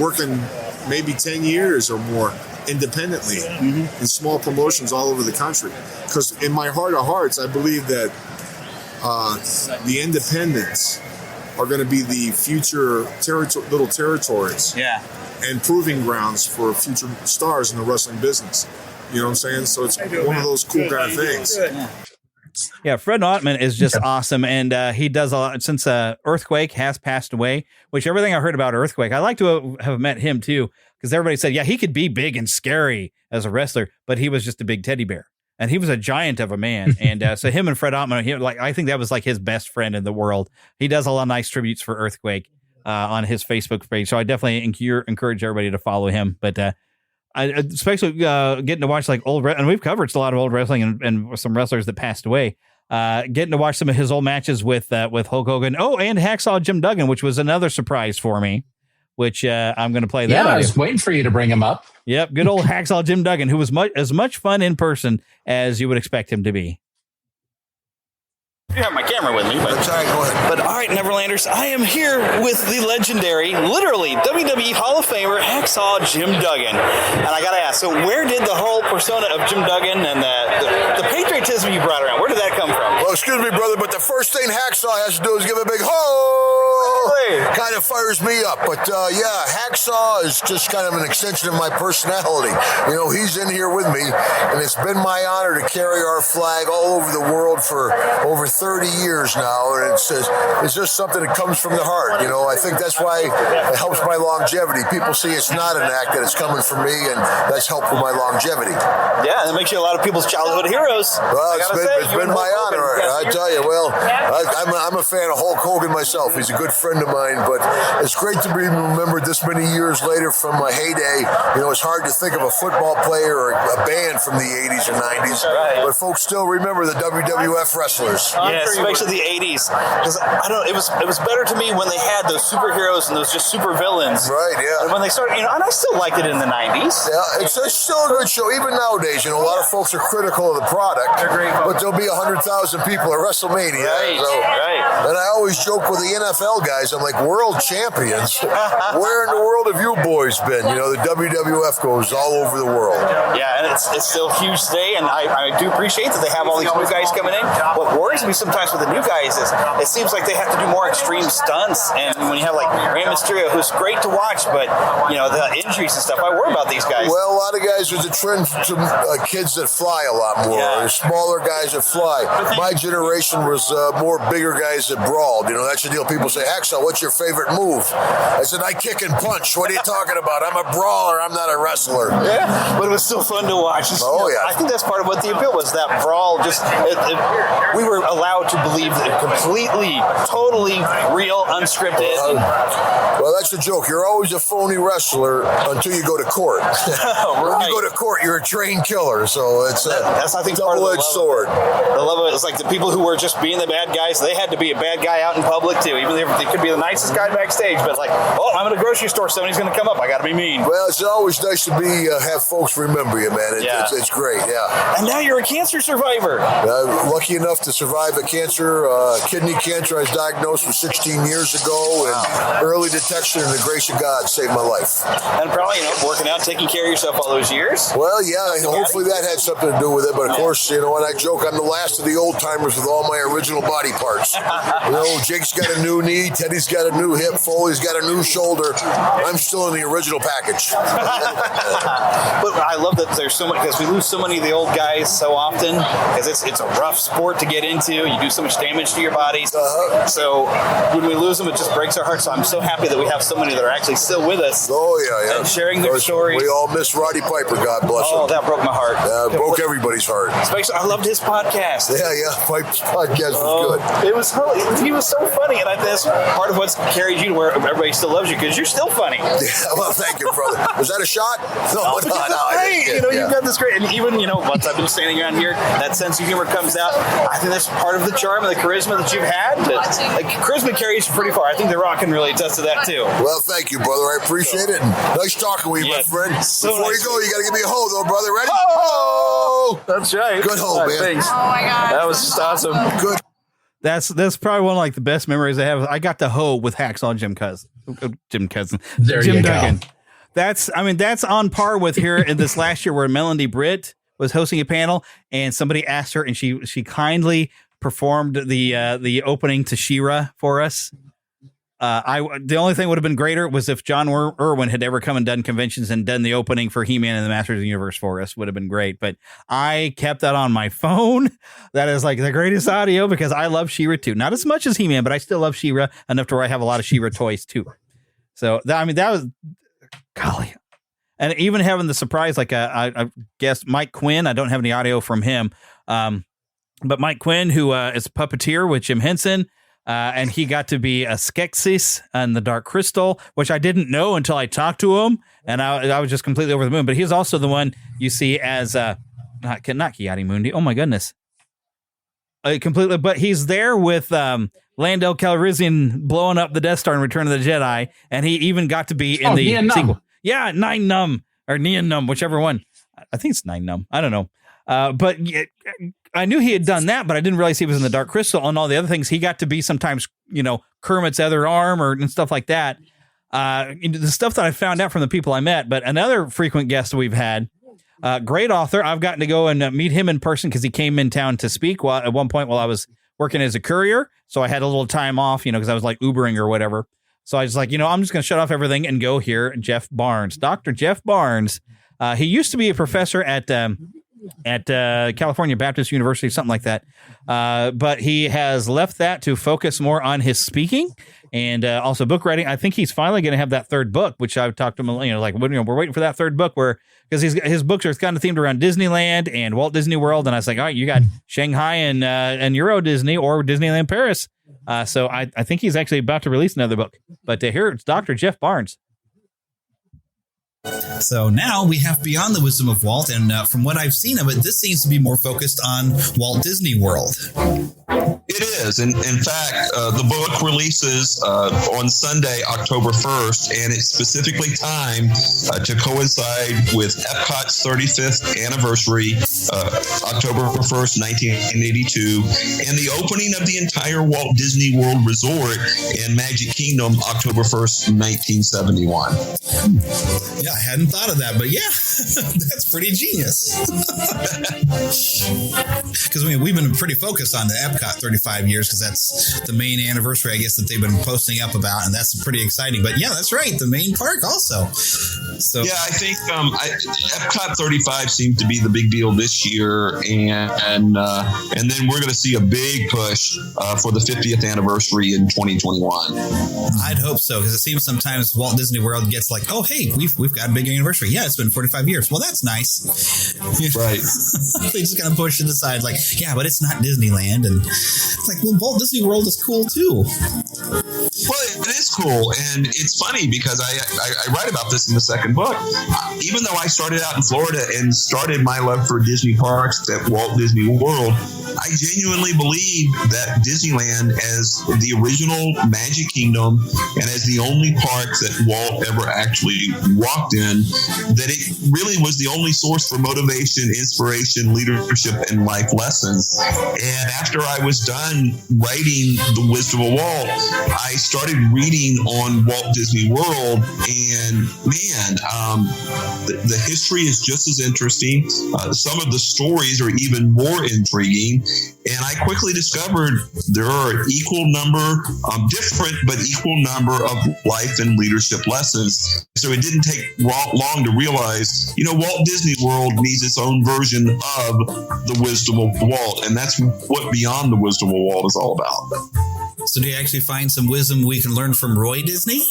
[SPEAKER 13] working maybe 10 years or more independently in small promotions all over the country. Because in my heart of hearts, I believe that the independents are going to be the future little territories and proving grounds for future stars in the wrestling business. You know what I'm saying? So it's one of those cool kind of things.
[SPEAKER 1] Yeah, Fred Ottman is just awesome, and he does a lot. Since Earthquake has passed away, which everything I heard about Earthquake, I like to have met him too, because everybody said, he could be big and scary as a wrestler, but he was just a big teddy bear. And he was a giant of a man. And so him and Fred Ottman, I think that was like his best friend in the world. He does a lot of nice tributes for Earthquake on his Facebook page. So I definitely encourage everybody to follow him. But especially getting to watch like and we've covered a lot of old wrestling and some wrestlers that passed away. Getting to watch some of his old matches with Hulk Hogan. Oh, and Hacksaw Jim Duggan, which was another surprise for me, which I'm going to play that.
[SPEAKER 5] Yeah, I was waiting for you to bring him up.
[SPEAKER 1] Yep, good old Hacksaw Jim Duggan, who was as much fun in person as you would expect him to be.
[SPEAKER 10] You have my camera with me, but go ahead. But all right, Neverlanders, I am here with the legendary, literally WWE Hall of Famer Hacksaw Jim Duggan, and I gotta ask, so where did the whole persona of Jim Duggan and the patriotism you brought around, where did that come from?
[SPEAKER 15] Well, excuse me, brother, but the first thing Hacksaw has to do is give a big ho. Kind of fires me up, but Hacksaw is just kind of an extension of my personality. He's in here with me, and it's been my honor to carry our flag all over the world for over 30 years now, and it's just something that comes from the heart. I think that's why it helps my longevity. People see it's not an act, that it's coming from me, and that's helped with my longevity.
[SPEAKER 10] Yeah, and it makes you a lot of people's childhood heroes.
[SPEAKER 15] Well, it's been my honor. I tell you, I'm a fan of Hulk Hogan myself. He's a good friend of mine, but it's great to be remembered this many years later from my heyday. It's hard to think of a football player or a band from the 80s or 90s, but folks still remember the WWF wrestlers.
[SPEAKER 10] Yeah, especially the 80s. Because it was better to me when they had those superheroes and those just super villains.
[SPEAKER 15] Right, yeah.
[SPEAKER 10] And when they started, and I still liked it in the 90s.
[SPEAKER 15] Yeah, it's still a good show. Even nowadays, a lot of folks are critical of the product, but there'll be 100,000 people at WrestleMania. Right. And I always joke with the NFL guys, I'm like, world champions? Where in the world have you boys been? The WWF goes all over the world.
[SPEAKER 10] Yeah, and it's still huge today, and I do appreciate that they have all these new guys coming in. What worries me sometimes with the new guys is it seems like they have to do more extreme stunts, and when you have like Rey Mysterio, who's great to watch, but the injuries and stuff, I worry about these guys.
[SPEAKER 15] Well, a lot of guys, there's a trend to kids that fly a lot more. There's smaller guys that fly. My generation was more bigger guys that brawled. That's the deal. People say, Hacksaw, what's your favorite move? I said, I kick and punch. What are you talking about? I'm a brawler. I'm not a wrestler.
[SPEAKER 10] Yeah, but it was still fun to watch. I think that's part of what the appeal was, that brawl. We were allowed allowed to believe that completely, totally real, unscripted.
[SPEAKER 15] Well, that's a joke. You're always a phony wrestler until you go to court. When you go to court, you're a trained killer. So it's
[SPEAKER 10] that's I think
[SPEAKER 15] double-edged sword.
[SPEAKER 10] The love of it is like the people who were just being the bad guys. They had to be a bad guy out in public too. Even if they could be the nicest guy backstage, but like, oh, I'm at a grocery store. Somebody's going to come up. I got to be mean.
[SPEAKER 15] Well, it's always nice to be have folks remember you, man. It's great. Yeah.
[SPEAKER 10] And now you're a cancer survivor.
[SPEAKER 15] Lucky enough to survive a cancer, kidney cancer. I was diagnosed with 16 years ago, and early detection and the grace of God saved my life.
[SPEAKER 10] And probably, working out, taking care of yourself all those years.
[SPEAKER 15] Well, yeah, hopefully that had something to do with it. But of course, when I joke, I'm the last of the old timers with all my original body parts. Jake's got a new knee, Teddy's got a new hip, Foley's got a new shoulder. I'm still in the original package.
[SPEAKER 10] But I love that there's so much, because we lose so many of the old guys so often, because it's a rough sport to get into. You do so much damage to your bodies. So when we lose them, it just breaks our hearts. So I'm so happy that we have so many that are actually still with us.
[SPEAKER 15] Oh, yeah.
[SPEAKER 10] And sharing their stories.
[SPEAKER 15] We all miss Roddy Piper, God bless him.
[SPEAKER 10] Oh, that broke my heart.
[SPEAKER 15] Broke everybody's heart.
[SPEAKER 10] Especially, I loved his podcast.
[SPEAKER 15] Yeah, Piper's podcast was good.
[SPEAKER 10] He was so funny, and I think that's part of what's carried you to where everybody still loves you, because you're still funny.
[SPEAKER 15] Yeah, well, thank you, brother. Was that a shot? No.
[SPEAKER 10] Great. You've got this great, and even once I've been standing around here, that sense of humor comes out. I think that's part of the charm and the charisma that you've had. Charisma carries you pretty far. I think The Rock can really attest to that too.
[SPEAKER 15] Well, thank you, brother. I appreciate it. And nice talking with you, my friend. Before you go, you got to give me a ho, though, brother. Ready? Ho!
[SPEAKER 10] That's right.
[SPEAKER 15] Good ho, man.
[SPEAKER 10] Thanks. Oh my God, that was just awesome.
[SPEAKER 15] Good.
[SPEAKER 1] That's probably one of the best memories I have. I got to hoe with Hacksaw Jim Cousin.
[SPEAKER 5] There
[SPEAKER 1] Jim
[SPEAKER 5] you
[SPEAKER 1] Duggan.
[SPEAKER 5] go.
[SPEAKER 1] That's on par with here in this last year where Melanie Britt was hosting a panel and somebody asked her and she kindly performed the opening to She-Ra for us. The only thing would have been greater was if John Irwin had ever come and done conventions and done the opening for He-Man and the Masters of the Universe for us. Would have been great, but I kept that on my phone. That is like the greatest audio because I love She-Ra too. Not as much as He-Man, but I still love She-Ra enough to where I have a lot of She-Ra toys too. So that was golly. And even having the surprise, like I guess Mike Quinn, I don't have any audio from him, but Mike Quinn, who is a puppeteer with Jim Henson, and he got to be a Skeksis and the Dark Crystal, which I didn't know until I talked to him, and I was just completely over the moon. But he's also the one you see as not Kiadi Mundi. Oh my goodness, completely. But he's there with Lando Calrissian blowing up the Death Star in Return of the Jedi, and he even got to be in the sequel. Yeah, Nien Nunb or Nien Nunb, whichever one. I think it's Nien Nunb. I don't know. But I knew he had done that, but I didn't realize he was in the Dark Crystal and all the other things. He got to be sometimes, Kermit's other arm and stuff like that. The stuff that I found out from the people I met. But another frequent guest we've had, great author. I've gotten to go and meet him in person because he came in town to speak at one point while I was working as a courier. So I had a little time off, because I was like Ubering or whatever. So I was like, I'm just going to shut off everything and go hear Jeff Barnes, Dr. Jeff Barnes. He used to be a professor at California Baptist University, something like that. But he has left that to focus more on his speaking and also book writing. I think he's finally going to have that third book, which I've talked to him, we're waiting for that third book because his books are kind of themed around Disneyland and Walt Disney World. And I was like, all right, you got Shanghai and Euro Disney or Disneyland Paris. So I think he's actually about to release another book. But here it's Dr. Jeff Barnes.
[SPEAKER 16] So now we have Beyond the Wisdom of Walt, and from what I've seen of it, this seems to be more focused on Walt Disney World.
[SPEAKER 17] It is. In fact, the book releases on Sunday, October 1st, and it's specifically timed to coincide with Epcot's 35th anniversary, October 1st, 1982, and the opening of the entire Walt Disney World Resort in Magic Kingdom, October 1st, 1971.
[SPEAKER 16] Yeah, I hadn't thought of that, but yeah, that's pretty genius. Because we've been pretty focused on the Epcot 35 years because that's the main anniversary, I guess, that they've been posting up about, and that's pretty exciting. But yeah, that's right, the main park also. So
[SPEAKER 17] yeah, I think Epcot 35 seems to be the big deal this year, and then we're going to see a big push for the 50th anniversary in 2021.
[SPEAKER 16] I'd hope so, because it seems sometimes Walt Disney World gets like, oh hey, we've got a big anniversary. Yeah, it's been 45 years. Well, that's nice.
[SPEAKER 17] Right.
[SPEAKER 16] They just kind of push it aside, like, yeah, but it's not Disneyland, and it's like, well, Walt Disney World is cool too.
[SPEAKER 17] Well, it is cool, and it's funny because I write about this in the second book. Even though I started out in Florida and started my love for Disney parks at Walt Disney World, I genuinely believe that Disneyland, as the original Magic Kingdom and as the only park that Walt ever actually walked in, that it really was the only source for motivation, inspiration, leadership, and life lessons. And after I was done writing The Wisdom of Walt, I started reading on Walt Disney World, and man, the history is just as interesting. Some of the stories are even more intriguing, and I quickly discovered there are equal number, different but equal number of life and leadership lessons. So it didn't take long to realize, Walt Disney World needs its own version of The Wisdom of Walt, and that's what Beyond the Wisdom of Walt is all about.
[SPEAKER 16] So do you actually find some wisdom we can learn from Roy Disney?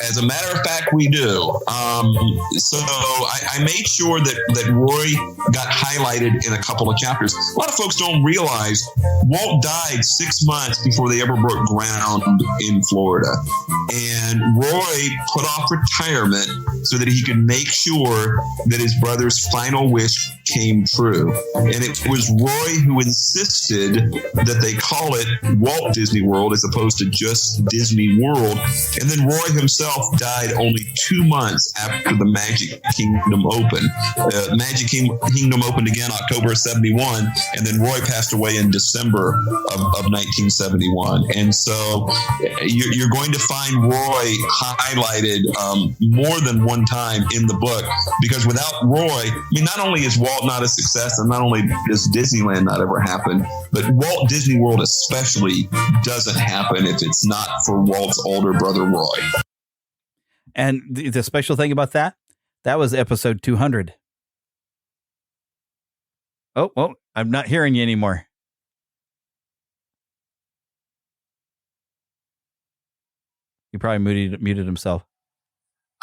[SPEAKER 17] As a matter of fact, we do. So I made sure that Roy got highlighted in a couple of chapters. A lot of folks don't realize Walt died 6 months before they ever broke ground in Florida. And Roy put off retirement so that he could make sure that his brother's final wish came true. And it was Roy who insisted that they call it Walt Disney World as opposed to just Disney World. And then Roy himself died only 2 months after the Magic Kingdom opened. Magic Kingdom opened again October 71, and then Roy passed away in December of 1971. And so you're going to find Roy highlighted more than one time in the book, because without Roy, not only is Walt not a success, and not only does Disneyland not ever happen, but Walt Disney World especially doesn't happen if it's not for Walt's older brother Roy.
[SPEAKER 1] And the special thing about that was episode 200. Oh, I'm not hearing you anymore. He probably muted himself.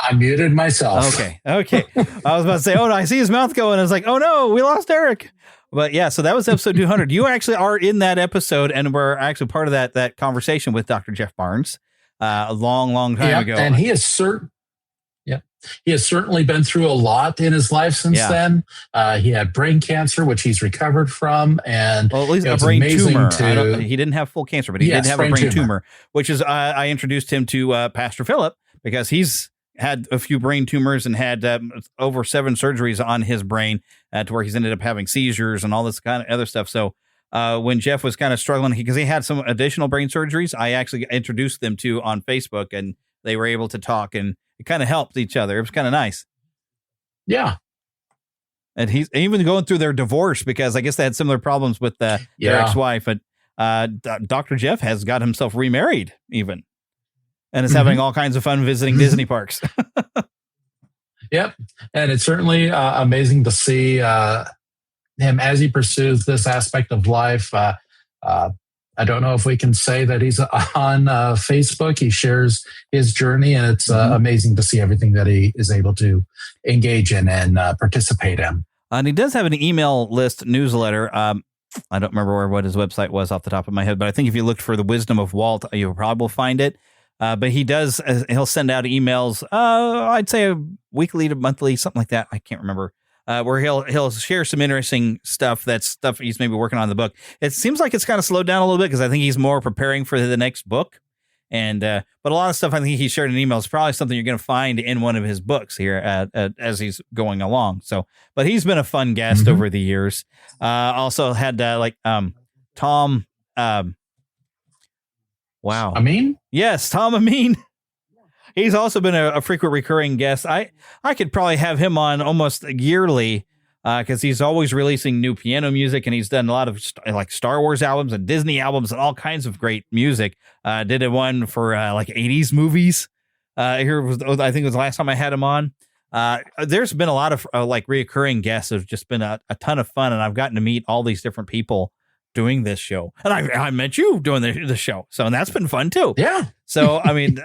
[SPEAKER 5] I muted myself.
[SPEAKER 1] Okay. I was about to say, oh, no, I see his mouth going. I was like, oh, no, we lost Eric. But yeah, so that was episode 200. You actually are in that episode, and we're actually part of that conversation with Dr. Jeff Barnes a long time ago.
[SPEAKER 5] And he has certainly been through a lot in his life since then. He had brain cancer, which he's recovered from, and
[SPEAKER 1] at least a brain tumor. He didn't have full cancer, but he did have a brain tumor, which is I introduced him to Pastor Philip, because he's had a few brain tumors and had over 7 surgeries on his brain to where he's ended up having seizures and all this kind of other stuff. So when Jeff was kind of struggling, because he had some additional brain surgeries, I actually introduced them to on Facebook, and they were able to talk, and it kind of helped each other. It was kind of nice.
[SPEAKER 5] Yeah.
[SPEAKER 1] And he's even going through their divorce, because I guess they had similar problems with their ex-wife. And Dr. Jeff has got himself remarried even, and is having all kinds of fun visiting Disney parks.
[SPEAKER 5] Yep. And it's certainly amazing to see him as he pursues this aspect of life. I don't know if we can say that he's on Facebook. He shares his journey, and it's amazing to see everything that he is able to engage in and participate in.
[SPEAKER 1] And he does have an email list newsletter. I don't remember what his website was off the top of my head, but I think if you looked for The Wisdom of Walt, you probably will find it. But he'll send out emails, I'd say weekly to monthly, something like that. I can't remember. Where he'll share some interesting stuff. That's stuff he's maybe working on in the book. It seems like it's kind of slowed down a little bit, because I think he's more preparing for the next book. And but a lot of stuff I think he shared in emails is probably something you're going to find in one of his books here as he's going along. So, but he's been a fun guest over the years. Also had Tom. Wow.
[SPEAKER 5] Amin?
[SPEAKER 1] Yes, Tom Amin. He's also been a frequent recurring guest. I could probably have him on almost yearly, because he's always releasing new piano music, and he's done a lot of Star Wars albums and Disney albums and all kinds of great music. Did one for 80s movies Here was, I think it was the last time I had him on. There's been a lot of like reoccurring guests. It's just been a ton of fun, and I've gotten to meet all these different people doing this show, and I met you doing the show, so and that's been fun too.
[SPEAKER 5] Yeah.
[SPEAKER 1] So I mean,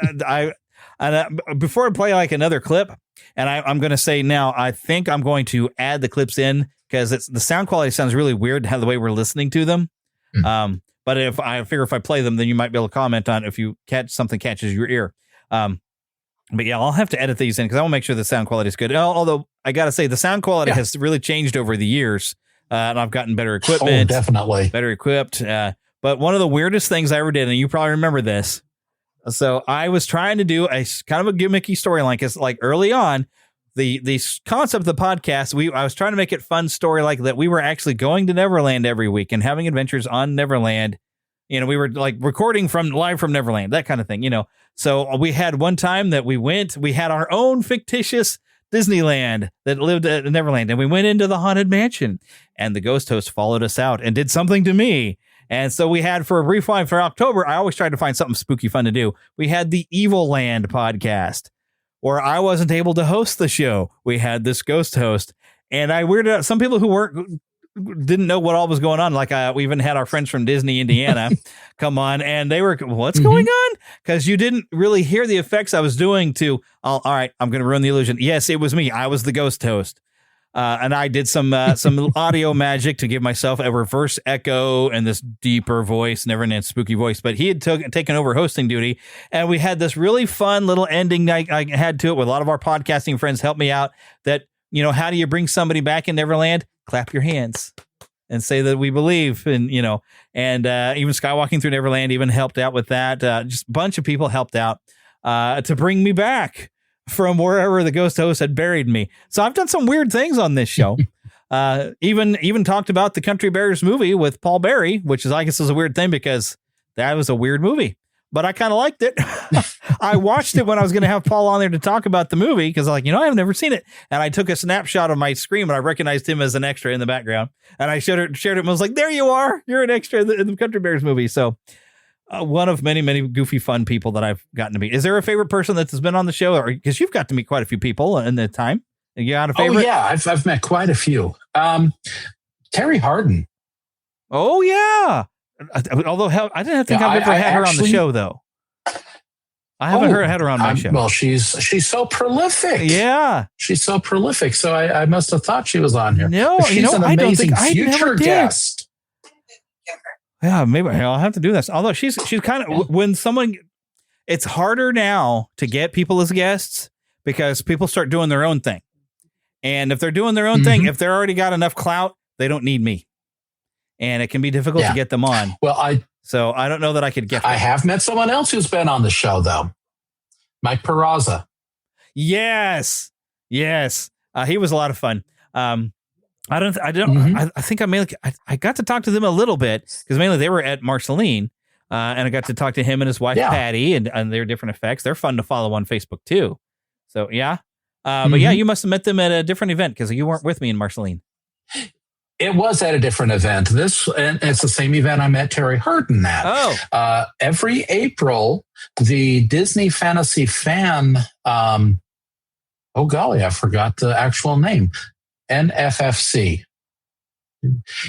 [SPEAKER 1] before I play like another clip, and I'm going to say now, I think I'm going to add the clips in because the sound quality sounds really weird how the way we're listening to them. But if I play them, then you might be able to comment on if you catches your ear. But yeah, I'll have to edit these in because I want to make sure the sound quality is good. Although I got to say the sound quality has really changed over the years. And I've gotten better equipment.
[SPEAKER 5] Oh, definitely.
[SPEAKER 1] Better equipped. But one of the weirdest things I ever did, and you probably remember this. So I was trying to do a kind of a gimmicky storyline because like early on, the concept of the podcast, I was trying to make it fun story like that. We were actually going to Neverland every week and having adventures on Neverland. You know, we were like recording live from Neverland, that kind of thing, you know. So we had one time that we had our own fictitious Disneyland that lived at Neverland, and we went into the Haunted Mansion, and the ghost host followed us out and did something to me. And so we had, for a brief time for October, I always tried to find something spooky fun to do. We had the Evil Land podcast, where I wasn't able to host the show. We had this ghost host, and I weirded out some people who didn't know what all was going on. Like we even had our friends from Disney, Indiana come on, and they were, what's going on? Because you didn't really hear the effects I was doing to, all right, I'm going to ruin the illusion. Yes, it was me. I was the ghost host. And I did some audio magic to give myself a reverse echo and this deeper voice, never a spooky voice. But he had taken over hosting duty, and we had this really fun little ending I had to it with a lot of our podcasting friends help me out. That, you know, how do you bring somebody back in Neverland? Clap your hands and say that we believe, and you know, and even Skywalking Through Neverland even helped out with that. Just a bunch of people helped out to bring me back from wherever the ghost host had buried me. So I've done some weird things on this show. Even talked about the Country Bears movie with Paul Berry, which is, I guess, is a weird thing because that was a weird movie, but I kind of liked it. I watched it when I was going to have Paul on there to talk about the movie because, like, you know, I've never seen it, and I took a snapshot of my screen, and I recognized him as an extra in the background, and I shared it. And I was like, "There you are! You're an extra in the Country Bears movie." So. One of many, many goofy, fun people that I've gotten to meet. Is there a favorite person that's been on the show? Or because you've got to meet quite a few people in the time. You got a favorite?
[SPEAKER 5] Oh, yeah. I've met quite a few. Terry Harden.
[SPEAKER 1] Oh, yeah. Although I didn't think I've ever had her on the show, though. I haven't had her on my show.
[SPEAKER 5] Well, she's so prolific.
[SPEAKER 1] Yeah.
[SPEAKER 5] She's so prolific. So I must have thought she was on here.
[SPEAKER 1] No,
[SPEAKER 5] she's an amazing future guest.
[SPEAKER 1] Yeah, maybe I'll have to do this. Although she's kind of, when someone, it's harder now to get people as guests because people start doing their own thing. And if they're doing their own thing, if they're already got enough clout, they don't need me. And it can be difficult to get them on.
[SPEAKER 5] Well, I
[SPEAKER 1] don't know that I could get them.
[SPEAKER 5] I have met someone else who's been on the show, though. Mike Peraza.
[SPEAKER 1] Yes. He was a lot of fun. I think I got to talk to them a little bit because mainly they were at Marceline, and I got to talk to him and his wife Patty and their different effects. They're fun to follow on Facebook too. So yeah, but yeah, you must have met them at a different event because you weren't with me in Marceline.
[SPEAKER 5] It was at a different event. And it's the same event I met Terry Harden at.
[SPEAKER 1] Oh,
[SPEAKER 5] every April, the Disney Fantasy Fan. Oh golly, I forgot the actual name. NFFC.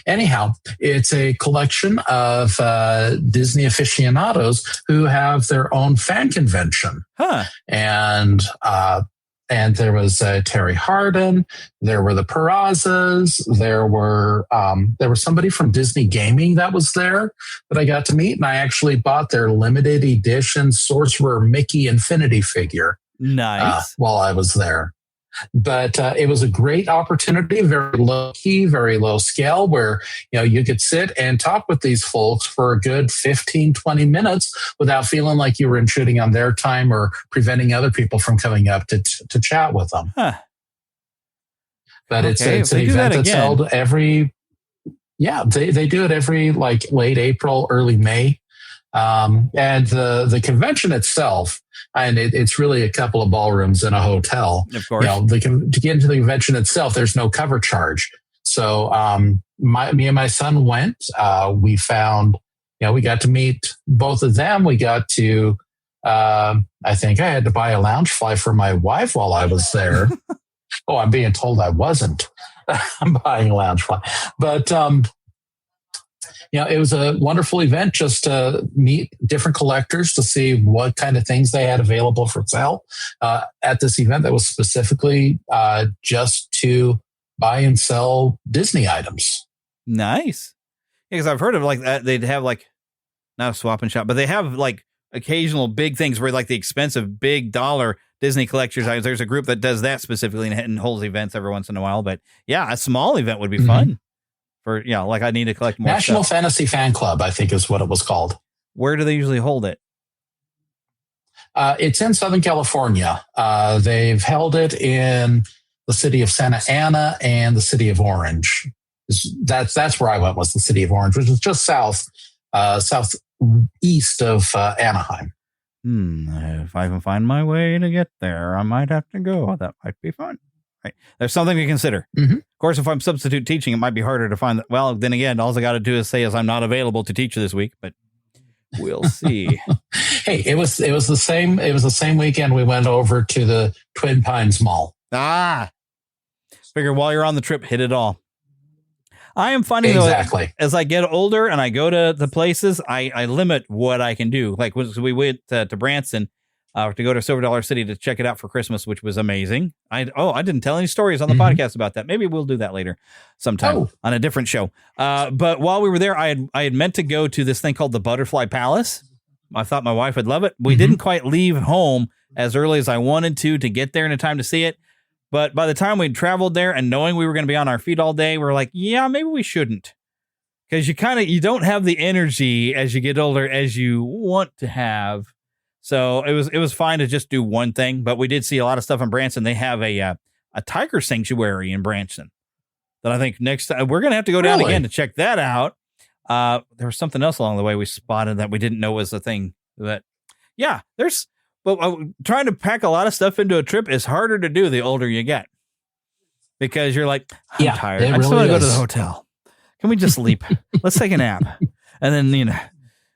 [SPEAKER 5] Anyhow, it's a collection of Disney aficionados who have their own fan convention. And there was Terry Harden. There were the Perazas. There was somebody from Disney Gaming that was there that I got to meet, and I actually bought their limited edition Sorcerer Mickey Infinity figure.
[SPEAKER 1] Nice.
[SPEAKER 5] While I was there. But it was a great opportunity, very low key, very low scale, where you could sit and talk with these folks for a good 15, 20 minutes without feeling like you were intruding on their time or preventing other people from coming up to chat with them. But it's an event that's held every, they do it every like late April, early May. And the convention itself, and it's really a couple of ballrooms in a hotel.
[SPEAKER 1] Of course.
[SPEAKER 5] To get into the convention itself, there's no cover charge. So me and my son went. We found, we got to meet both of them. We got to I think I had to buy a lounge fly for my wife while I was there. Oh, I'm being told I wasn't. I'm buying a lounge fly. But, it was a wonderful event just to meet different collectors to see what kind of things they had available for sale at this event that was specifically just to buy and sell Disney items.
[SPEAKER 1] Nice. Because I've heard of like that. They'd have like, not a swap and shop, but they have like occasional big things where like the expensive big dollar Disney collectors. There's a group that does that specifically and holds events every once in a while. But yeah, a small event would be fun for, like I need to collect more
[SPEAKER 5] National
[SPEAKER 1] stuff.
[SPEAKER 5] Fantasy Fan Club, I think is what it was called.
[SPEAKER 1] Where do they usually hold it?
[SPEAKER 5] It's in Southern California. They've held it in the city of Santa Ana and the city of Orange. That's where I went, was the city of Orange, which is just southeast of Anaheim.
[SPEAKER 1] If I can find my way to get there, I might have to go. That might be fun. Right. There's something to consider. Of course, if I'm substitute teaching, it might be harder to find that. Well, then again, all I got to do is say is I'm not available to teach this week, but we'll see.
[SPEAKER 5] Hey, it was the same. It was the same weekend we went over to the Twin Pines Mall.
[SPEAKER 1] Figure while you're on the trip, hit it all. I am finding
[SPEAKER 5] exactly
[SPEAKER 1] though, as I get older and I go to the places, I limit what I can do. Like we went to Branson to go to Silver Dollar City to check it out for Christmas, which was amazing. I didn't tell any stories on the podcast about that. Maybe we'll do that later sometime on a different show. But while we were there, I had meant to go to this thing called the Butterfly Palace. I thought my wife would love it. We didn't quite leave home as early as I wanted to get there in time to see it. But by the time we'd traveled there and knowing we were going to be on our feet all day, we were like, yeah, maybe we shouldn't. Because you don't have the energy as you get older as you want to have. So it was fine to just do one thing. But we did see a lot of stuff in Branson. They have a tiger sanctuary in Branson that I think next time we're going to have to go down again to check that out. There was something else along the way we spotted that we didn't know was a thing. But yeah, But trying to pack a lot of stuff into a trip is harder to do the older you get, because you're like, I'm tired. I just want to go to the hotel. Can we just sleep? Let's take a nap, and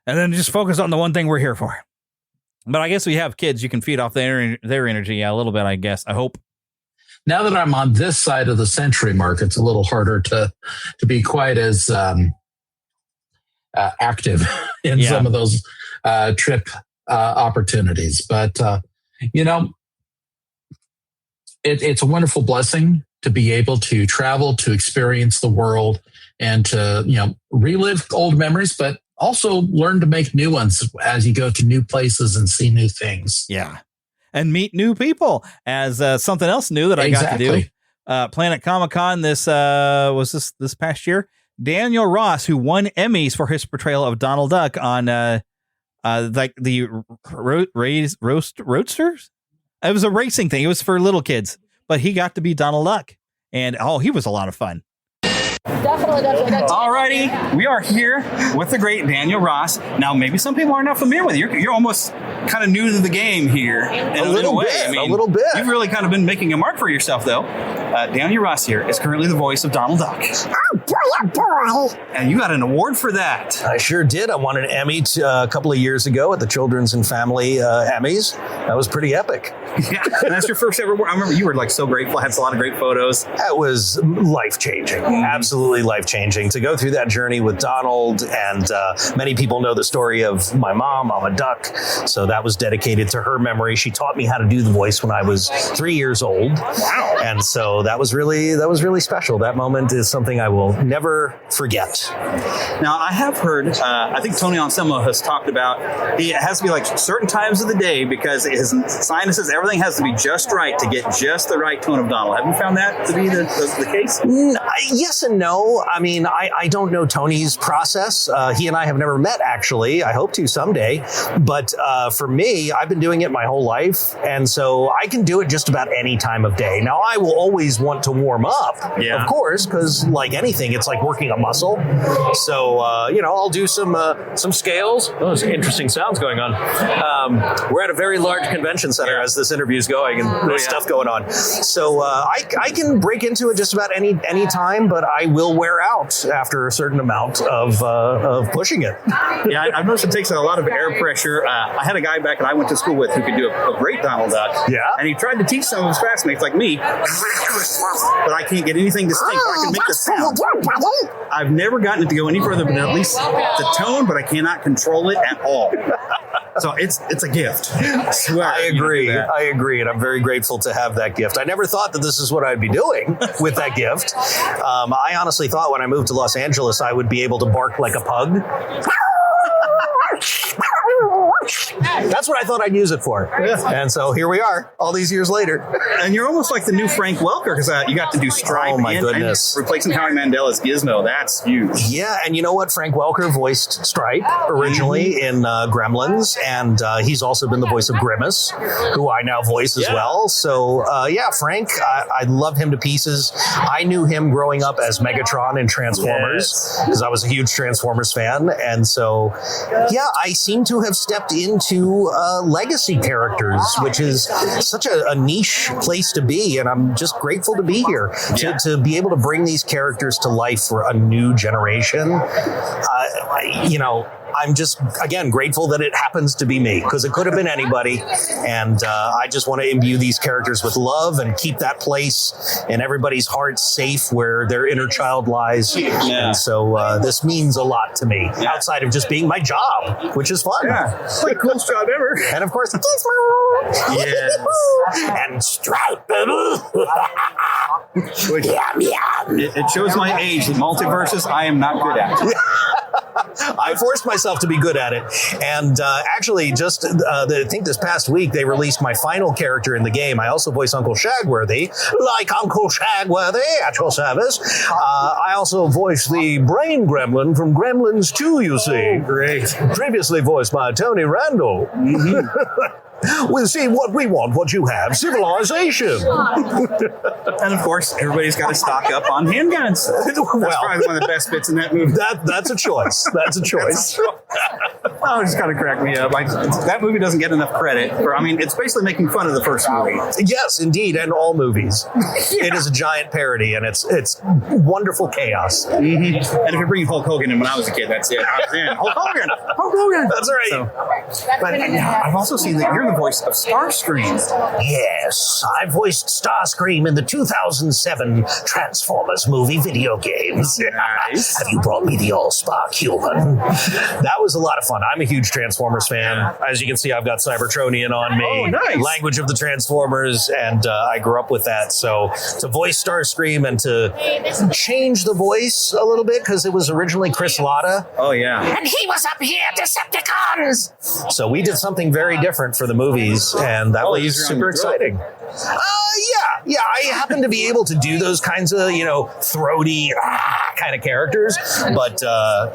[SPEAKER 1] then just focus on the one thing we're here for. But I guess we have kids. You can feed off their energy a little bit. I guess. I hope.
[SPEAKER 5] Now that I'm on this side of the century mark, it's a little harder to be quite as active in some of those trip opportunities, but it's a wonderful blessing to be able to travel, to experience the world, and to relive old memories, but also learn to make new ones as you go to new places and see new things.
[SPEAKER 1] Yeah, and meet new people. As something else new that I got to do, Planet Comic-Con. This was this past year. Daniel Ross, who won Emmys for his portrayal of Donald Duck on like the Roadsters. It was a racing thing. It was for little kids, but he got to be Donald Duck, and he was a lot of fun.
[SPEAKER 12] Definitely.
[SPEAKER 10] Alrighty, we are here with the great Daniel Ross. Now, maybe some people are not familiar with you. You're almost kind of new to the game here in a little way.
[SPEAKER 18] A little bit.
[SPEAKER 10] You've really kind of been making a mark for yourself, though. Daniel Ross here is currently the voice of Donald Duck.
[SPEAKER 12] Oh, boy.
[SPEAKER 10] And you got an award for that.
[SPEAKER 18] I sure did. I won an Emmy a couple of years ago at the Children's and Family Emmys. That was pretty epic.
[SPEAKER 10] Yeah, and that's your first ever award. I remember you were like so grateful. Had a lot of great photos.
[SPEAKER 18] That was life-changing. Absolutely life-changing. To go through that journey with Donald, and many people know the story of my mom, Mama Duck. So that was dedicated to her memory. She taught me how to do the voice when I was 3 years old.
[SPEAKER 10] Wow.
[SPEAKER 18] And so that was really special. That moment is something I will never forget.
[SPEAKER 10] Now, I have heard, I think Tony Anselmo has talked about, it has to be like certain times of the day because his sinuses, everything has to be just right to get just the right tone of Donald. Have you found that to be the case?
[SPEAKER 18] Yes and no. I mean, I don't know Tony's process. He and I have never met, actually. I hope to someday. But for me, I've been doing it my whole life. And so I can do it just about any time of day. Now, I will always want to warm up, of course, because like anything training. It's like working a muscle. So, I'll do some scales. Oh, there's interesting sounds going on. We're at a very large convention center as this interview is going, and there's stuff going on. So I can break into it just about any time, but I will wear out after a certain amount of pushing it.
[SPEAKER 10] Yeah, I've noticed it takes a lot of air pressure. I had a guy back that I went to school with who could do a great Donald Duck.
[SPEAKER 18] Yeah.
[SPEAKER 10] And he tried to teach some of his classmates like me, but I can't get anything distinct. I can make the sound. I've never gotten it to go any further than at least the tone, but I cannot control it at all. So it's a gift. I swear.
[SPEAKER 18] I agree. And I'm very grateful to have that gift. I never thought that this is what I'd be doing with that gift. I honestly thought when I moved to Los Angeles, I would be able to bark like a pug. That's what I thought I'd use it for. Yeah. And so here we are, all these years later.
[SPEAKER 10] And you're almost like the new Frank Welker, because you got to do Stripe.
[SPEAKER 18] Oh, my goodness.
[SPEAKER 10] Replacing Howie Mandel as Gizmo. That's huge.
[SPEAKER 18] Yeah, and you know what? Frank Welker voiced Stripe originally in Gremlins, and he's also been the voice of Grimace, who I now voice as well. So, Frank, I love him to pieces. I knew him growing up as Megatron in Transformers, because I was a huge Transformers fan. And so, I seem to have stepped into legacy characters, which is such a niche place to be, and I'm just grateful to be here to be able to bring these characters to life for a new generation. I'm just, again, grateful that it happens to be me, because it could have been anybody. And I just want to imbue these characters with love and keep that place in everybody's heart safe where their inner child lies. Yeah. And so this means a lot to me, outside of just being my job, which is fun.
[SPEAKER 10] Yeah, it's like the coolest job ever.
[SPEAKER 18] And of course,
[SPEAKER 10] yes.
[SPEAKER 18] And Stripe.
[SPEAKER 10] It shows my age. The multiverses, I am not good at.
[SPEAKER 18] I forced myself to be good at it. And actually, just I think this past week, they released my final character in the game. I also voice Uncle Shagworthy, like Uncle Shagworthy at your service. I also voice the brain gremlin from Gremlins 2, you see.
[SPEAKER 10] Oh, great.
[SPEAKER 18] Previously voiced by Tony Randall. Mm-hmm. We'll see what we want, what you have. Civilization.
[SPEAKER 10] And of course, everybody's got to stock up on handguns. That's probably one of the best bits in that movie.
[SPEAKER 18] That's a choice. That's a choice.
[SPEAKER 10] Oh, it just kind of cracked me up. That movie doesn't get enough credit. It's basically making fun of the first movie.
[SPEAKER 18] Yes, indeed, and all movies. It is a giant parody, and it's wonderful chaos.
[SPEAKER 10] Mm-hmm. And if you bring Hulk Hogan in when I was a kid, that's it. I was in. Hulk Hogan.
[SPEAKER 18] That's right.
[SPEAKER 10] But I've also seen that you're the voice of Starscream.
[SPEAKER 18] Yes, I voiced Starscream in the 2007 Transformers movie video games.
[SPEAKER 10] Nice.
[SPEAKER 18] Have you brought me the All-Spark Human? That was a lot of fun. I'm a huge Transformers fan. As you can see, I've got Cybertronian on me.
[SPEAKER 10] Oh, nice.
[SPEAKER 18] Language of the Transformers, and I grew up with that. So to voice Starscream and to change the voice a little bit, because it was originally Chris Latta.
[SPEAKER 10] Oh, yeah.
[SPEAKER 18] And he was up here, Decepticons! So we did something very different for the movies, and that was super exciting. Yeah, I happen to be able to do those kinds of, throaty kind of characters, but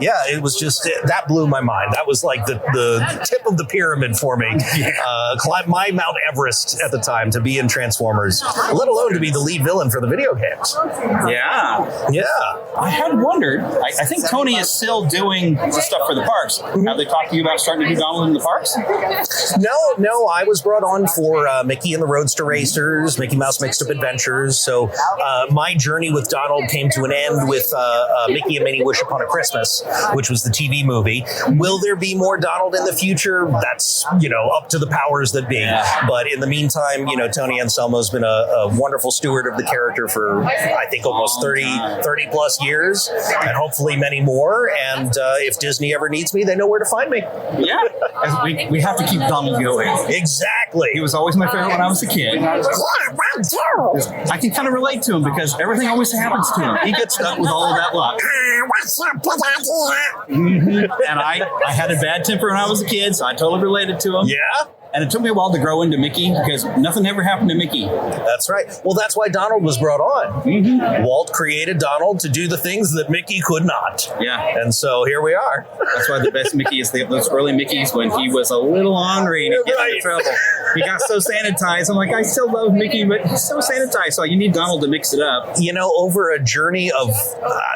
[SPEAKER 18] it was just, that blew my mind. That was like the tip of the pyramid for me. Climb my Mount Everest at the time to be in Transformers, let alone to be the lead villain for the video games.
[SPEAKER 10] Yeah. I had wondered, I think Tony is still doing stuff for the parks. Have they talked to you about starting to do Donald in the parks?
[SPEAKER 18] No, I was brought on for Mickey and the Roadster Racers, Mickey Mouse Mixed Up Adventures. So my journey with Donald came to an end with Mickey and Minnie Wish Upon a Christmas, which was the TV movie. Will there be more Donald in the future? That's, up to the powers that be. But in the meantime, Tony Anselmo's been a wonderful steward of the character for, I think, almost 30 plus years, and hopefully many more. And if Disney ever needs me, they know where to find me.
[SPEAKER 10] Yeah. We have to keep Donald going.
[SPEAKER 18] Exactly.
[SPEAKER 10] He was always my favorite when I was a kid. I can kind of relate to him because everything always happens to him. He gets stuck with all of that luck. Mm-hmm. And I had a bad temper when I was a kid, so I totally related to him.
[SPEAKER 18] Yeah?
[SPEAKER 10] And it took me a while to grow into Mickey because nothing ever happened to Mickey.
[SPEAKER 18] That's right. Well, that's why Donald was brought on. Mm-hmm. Walt created Donald to do the things that Mickey could not.
[SPEAKER 10] Yeah.
[SPEAKER 18] And so here we are.
[SPEAKER 10] That's why the best Mickey is those early Mickeys when he was a little ornery and he'd get into trouble. He got so sanitized. I'm like, I still love Mickey, but he's so sanitized. So you need Donald to mix it up.
[SPEAKER 18] You know, over a journey of,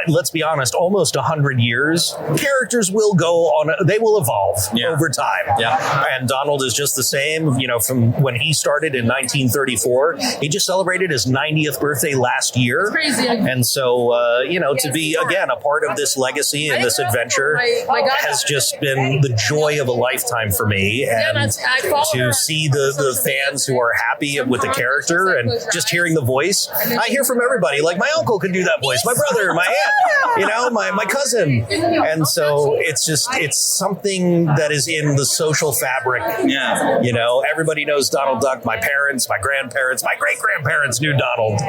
[SPEAKER 18] let's be honest, almost 100 years, characters will go on, they will evolve over time.
[SPEAKER 10] Yeah.
[SPEAKER 18] And Donald is just the same, you know, from when he started in 1934. He just celebrated his 90th birthday last year.
[SPEAKER 19] Crazy.
[SPEAKER 18] And so, you know, to be, again, a part of this legacy and this adventure has just been the joy of a lifetime for me. And to see the fans who are happy with the character and just hearing the voice. I hear from everybody, like my uncle can do that voice, my brother, my aunt, you know, my cousin. And so it's something that is in the social fabric.
[SPEAKER 10] Yeah.
[SPEAKER 18] You know, everybody knows Donald Duck. My parents, my grandparents, my great-grandparents knew Donald.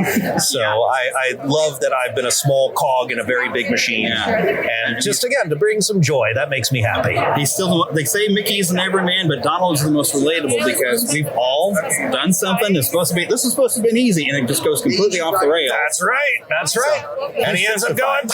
[SPEAKER 18] So I love that I've been a small cog in a very big machine. Yeah. And just, again, to bring some joy, that makes me happy.
[SPEAKER 10] He's still, they say Mickey's an everyman, but Donald is the most relatable because we've all done something that's supposed to be, this is supposed to have been easy, and it just goes completely off the rails.
[SPEAKER 18] That's right. That's right. So, and he ends up going...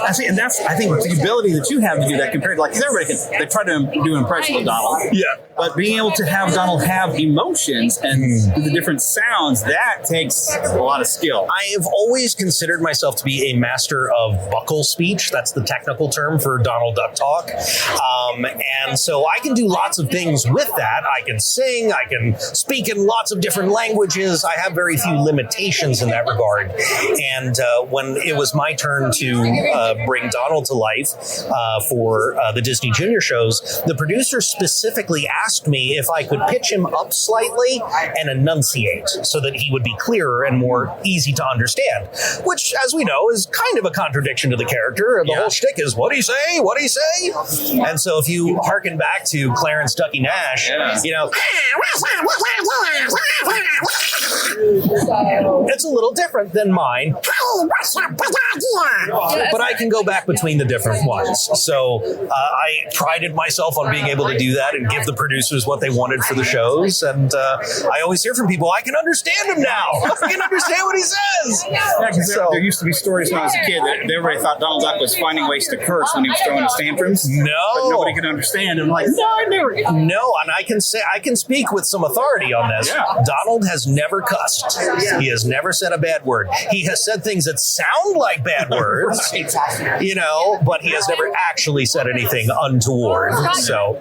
[SPEAKER 10] I think the ability that you have to do that compared to, like, everybody they try to do an impression of Donald.
[SPEAKER 18] Yeah.
[SPEAKER 10] But being able to have Donald have emotions and do the different sounds, that takes a lot of skill.
[SPEAKER 18] I have always considered myself to be a master of buccal speech. That's the technical term for Donald Duck talk. And so I can do lots of things with that. I can sing, I can speak in lots of different languages. I have very few limitations in that regard. And when it was my turn to bring Donald to life for the Disney Junior shows, the producer specifically asked me if I could pitch him up slightly and enunciate so that he would be clearer and more easy to understand, which, as we know, is kind of a contradiction to the character. The whole shtick is, what do you say? What do you say? And so if you hearken back to Clarence Ducky Nash, you know, it's a little different than mine. But I can go back between the different ones. So I prided myself on being able to do that and give the producers what they wanted for the shows. And I always hear from people, I can understand him now. I can understand what he says.
[SPEAKER 10] Yeah, because there used to be stories when I was a kid that everybody thought Donald Duck was finding ways to curse when he was throwing his tantrums.
[SPEAKER 18] No.
[SPEAKER 10] But nobody could understand. And I'm like, no, I never.
[SPEAKER 18] No, and I can speak with some authority on this.
[SPEAKER 10] Yeah.
[SPEAKER 18] Donald has never cussed. He has never said a bad word. He has said things that sound like bad words, you know, but he has never actually said anything untoward. So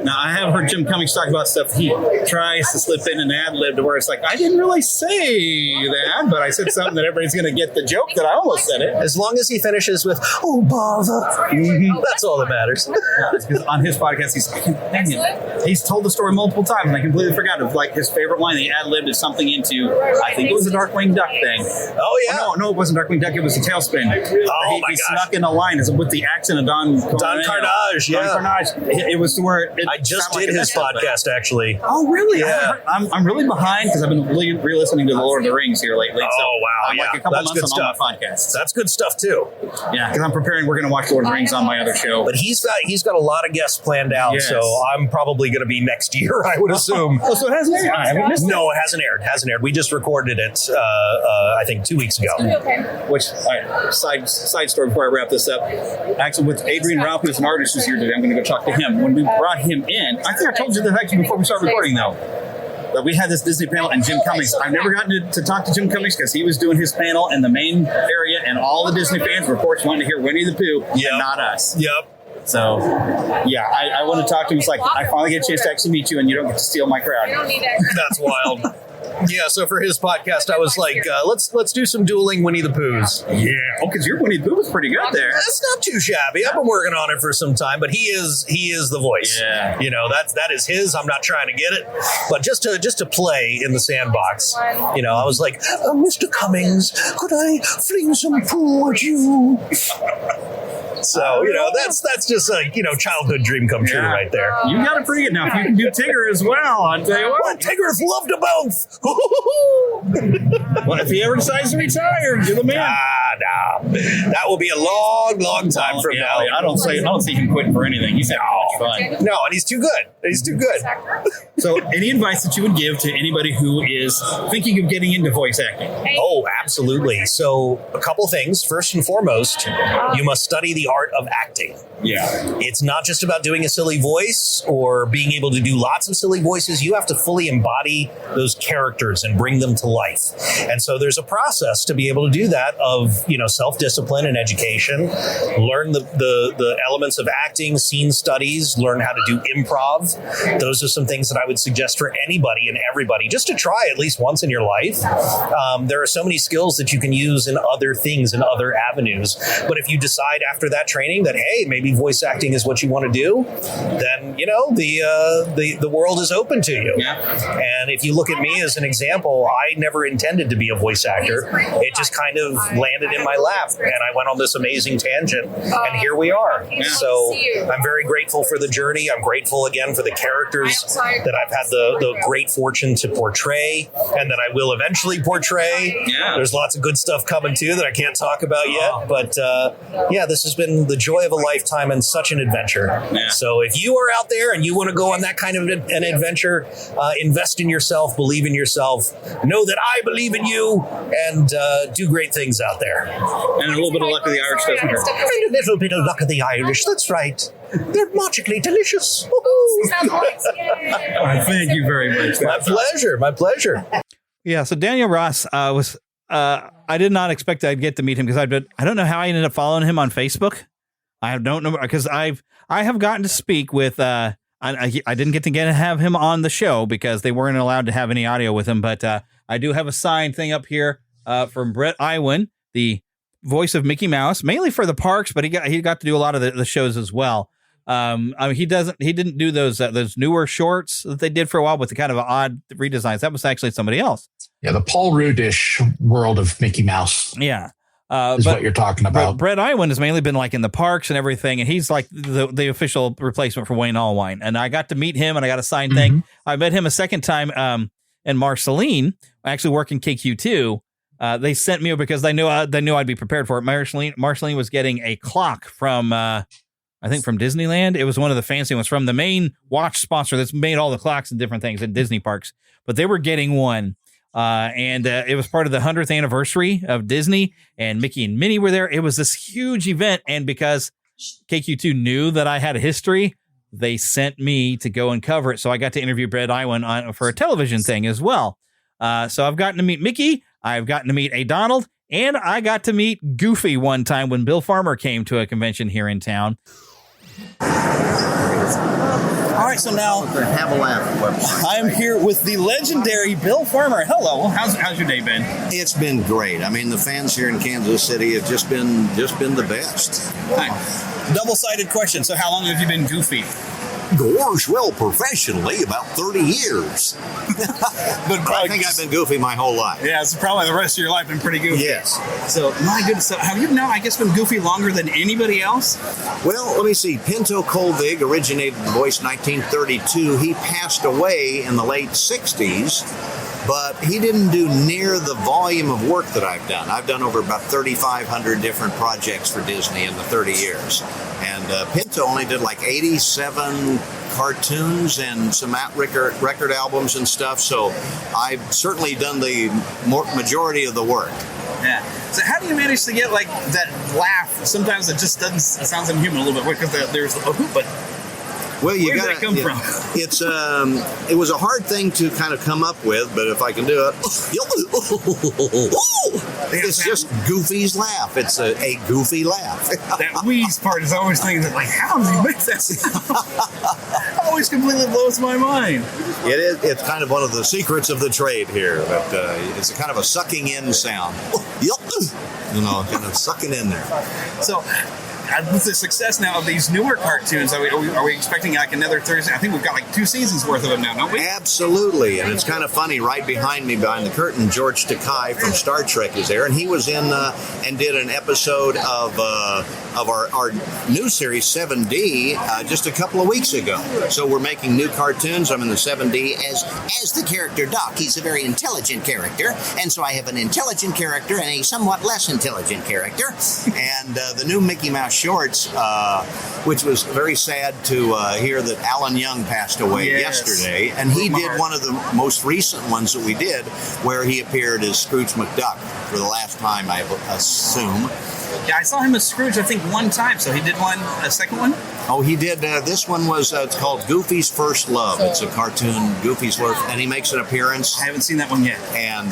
[SPEAKER 10] now I have heard Jim Cummings talk about stuff he tries to slip in an ad lib to where it's like, I didn't really say that, but I said something that everybody's going to get the joke that I almost said it.
[SPEAKER 18] As long as he finishes with, oh, bother. That's all that matters.
[SPEAKER 10] Because on his podcast, he's told the story multiple times, and I completely forgot of like his favorite line. He ad-libbed is something into, I think it was a Darkwing Duck thing.
[SPEAKER 18] Oh, yeah.
[SPEAKER 10] Oh, no, it wasn't Darkwing Duck. It was a Tailspin.
[SPEAKER 18] Oh,
[SPEAKER 10] he snuck in a line with the accent of Don
[SPEAKER 18] Carnage. Yeah.
[SPEAKER 10] Don Carnage. It was to where
[SPEAKER 18] I just did his podcast, actually.
[SPEAKER 10] Oh, really?
[SPEAKER 18] Yeah.
[SPEAKER 10] I'm really behind because I've been re-listening to The Lord of the Rings here lately.
[SPEAKER 18] Oh, wow.
[SPEAKER 10] I'm like a couple months on all my podcasts.
[SPEAKER 18] That's good stuff, too.
[SPEAKER 10] Yeah, because I'm preparing. We're going to watch Lord of the Rings on my other show.
[SPEAKER 18] But he's got a lot of guests planned out, so I'm probably going to be next year, I would assume.
[SPEAKER 10] Oh, so it hasn't aired?
[SPEAKER 18] No, it hasn't aired. We just recorded it, I think, 2 weeks ago.
[SPEAKER 10] Okay. Which, side story before I wrap this up. Actually, with Adrian Ralph, who's an artist who's here today, I'm going to go talk to him. When we brought him in, I think I told you this actually before we started recording, though. But we had this Disney panel, and Jim Cummings. I've never gotten to talk to Jim Cummings because he was doing his panel in the main area, and all the Disney fans were, of course, wanting to hear Winnie the Pooh, and not us.
[SPEAKER 18] Yep.
[SPEAKER 10] So, yeah, I want to talk to him. It's like, I finally get a chance to actually meet you, and you don't get to steal my crowd.
[SPEAKER 18] That's wild. Yeah, so for his podcast, I was like, let's do some dueling Winnie the Poohs.
[SPEAKER 10] Yeah, because your Winnie the Pooh was pretty good there.
[SPEAKER 18] That's not too shabby. I've been working on it for some time, but he is the voice.
[SPEAKER 10] Yeah,
[SPEAKER 18] you know that is his. I'm not trying to get it, but just to play in the sandbox. You know, I was like, Mr. Cummings, could I fling some poo at you? So, that's just a, childhood dream come true right there.
[SPEAKER 1] You got it pretty good. Now, if you can do Tigger as well, I'll tell you what.
[SPEAKER 18] Well, Tigger's love to both.
[SPEAKER 1] Well, if he ever decides to retire, you're the man.
[SPEAKER 18] Nah. That will be a long, long time from now.
[SPEAKER 1] I don't see him quitting for anything. He's having much fun.
[SPEAKER 18] No, and he's too good.
[SPEAKER 1] So, any advice that you would give to anybody who is thinking of getting into voice acting?
[SPEAKER 18] Oh, absolutely. So, a couple things. First and foremost, you must study the art of acting.
[SPEAKER 1] Yeah.
[SPEAKER 18] It's not just about doing a silly voice or being able to do lots of silly voices. You have to fully embody those characters and bring them to life. And so there's a process to be able to do that of, self-discipline and education, learn the elements of acting, scene studies, learn how to do improv. Those are some things that I would suggest for anybody and everybody just to try at least once in your life. There are so many skills that you can use in other things and other avenues. But if you decide after that training that, hey, maybe voice acting is what you want to do, then, the world is open to you.
[SPEAKER 1] Yeah.
[SPEAKER 18] And if you look at me as an example, I never intended to be a voice actor. It just kind of landed in my lap, and I went on this amazing tangent, and here we are. So I'm very grateful for the journey. I'm grateful again for the characters that I've had the great fortune to portray, and that I will eventually portray.
[SPEAKER 1] Yeah.
[SPEAKER 18] There's lots of good stuff coming too that I can't talk about yet, but this has been the joy of a lifetime and such an adventure.
[SPEAKER 1] Yeah.
[SPEAKER 18] So if you are out there and you want to go on that kind of an adventure, invest in yourself, believe in yourself, know that I believe in you, and do great things out there.
[SPEAKER 1] And a little bit of luck of the Irish doesn't hurt.
[SPEAKER 18] And a little bit of luck of the Irish, that's right. They're magically delicious.
[SPEAKER 1] Thank you very much.
[SPEAKER 18] My pleasure.
[SPEAKER 1] Yeah, so Daniel Ross was, I did not expect I'd get to meet him because I don't know how I ended up following him on Facebook. I don't know, because I have gotten to speak with, I didn't get to have him on the show because they weren't allowed to have any audio with him, but I do have a signed thing up here from Brett Iwan, the voice of Mickey Mouse, mainly for the parks, but he got to do a lot of the shows as well. He didn't do those newer shorts that they did for a while with the kind of odd redesigns. That was actually somebody else.
[SPEAKER 5] Yeah, the Paul Rudish world of Mickey Mouse.
[SPEAKER 1] Yeah.
[SPEAKER 5] Is what you're talking about.
[SPEAKER 1] Brett Iwan has mainly been like in the parks and everything, and he's like the official replacement for Wayne Allwine. And I got to meet him, and I got a signed thing. I met him a second time in Marceline, actually working KQ2. They sent me because they knew I'd be prepared for it. Marceline was getting a clock from I think from Disneyland. It was one of the fancy ones from the main watch sponsor that's made all the clocks and different things at Disney parks. But they were getting one. And it was part of the 100th anniversary of Disney, and Mickey and Minnie were there. It was this huge event, and because KQ2 knew that I had a history, they sent me to go and cover it. So I got to interview Brett Iwan for a television thing as well. So I've gotten to meet Mickey, I've gotten to meet a Donald, and I got to meet Goofy one time when Bill Farmer came to a convention here in town. All right, so now
[SPEAKER 19] have a laugh.
[SPEAKER 1] I'm here with the legendary Bill Farmer. Hello, how's your day been?
[SPEAKER 19] It's been great. I mean, the fans here in Kansas City have just been the best.
[SPEAKER 1] Hi. Double-sided question. So, how long have you been Goofy?
[SPEAKER 19] Gosh, well, professionally, about 30 years. But I think I've been Goofy my whole life.
[SPEAKER 1] Yeah, it's probably the rest of your life been pretty Goofy.
[SPEAKER 19] Yes.
[SPEAKER 1] So, my goodness, so have you now, I guess, been Goofy longer than anybody else?
[SPEAKER 19] Well, let me see. Pinto Colvig originated the voice in 1932. He passed away in the late 60s, but he didn't do near the volume of work that I've done. I've done over about 3,500 different projects for Disney in the 30 years. And Pinto only did like 87 cartoons and some record albums and stuff. So I've certainly done the majority of the work.
[SPEAKER 1] Yeah. So how do you manage to get like that laugh? Sometimes it just doesn't. It sounds inhuman a little bit because there's a hoop, but.
[SPEAKER 19] Well,
[SPEAKER 1] where did that come from?
[SPEAKER 19] It was a hard thing to kind of come up with, but if I can do it, it's just Goofy's laugh. It's a goofy laugh.
[SPEAKER 1] That wheeze part is always thinking that, like, how does he make that sound? Always completely blows my mind.
[SPEAKER 19] It is. It's kind of one of the secrets of the trade here, but it's a kind of a sucking in sound. Kind of sucking in there.
[SPEAKER 1] So.
[SPEAKER 10] with the success now of these newer cartoons, are we expecting like another Thursday? I think we've got like 2 seasons worth of them now, don't we?
[SPEAKER 19] Absolutely, and it's kind of funny. Right behind me, behind the curtain, George Takei from Star Trek is there, and he was in and did an episode of our new series 7D just a couple of weeks ago. So we're making new cartoons. I'm in the 7D as the character Doc. He's a very intelligent character, and so I have an intelligent character and a somewhat less intelligent character. And the new Mickey Mouse shorts, which was very sad to hear that Alan Young passed away yesterday, and he did one of the most recent ones that we did, where he appeared as Scrooge McDuck for the last time, I assume.
[SPEAKER 10] Yeah, I saw him as Scrooge, I think, one time. So he did a second one?
[SPEAKER 19] Oh, he did. This one was, it's called Goofy's First Love. It's a cartoon, Goofy's First, and he makes an appearance.
[SPEAKER 10] I haven't seen that one yet.
[SPEAKER 19] And,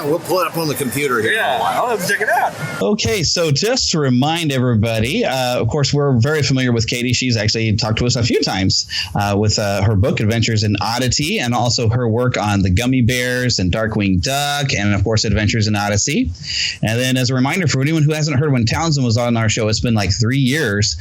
[SPEAKER 19] we'll pull it up on the computer here.
[SPEAKER 10] Yeah, I'll have to check it out.
[SPEAKER 16] Okay, so just to remind everybody, of course, we're very familiar with Katie. She's actually talked to us a few times with her book, Adventures in Oddity, and also her work on the Gummy Bears and Darkwing Duck, and, of course, Adventures in Odyssey. And then as a reminder for anyone who hasn't heard when Townsend was on our show, it's been like 3 years.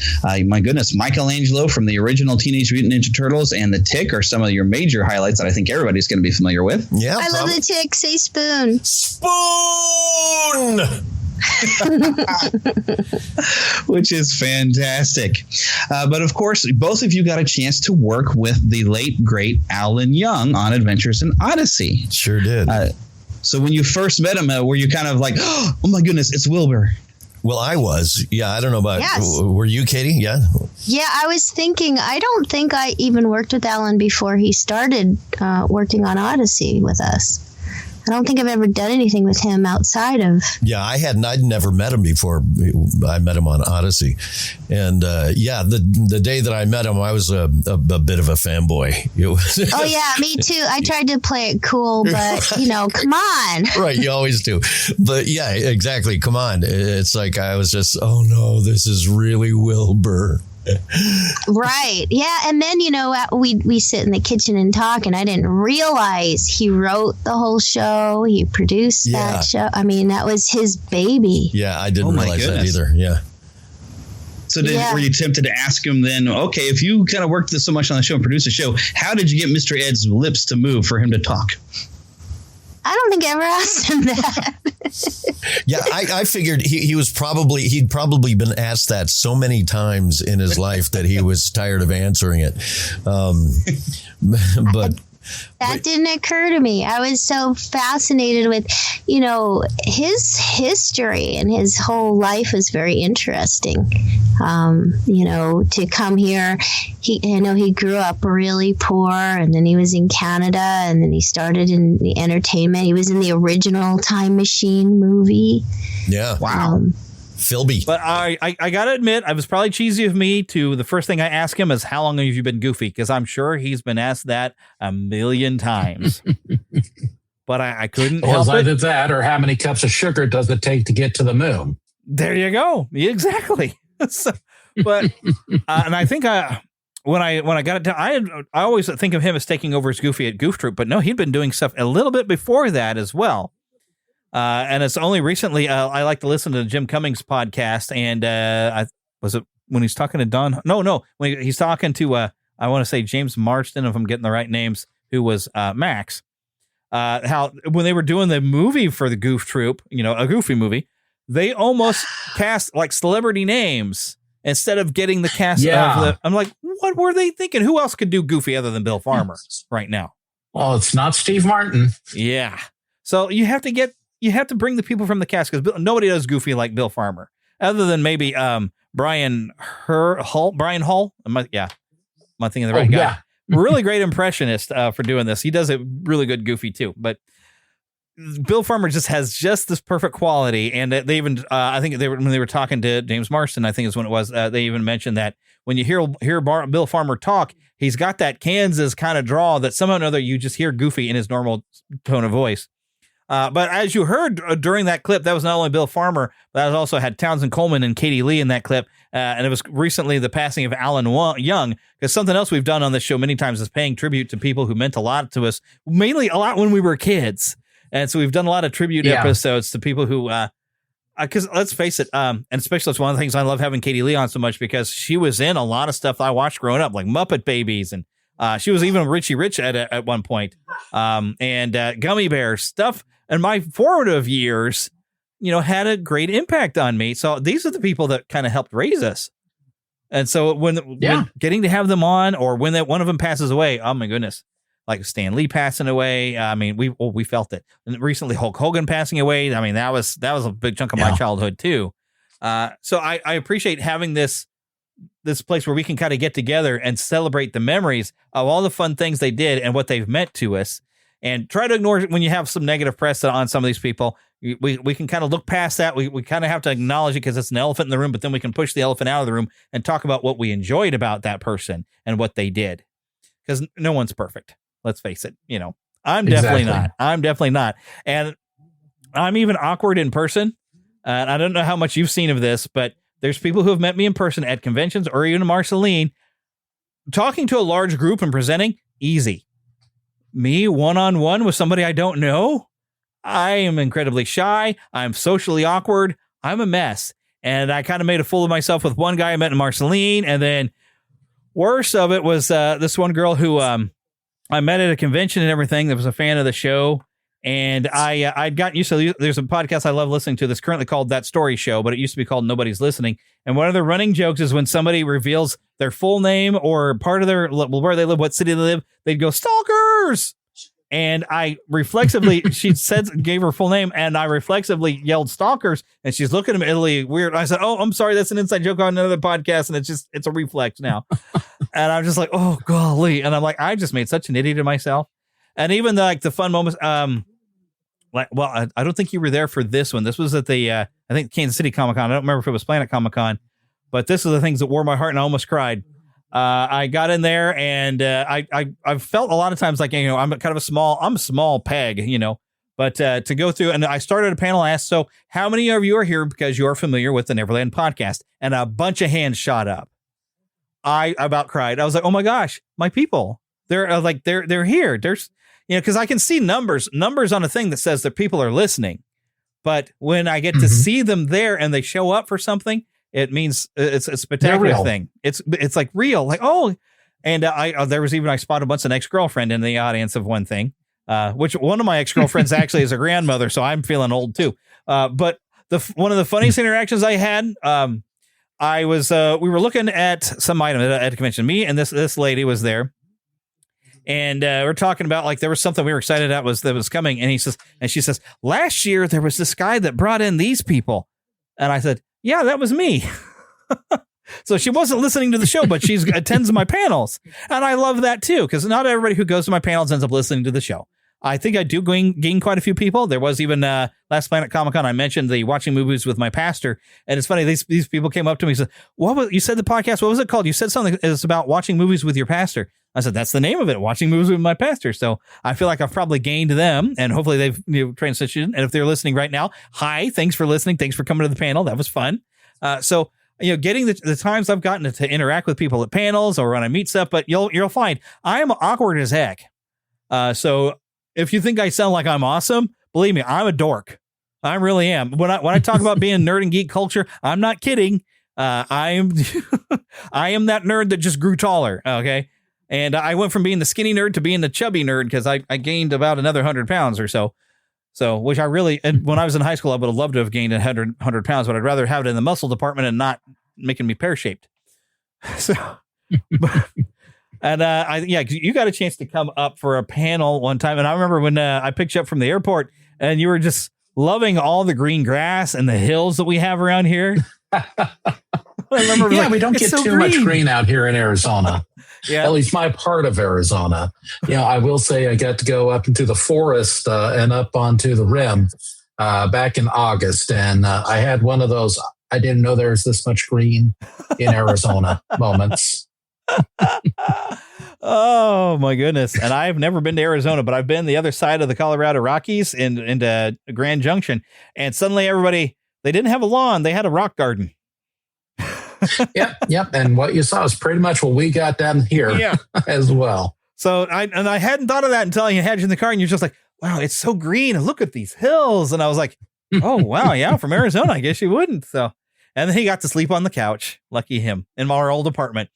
[SPEAKER 16] My goodness, Michelangelo from the original Teenage Mutant Ninja Turtles and the Tick are some of your major highlights that I think everybody's going to be familiar with.
[SPEAKER 20] Yeah, I love the Tick. Say spoon.
[SPEAKER 18] Spoon!
[SPEAKER 16] Which is fantastic. But of course, both of you got a chance to work with the late, great Alan Young on Adventures in Odyssey.
[SPEAKER 20] Sure did.
[SPEAKER 16] So when you first met him, were you kind of like, oh my goodness, it's Wilbur?
[SPEAKER 20] Well, I was. Yeah, I don't know about were you, Katie? Yeah.
[SPEAKER 21] Yeah, I was thinking, I don't think I even worked with Alan before he started working on Odyssey with us. I don't think I've ever done anything with him outside of.
[SPEAKER 20] Yeah, I'd never met him before. I met him on Odyssey. And the day that I met him, I was a bit of a fanboy.
[SPEAKER 21] Oh, yeah, me too. I tried to play it cool, but, come on.
[SPEAKER 20] Right, you always do. But yeah, exactly. Come on. It's like I was just, oh no, this is really Wilbur.
[SPEAKER 21] Right. Yeah. And then, we sit in the kitchen and talk, and I didn't realize he wrote the whole show. He produced that show. I mean, that was his baby.
[SPEAKER 20] Yeah, I didn't realize that either. Yeah.
[SPEAKER 16] So were you tempted to ask him then, okay, if you kind of worked this so much on the show and produced the show, how did you get Mr. Ed's lips to move for him to talk?
[SPEAKER 21] I don't think I ever asked him that.
[SPEAKER 20] Yeah, I figured he'd probably been asked that so many times in his life that he was tired of answering it.
[SPEAKER 21] That didn't occur to me. I was so fascinated with, his history, and his whole life is very interesting. To come here, he grew up really poor, and then he was in Canada, and then he started in the entertainment. He was in the original Time Machine movie.
[SPEAKER 20] Yeah.
[SPEAKER 16] Wow.
[SPEAKER 20] Philby.
[SPEAKER 1] But I got to admit, I was probably cheesy of me to the first thing I asked him is, how long have you been Goofy? Because I'm sure he's been asked that a million times. But I couldn't help it.
[SPEAKER 5] Either that or how many cups of sugar does it take to get to the moon?
[SPEAKER 1] There you go. Exactly. And I think when I got it down, I always think of him as taking over as Goofy at Goof Troop. But no, he'd been doing stuff a little bit before that as well. And it's only recently I like to listen to Jim Cummings' podcast, and was it when he's talking to Don? No, when he's talking to I want to say James Marsden, if I'm getting the right names, who was Max. How when they were doing the movie for the Goof Troop, a Goofy movie, they almost cast like celebrity names instead of getting the cast. I'm like, what were they thinking? Who else could do Goofy other than Bill Farmer right now?
[SPEAKER 5] Well, it's not Steve Martin.
[SPEAKER 1] Yeah, so you have to bring the people from the cast, because nobody does Goofy like Bill Farmer, other than maybe Brian Hull. Am I thinking of the right guy? Yeah. Really great impressionist for doing this. He does a really good Goofy too, but Bill Farmer just has just this perfect quality. And they even, I think when they were talking to James Marsden, I think is when it was, they even mentioned that when you hear Bill Farmer talk, he's got that Kansas kind of drawl that somehow or another you just hear Goofy in his normal tone of voice. But as you heard during that clip, that was not only Bill Farmer, but that also had Townsend Coleman and Katie Lee in that clip. And it was recently the passing of Alan Young, because something else we've done on this show many times is paying tribute to people who meant a lot to us, mainly a lot when we were kids. And so we've done a lot of tribute episodes to people who because let's face it, and especially that's one of the things I love having Katie Lee on so much, because she was in a lot of stuff I watched growing up, like Muppet Babies, and she was even Richie Rich at one point, and Gummy Bears stuff. And my formative years, had a great impact on me. So these are the people that kind of helped raise us. And so when getting to have them on, or when one of them passes away, oh my goodness. Like Stan Lee passing away. I mean, we felt it. And recently Hulk Hogan passing away. I mean, that was a big chunk of my childhood too. So I appreciate having this place where we can kind of get together and celebrate the memories of all the fun things they did and what they've meant to us, and try to ignore when you have some negative press on some of these people. We can kind of look past that. We kind of have to acknowledge it because it's an elephant in the room, but then we can push the elephant out of the room and talk about what we enjoyed about that person and what they did. Because no one's perfect. Let's face it. I'm definitely not. I'm definitely not. And I'm even awkward in person. And I don't know how much you've seen of this, but there's people who have met me in person at conventions or even Marceline. Talking to a large group and presenting, easy. Me one-on-one with somebody I don't know, I am incredibly shy. I'm socially awkward. I'm a mess. And I kind of made a fool of myself with one guy I met in Marceline. And then worst of it was this one girl who I met at a convention and everything that was a fan of the show. And I'd gotten used to, there's a podcast I love listening to that's currently called That Story Show, but it used to be called Nobody's Listening. And one of the running jokes is when somebody reveals their full name or part of their, where they live, what city they live, they'd go, "Stalkers!" And I reflexively, she gave her full name, and I reflexively yelled "Stalkers," and she's looking at me really weird. I said, "Oh, I'm sorry, that's an inside joke on another podcast," and it's a reflex now. And I'm just like, oh golly, and I'm like, I just made such an idiot of myself. And even the fun moments, I don't think you were there for this one. This was at the I think Kansas City Comic-Con. I don't remember if it was Planet Comic-Con, but this is the things that wore my heart, and I almost cried. I got in there, and I felt a lot of times like, I'm kind of a small peg, but to go through, and I started a panel. I asked, so how many of you are here because you are familiar with the Neverland podcast? And a bunch of hands shot up. I about cried. I was like, oh my gosh, my people, they're here. There's, because I can see numbers on a thing that says that people are listening. But when I get to see them there and they show up for something, it means it's a spectacular thing. It's like real, like, oh, and there was even, I spotted once an ex-girlfriend in the audience of one thing, which one of my ex-girlfriends actually is a grandmother. So I'm feeling old too. But one of the funniest interactions I had, we were looking at some item at a convention. Me and this lady was there. And we're talking about, like, there was something we were excited about that was coming. And she says, last year there was this guy that brought in these people. And I said, yeah, that was me. So she wasn't listening to the show, but she attends my panels. And I love that too, because not everybody who goes to my panels ends up listening to the show. I think I do gain quite a few people. There was even last Planet Comic-Con, I mentioned the watching movies with my pastor. And it's funny, these people came up to me and said, you said the podcast, what was it called? You said something is about watching movies with your pastor. I said, that's the name of it, watching movies with my pastor. So I feel like I've probably gained them, and hopefully they've transitioned. And if they're listening right now, hi, thanks for listening. Thanks for coming to the panel. That was fun. So getting the times I've gotten to interact with people at panels or when I meet stuff, but you'll find I am awkward as heck. So if you think I sound like I'm awesome, believe me, I'm a dork. I really am. When I talk about being nerd and geek culture, I'm not kidding. I am that nerd that just grew taller. Okay. And I went from being the skinny nerd to being the chubby nerd because I gained about another 100 pounds or so. So, which I really, and when I was in high school, I would have loved to have gained 100 pounds, but I'd rather have it in the muscle department and not making me pear-shaped. So, and you got a chance to come up for a panel one time. And I remember when I picked you up from the airport and you were just loving all the green grass and the hills that we have around here.
[SPEAKER 5] We don't get too much green out here in Arizona. Yeah. At least my part of Arizona. I will say I got to go up into the forest and up onto the rim back in August. And I had one of those, I didn't know there was this much green in Arizona moments.
[SPEAKER 1] Oh, my goodness. And I've never been to Arizona, but I've been the other side of the Colorado Rockies into Grand Junction. And suddenly everybody, they didn't have a lawn. They had a rock garden.
[SPEAKER 5] Yep. And what you saw is pretty much what we got down here as well.
[SPEAKER 1] So I hadn't thought of that until I had you in the car and you're just like, wow, it's so green. And look at these hills. And I was like, Oh, wow. Yeah. From Arizona. I guess you wouldn't. So, and then he got to sleep on the couch. Lucky him in our old apartment.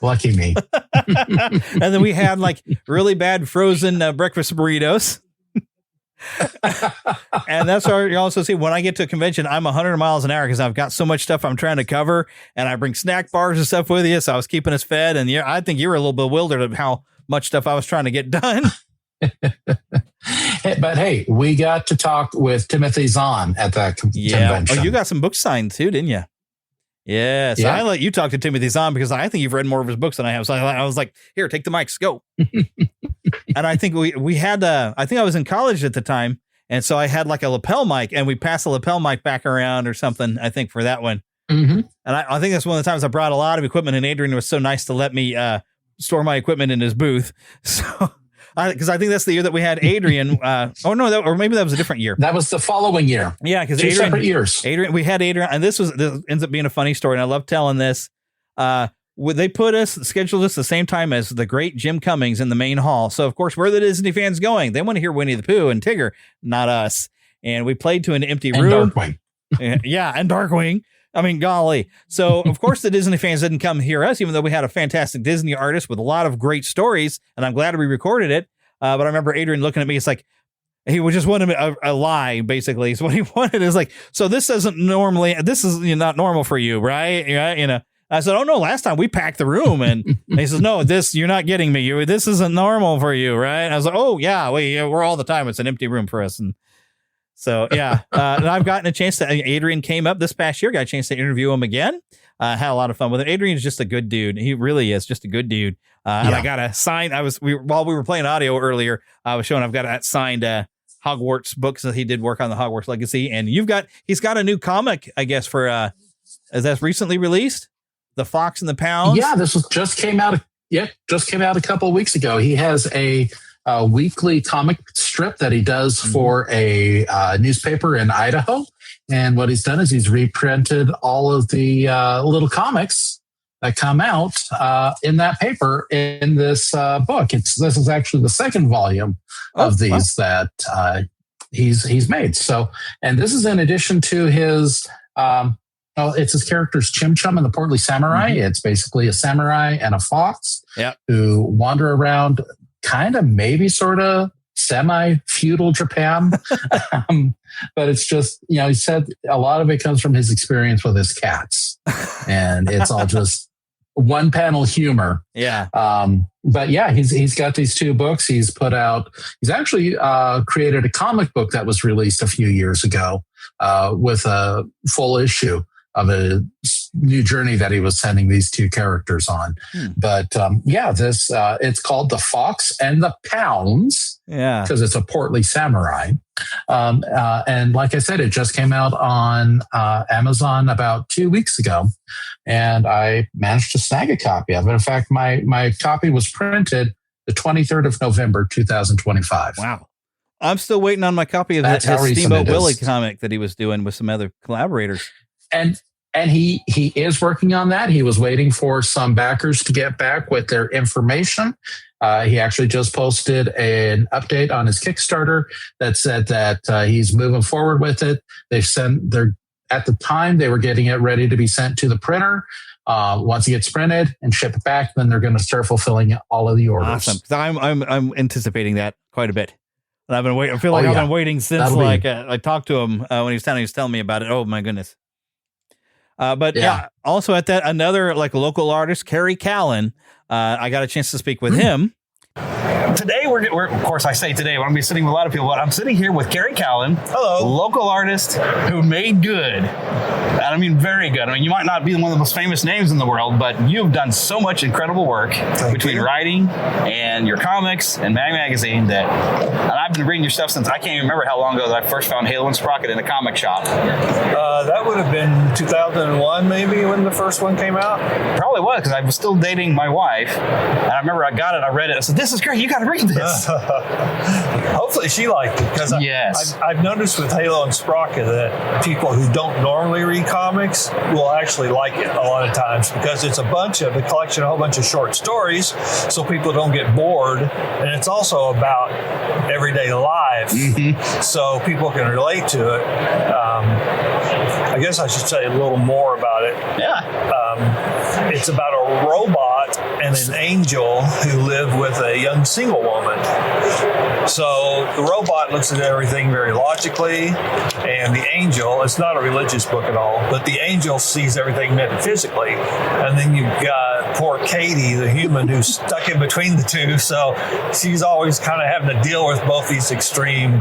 [SPEAKER 5] Lucky me.
[SPEAKER 1] And then we had like really bad frozen breakfast burritos. And that's why you also see when I get to a convention, I'm 100 miles an hour because I've got so much stuff I'm trying to cover, and I bring snack bars and stuff with you. So I was keeping us fed, and I think you were a little bewildered of how much stuff I was trying to get done.
[SPEAKER 5] But hey, we got to talk with Timothy Zahn at that convention.
[SPEAKER 1] Oh, you got some books signed too, didn't you? Yeah. So I let you talk to Timothy Zahn because I think you've read more of his books than I have. So I was like, here, take the mics, go. And I think we had, I think I was in college at the time. And so I had like a lapel mic, and we passed the lapel mic back around or something, I think, for that one.
[SPEAKER 5] Mm-hmm.
[SPEAKER 1] And I think that's one of the times I brought a lot of equipment, and Adrian was so nice to let me store my equipment in his booth. So, because I think that's the year that we had Adrian. Or maybe that was a different year.
[SPEAKER 5] That was the following year.
[SPEAKER 1] Yeah, because
[SPEAKER 5] Two separate years.
[SPEAKER 1] We had Adrian, and this ends up being a funny story, and I love telling this. They scheduled us the same time as the great Jim Cummings in the main hall. So, of course, where are the Disney fans going? They want to hear Winnie the Pooh and Tigger, not us. And we played to an empty room.
[SPEAKER 5] Darkwing.
[SPEAKER 1] Yeah, and Darkwing. I mean, golly. So, of course, the Disney fans didn't come hear us, even though we had a fantastic Disney artist with a lot of great stories, and I'm glad we recorded it. But I remember Adrian looking at me. It's like, he would just want a lie, basically. So what he wanted is like, so this is not normal for you, right? Yeah, I said, oh, no, last time we packed the room. And he says, no, you're not getting me. This isn't normal for you, right? And I was like, oh, yeah, we're all the time. It's an empty room for us. And so, yeah, and I've gotten a chance Adrian came up this past year, got a chance to interview him again. Had a lot of fun with it. Adrian's just a good dude. He really is just a good dude. And I got a signed, while we were playing audio earlier, I was showing, I've got a signed Hogwarts books that he did work on the Hogwarts Legacy. And he's got a new comic, I guess, for, is that recently released? The Fox and the Pounds.
[SPEAKER 5] Yeah, just came out a couple of weeks ago. He has a weekly comic strip that he does for a newspaper in Idaho. And what he's done is he's reprinted all of the little comics that come out in that paper in this book. This is actually the second volume of these that he's made. So, and this is in addition to his. It's his characters Chim Chum and the Portly Samurai. Mm-hmm. It's basically a samurai and a fox who wander around kind of maybe sort of semi-feudal Japan. But it's just, he said a lot of it comes from his experience with his cats. And it's all just one panel humor.
[SPEAKER 1] Yeah.
[SPEAKER 5] But yeah, he's got these two books. He's actually created a comic book that was released a few years ago with a full issue of a new journey that he was sending these two characters on. But this it's called The Fox and the Pounds.
[SPEAKER 1] Yeah,
[SPEAKER 5] because it's a portly samurai. And like I said, it just came out on Amazon about 2 weeks ago, and I managed to snag a copy of it. In fact, my copy was printed the 23rd of November, 2025.
[SPEAKER 1] Wow. I'm still waiting on my copy of his Steamboat Willie comic that he was doing with some other collaborators.
[SPEAKER 5] And he is working on that. He was waiting for some backers to get back with their information. He actually just posted an update on his Kickstarter that said that he's moving forward with it. At the time they were getting it ready to be sent to the printer. Once it gets printed and shipped back, then they're going to start fulfilling all of the orders.
[SPEAKER 1] Awesome. I'm anticipating that quite a bit. And I've been waiting. I feel like I've been waiting since I talked to him when he was telling me about it. Oh my goodness. But also at that, another like local artist, Kerry Callan. I got a chance to speak with him.
[SPEAKER 16] Today, we're of course, I say today, I'm going to be sitting with a lot of people, but I'm sitting here with Kerry Callan. Hello. Local artist who made good. And I mean, very good. I mean, you might not be one of the most famous names in the world, but you've done so much incredible work between writing and your comics and Magazine and I've been reading your stuff since I can't even remember how long ago that I first found Halo and Sprocket in a comic shop.
[SPEAKER 4] That would have been 2001 maybe when the first one came out.
[SPEAKER 16] Probably was, because I was still dating my wife. And I remember I got it, I read it, I said, this is great, you got to read this.
[SPEAKER 4] Hopefully she liked it, because I've noticed with Halo and Sprocket that people who don't normally read comics will actually like it a lot of times because it's a collection, a whole bunch of short stories, so people don't get bored. And it's also about everyday life, so people can relate to it. I guess I should say a little more about it.
[SPEAKER 1] Yeah.
[SPEAKER 4] It's about a robot and an angel who live with a young single woman. So the robot looks at everything very logically, and the angel, it's not a religious book at all, but the angel sees everything metaphysically. And then you've got poor Katie, the human, who's stuck in between the two. So she's always kind of having to deal with both these extreme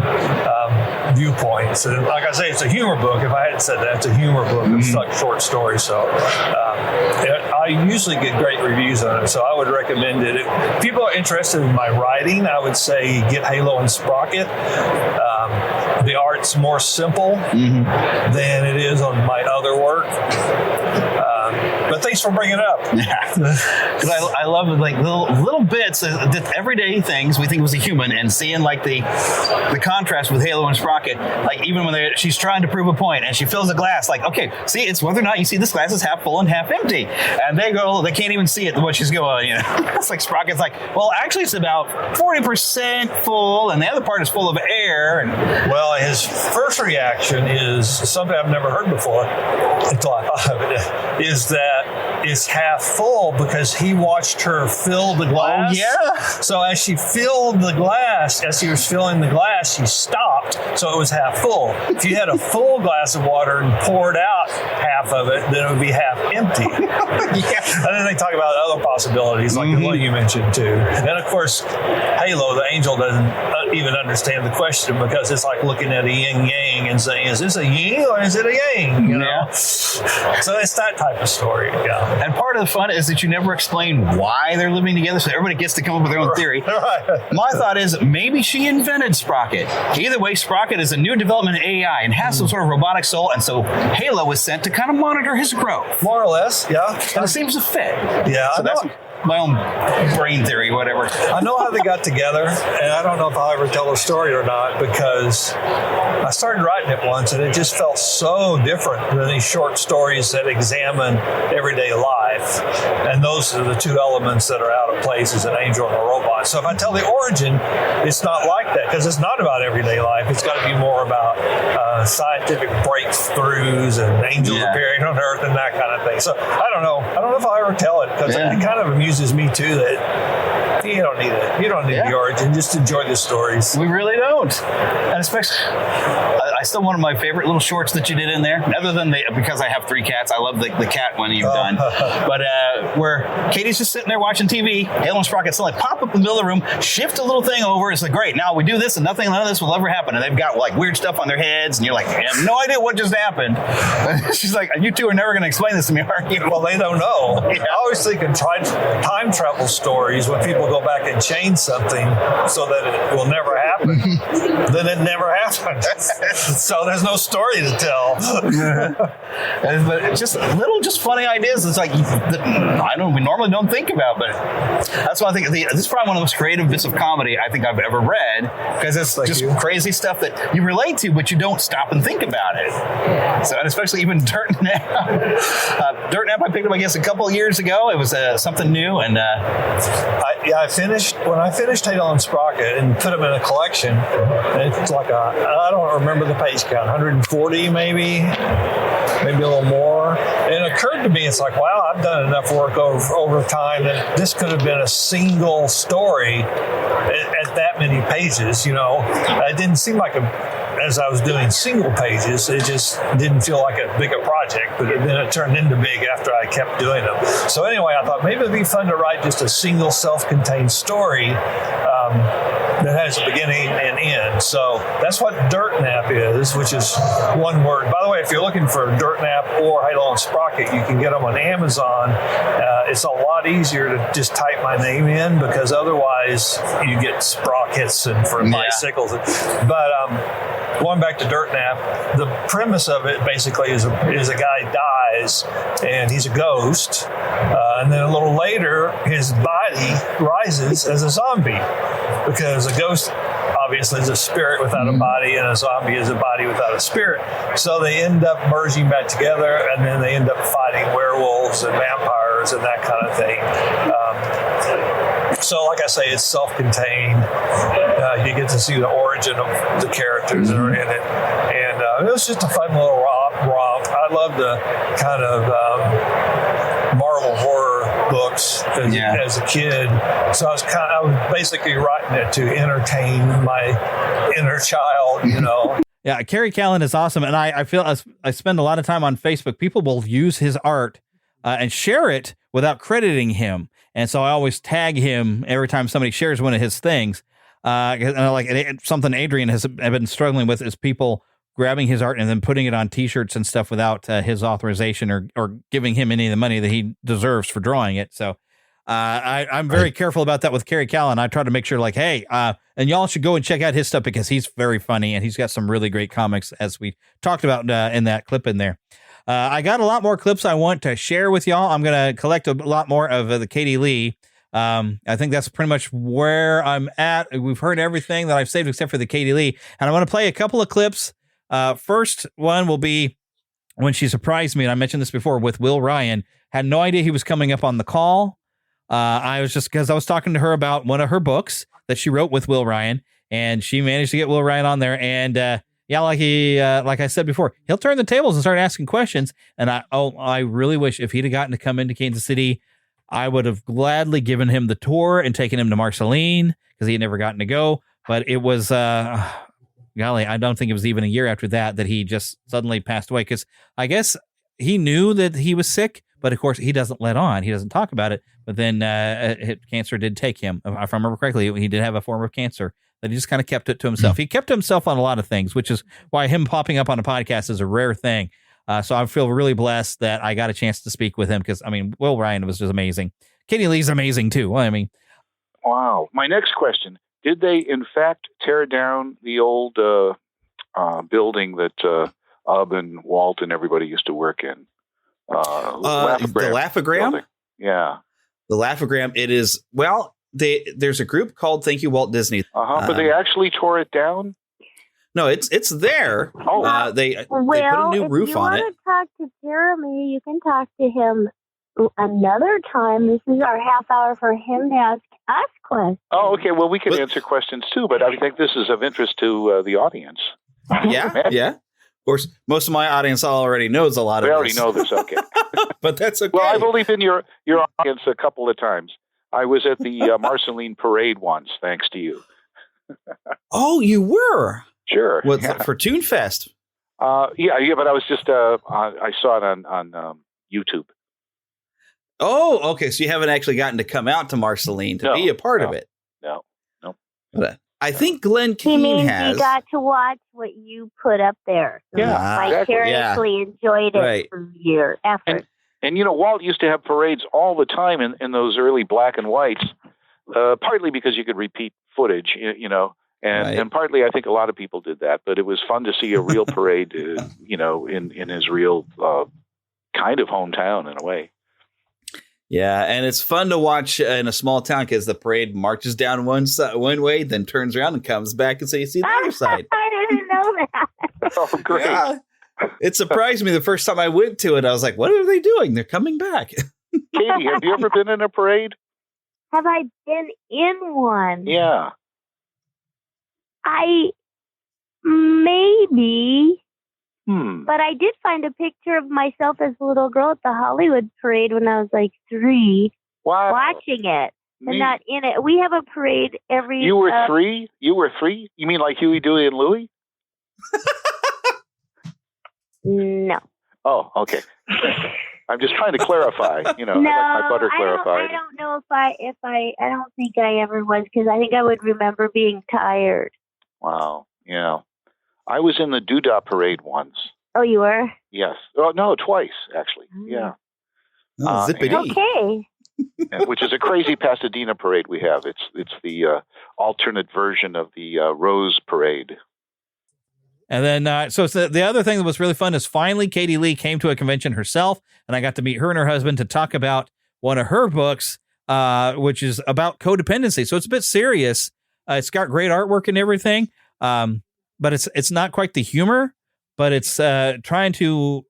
[SPEAKER 4] viewpoints. And like I say, it's a humor book. If I hadn't said that, it's a humor book. It's like short stories. So I usually get great reviews on it, so I would recommend it. If people are interested in my writing, I would say get Halo and Sprocket. The art's more simple than it is on my other work. But thanks for bringing it up.
[SPEAKER 10] Yeah, because I love it, like little bits, everyday things we think was a human, and seeing like the contrast with Halo and Sprocket. Like even when she's trying to prove a point, and she fills a glass, like, okay, see, it's whether or not you see this glass is half full and half empty, and they can't even see it. What she's going, it's like Sprocket's like, well, actually, it's about 40% full, and the other part is full of air. And
[SPEAKER 4] well, his first reaction is something I've never heard before. Is that it's half full because he watched her fill the glass.
[SPEAKER 10] Oh, yeah.
[SPEAKER 4] So as she filled the glass, as he was filling the glass, she stopped, so it was half full. If you had a full glass of water and poured out half of it, then it would be half empty. And then they talk about other possibilities, like the one you mentioned too. And of course, Halo, the angel, doesn't even understand the question because it's like looking at a yin-yang and saying, is this a yin or is it a yang? You know? So it's that type of story. Yeah.
[SPEAKER 10] And part of the fun is that you never explain why they're living together, so everybody gets to come up with their own theory. My thought is maybe she invented Sprocket. Either way, Sprocket is a new development in AI and has some sort of robotic soul, and so Halo was sent to kind of monitor his growth.
[SPEAKER 4] More or less, yeah.
[SPEAKER 10] And it seems to fit.
[SPEAKER 4] Yeah.
[SPEAKER 10] So that's my own brain theory, whatever.
[SPEAKER 4] I know how they got together, and I don't know if I'll ever tell the story or not, because I started writing it once, and it just felt so different than these short stories that examine everyday life. And those are the two elements that are out of place, is an angel and a robot. So if I tell the origin, it's not like that, because it's not about everyday life. It's got to be more about scientific breakthroughs and angels appearing on Earth and that kind of thing. So I don't know. I don't know if I'll ever tell it, because it kind of amuses me too that you don't need it. You don't need the origin. Just enjoy the stories.
[SPEAKER 10] We really don't. And especially, I still one of my favorite little shorts that you did in there, other than because I have 3 cats. I love the cat one you've done. But where Katie's just sitting there watching TV, Halo and Sprocket suddenly pop up in the middle of the room, shift a little thing over. It's like, great, now we do this and none of this will ever happen. And they've got like weird stuff on their heads, and you're like, I have no idea what just happened. She's like, you two are never going to explain this to me, are you?
[SPEAKER 4] Well, they don't know. I always think in time travel stories, when people go back and change something so that it will never happen, then it never happened. So there's no story to tell.
[SPEAKER 10] But just funny ideas. It's like we normally don't think about, but that's why I think this is probably one of the most creative bits of comedy I think I've ever read, because it's crazy stuff that you relate to, but you don't stop and think about it. So, and especially even Dirt Nap. Dirt Nap I picked up, I guess, a couple of years ago. It was something new, and
[SPEAKER 4] I finished Halo and Sprocket and put them in a collection. It's like I don't remember the page count, 140 maybe a little more. And it occurred to me, it's like, wow, I've done enough work over time that this could have been a single story at that many pages. It didn't seem like as I was doing single pages, it just didn't feel like a big a project, but then it turned into big after I kept doing them. So anyway, I thought maybe it'd be fun to write just a single self-contained story that has a beginning and end. So that's what Dirt Nap is, which is one word. By the way, if you're looking for Dirt Nap or Halo and Sprocket, you can get them on Amazon. It's a lot easier to just type my name in, because otherwise you get sprockets and for bicycles. But going back to Dirt Nap, the premise of it basically is a guy dies and he's a ghost, and then a little later his body rises as a zombie, because a ghost obviously is a spirit without a body, and a zombie is a body without a spirit. So they end up merging back together, and then they end up fighting werewolves and vampires and that kind of thing. So, like I say, it's self-contained. You get to see the origin of the characters that are in it, and it was just a fun little romp. I love the kind of Marvel horror books as a kid, so I was basically writing it to entertain my inner child, you know.
[SPEAKER 1] Yeah, Kerry Callan is awesome, and I feel I spend a lot of time on Facebook. People will use his art and share it without crediting him, and so I always tag him every time somebody shares one of his things. And something Adrian has been struggling with is people grabbing his art and then putting it on T-shirts and stuff without his authorization or giving him any of the money that he deserves for drawing it. So I'm very careful about that with Kerry Callan. I try to make sure, like, hey, and y'all should go and check out his stuff because he's very funny and he's got some really great comics, as we talked about in that clip in there. I got a lot more clips I want to share with y'all. I'm going to collect a lot more of the Katie Lee. I think that's pretty much where I'm at. We've heard everything that I've saved except for the Katie Lee, and I want to play a couple of clips. First one will be when she surprised me, and I mentioned this before, with Will Ryan. Had no idea he was coming up on the call. I was just, because I was talking to her about one of her books that she wrote with Will Ryan, and she managed to get Will Ryan on there. And like I said before, he'll turn the tables and start asking questions. And I really wish if he'd have gotten to come into Kansas City, I would have gladly given him the tour and taken him to Marceline, because he had never gotten to go. But it was, golly, I don't think it was even a year after that he just suddenly passed away, because I guess he knew that he was sick, but of course he doesn't let on. He doesn't talk about it. But then cancer did take him. If I remember correctly, he did have a form of cancer that he just kind of kept it to himself. He kept to himself on a lot of things, which is why him popping up on a podcast is a rare thing. So I feel really blessed that I got a chance to speak with him, because, I mean, Will Ryan was just amazing. Katie Lee's amazing, too. Well, I mean,
[SPEAKER 3] wow. My next question, did they, in fact, tear down the old building that Ub and Walt and everybody used to work in?
[SPEAKER 10] The Laugh-O-Gram?
[SPEAKER 3] Building. Yeah.
[SPEAKER 10] The Laugh-O-Gram, it is, well, there's a group called Thank You, Walt Disney.
[SPEAKER 3] But they actually tore it down?
[SPEAKER 10] No, it's there. They put a new roof on it.
[SPEAKER 21] If you want to talk to Jeremy, you can talk to him another time. This is our half hour for him to ask us questions.
[SPEAKER 3] Oh, okay. Well, we can answer questions too, but I think this is of interest to the audience.
[SPEAKER 10] Yeah. Of course, most of my audience already knows a lot of this.
[SPEAKER 3] They already know this, okay.
[SPEAKER 10] But that's okay.
[SPEAKER 3] Well, I've only been your audience a couple of times. I was at the Marceline Parade once, thanks to you.
[SPEAKER 10] Oh, you were?
[SPEAKER 3] Sure.
[SPEAKER 10] For TuneFest?
[SPEAKER 3] Yeah, but I was just, I saw it on YouTube.
[SPEAKER 10] Oh, okay. So you haven't actually gotten to come out to Marceline to be a part of it?
[SPEAKER 3] No.
[SPEAKER 10] But I think Glenn Keane has.
[SPEAKER 21] You got to watch what you put up there. So vicariously enjoyed it through your effort.
[SPEAKER 3] And, Walt used to have parades all the time in those early black and whites, partly because you could repeat footage, and partly I think a lot of people did that. But it was fun to see a real parade, in his real kind of hometown in a way.
[SPEAKER 10] Yeah, and it's fun to watch in a small town because the parade marches down one way, then turns around and comes back, and so you see the other side.
[SPEAKER 21] I didn't know that.
[SPEAKER 3] Oh, great.
[SPEAKER 10] Yeah. It surprised me the first time I went to it. I was like, what are they doing? They're coming back.
[SPEAKER 3] Katie, have you ever been in a parade?
[SPEAKER 21] Have I been in one?
[SPEAKER 3] Yeah.
[SPEAKER 21] Maybe. But I did find a picture of myself as a little girl at the Hollywood parade when I was like 3.
[SPEAKER 3] Wow.
[SPEAKER 21] Watching it. And not in it. We have a parade every...
[SPEAKER 3] You were 3? You were 3? You mean like Huey, Dewey, and Louie?
[SPEAKER 21] No.
[SPEAKER 3] Oh, okay. I'm just trying to clarify. I like my butter clarified.
[SPEAKER 21] I don't know if I don't think I ever was, because I think I would remember being tired.
[SPEAKER 3] Wow. Yeah. I was in the Doodah parade once.
[SPEAKER 21] Oh, you were?
[SPEAKER 3] Yes. Oh, no, twice, actually. Yeah.
[SPEAKER 10] Zippity.
[SPEAKER 21] Okay.
[SPEAKER 3] Which is a crazy Pasadena parade we have. It's the alternate version of the Rose Parade.
[SPEAKER 1] And then, so the other thing that was really fun is finally Katie Lee came to a convention herself, and I got to meet her and her husband to talk about one of her books, which is about codependency. So it's a bit serious, It's got great artwork and everything. But it's not quite the humor, but it's trying to,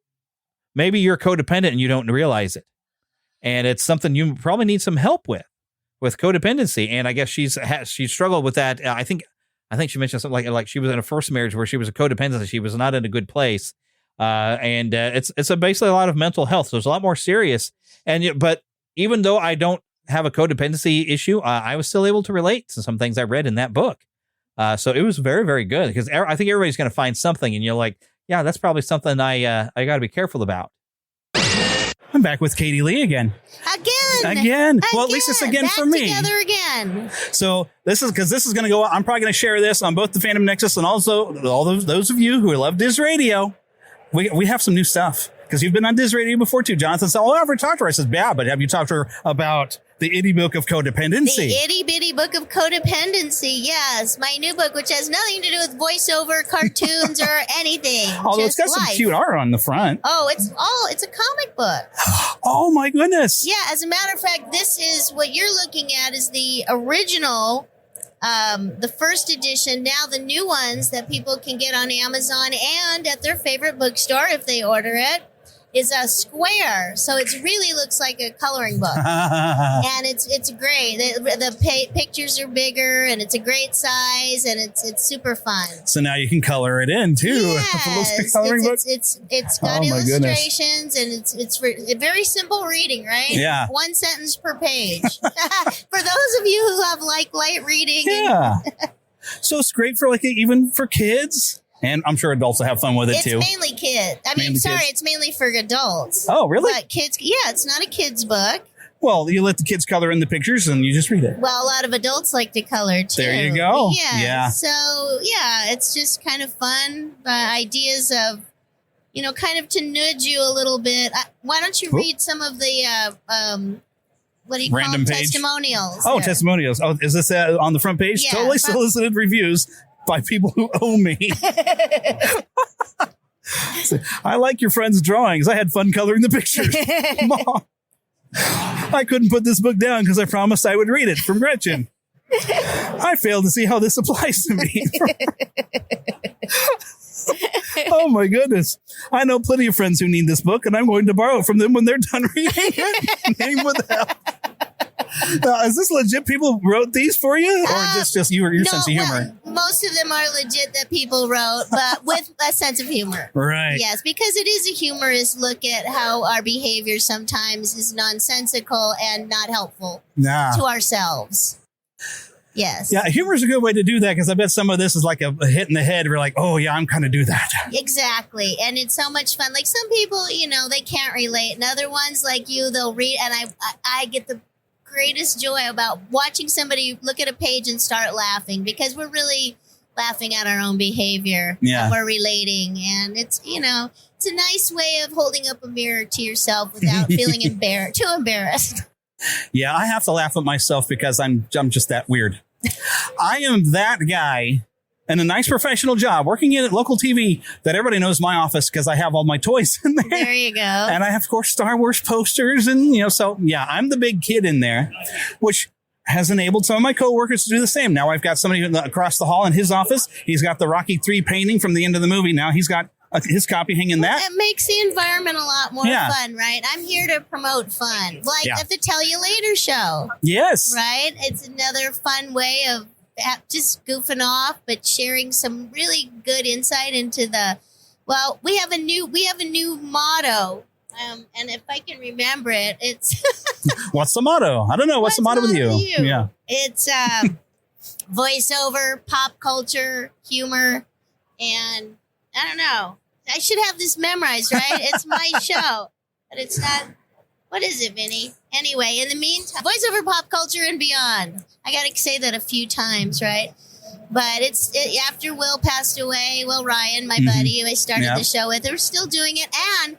[SPEAKER 1] maybe you're codependent and you don't realize it. And it's something you probably need some help with codependency. And I guess she struggled with that. I think she mentioned something like she was in a first marriage where she was a codependent. She was not in a good place. And it's basically a lot of mental health. So it's a lot more serious. But even though I don't have a codependency issue, I was still able to relate to some things I read in that book. So it was very, very good because I think everybody's going to find something and you're like, yeah, that's probably something I got to be careful about.
[SPEAKER 6] I'm back with Katie Lee again. Again. Well, at least it's again for me.
[SPEAKER 21] Together again.
[SPEAKER 6] So this is going to go. I'm probably going to share this on both the Fandom Nexus and also all those of you who love Diz Radio. We have some new stuff because you've been on Diz Radio before too. Jonathan said, "Oh, I ever talked to her?" I said, "Yeah, but have you talked to her about the itty book of codependency?"
[SPEAKER 21] The itty bitty book of codependency. Yes, my new book, which has nothing to do with voiceover, cartoons, or anything.
[SPEAKER 6] Although it's got some cute art on the front.
[SPEAKER 21] Oh, it's a comic book.
[SPEAKER 6] Oh my goodness.
[SPEAKER 21] Yeah, as a matter of fact, this is what you're looking at is the original, the first edition. Now the new ones that people can get on Amazon and at their favorite bookstore if they order it. Is a square, so it really looks like a coloring book, and it's great. The pictures are bigger, and it's a great size, and it's super fun.
[SPEAKER 6] So now you can color it in too.
[SPEAKER 21] Yes, it's got illustrations, and it's very simple reading, right?
[SPEAKER 6] Yeah,
[SPEAKER 21] 1 sentence per page. For those of you who have light reading,
[SPEAKER 6] yeah. So it's great for even for kids. And I'm sure adults will have fun with it too.
[SPEAKER 21] It's mainly kids. It's mainly for adults.
[SPEAKER 6] Oh, really?
[SPEAKER 21] But kids, it's not a kid's book.
[SPEAKER 6] Well, you let the kids color in the pictures and you just read it.
[SPEAKER 21] Well, a lot of adults like to color too.
[SPEAKER 6] There you go.
[SPEAKER 21] Yeah. So, it's just kind of fun. Ideas of, kind of to nudge you a little bit. Why don't you read some of the, what do you call them? Testimonials.
[SPEAKER 6] Oh, testimonials. Oh, is this on the front page?
[SPEAKER 21] Yeah,
[SPEAKER 6] totally solicited reviews by people who owe me. I like your friend's drawings. I had fun coloring the pictures. Mom, I couldn't put this book down because I promised I would read it from Gretchen. I failed to see how this applies to me. Oh my goodness. I know plenty of friends who need this book and I'm going to borrow it from them when they're done reading it. Name with help. Is this legit? People wrote these for you, or just your sense of humor?
[SPEAKER 21] Well, most of them are legit that people wrote, but with a sense of humor.
[SPEAKER 6] Right.
[SPEAKER 21] Yes, because it is a humorous look at how our behavior sometimes is nonsensical and not helpful to ourselves. Yes.
[SPEAKER 6] Yeah, humor is a good way to do that because I bet some of this is like a hit in the head. We're like, oh, yeah, I'm kind of do that.
[SPEAKER 21] Exactly. And it's so much fun. Like some people, they can't relate. And other ones like you, they'll read. And I get the greatest joy about watching somebody look at a page and start laughing because we're really laughing at our own behavior.
[SPEAKER 6] Yeah.
[SPEAKER 21] And we're relating. And it's, it's a nice way of holding up a mirror to yourself without feeling too embarrassed.
[SPEAKER 6] Yeah, I have to laugh at myself because I'm just that weird. I am that guy in a nice professional job working in local TV that everybody knows my office because I have all my toys in there.
[SPEAKER 21] There you go.
[SPEAKER 6] And I have, of course, Star Wars posters and, so yeah, I'm the big kid in there, which has enabled some of my coworkers to do the same. Now I've got somebody across the hall in his office. He's got the Rocky III painting from the end of the movie. Now he's got his copy hanging that.
[SPEAKER 21] It makes the environment a lot more fun, right? I'm here to promote fun. Like at the Tell You Later show.
[SPEAKER 6] Yes.
[SPEAKER 21] Right? It's another fun way of just goofing off, but sharing some really good insight into we have a new motto. And if I can remember it, it's
[SPEAKER 6] what's the motto? I don't know. What's the motto with you? Yeah.
[SPEAKER 21] It's voiceover, pop culture, humor, and I don't know. I should have this memorized, right? It's my show, but it's not. What is it, Vinny? Anyway, in the meantime, voiceover, pop culture, and beyond. I got to say that a few times, right? But after Will passed away, Will Ryan, my buddy who I started the show with, they're still doing it. And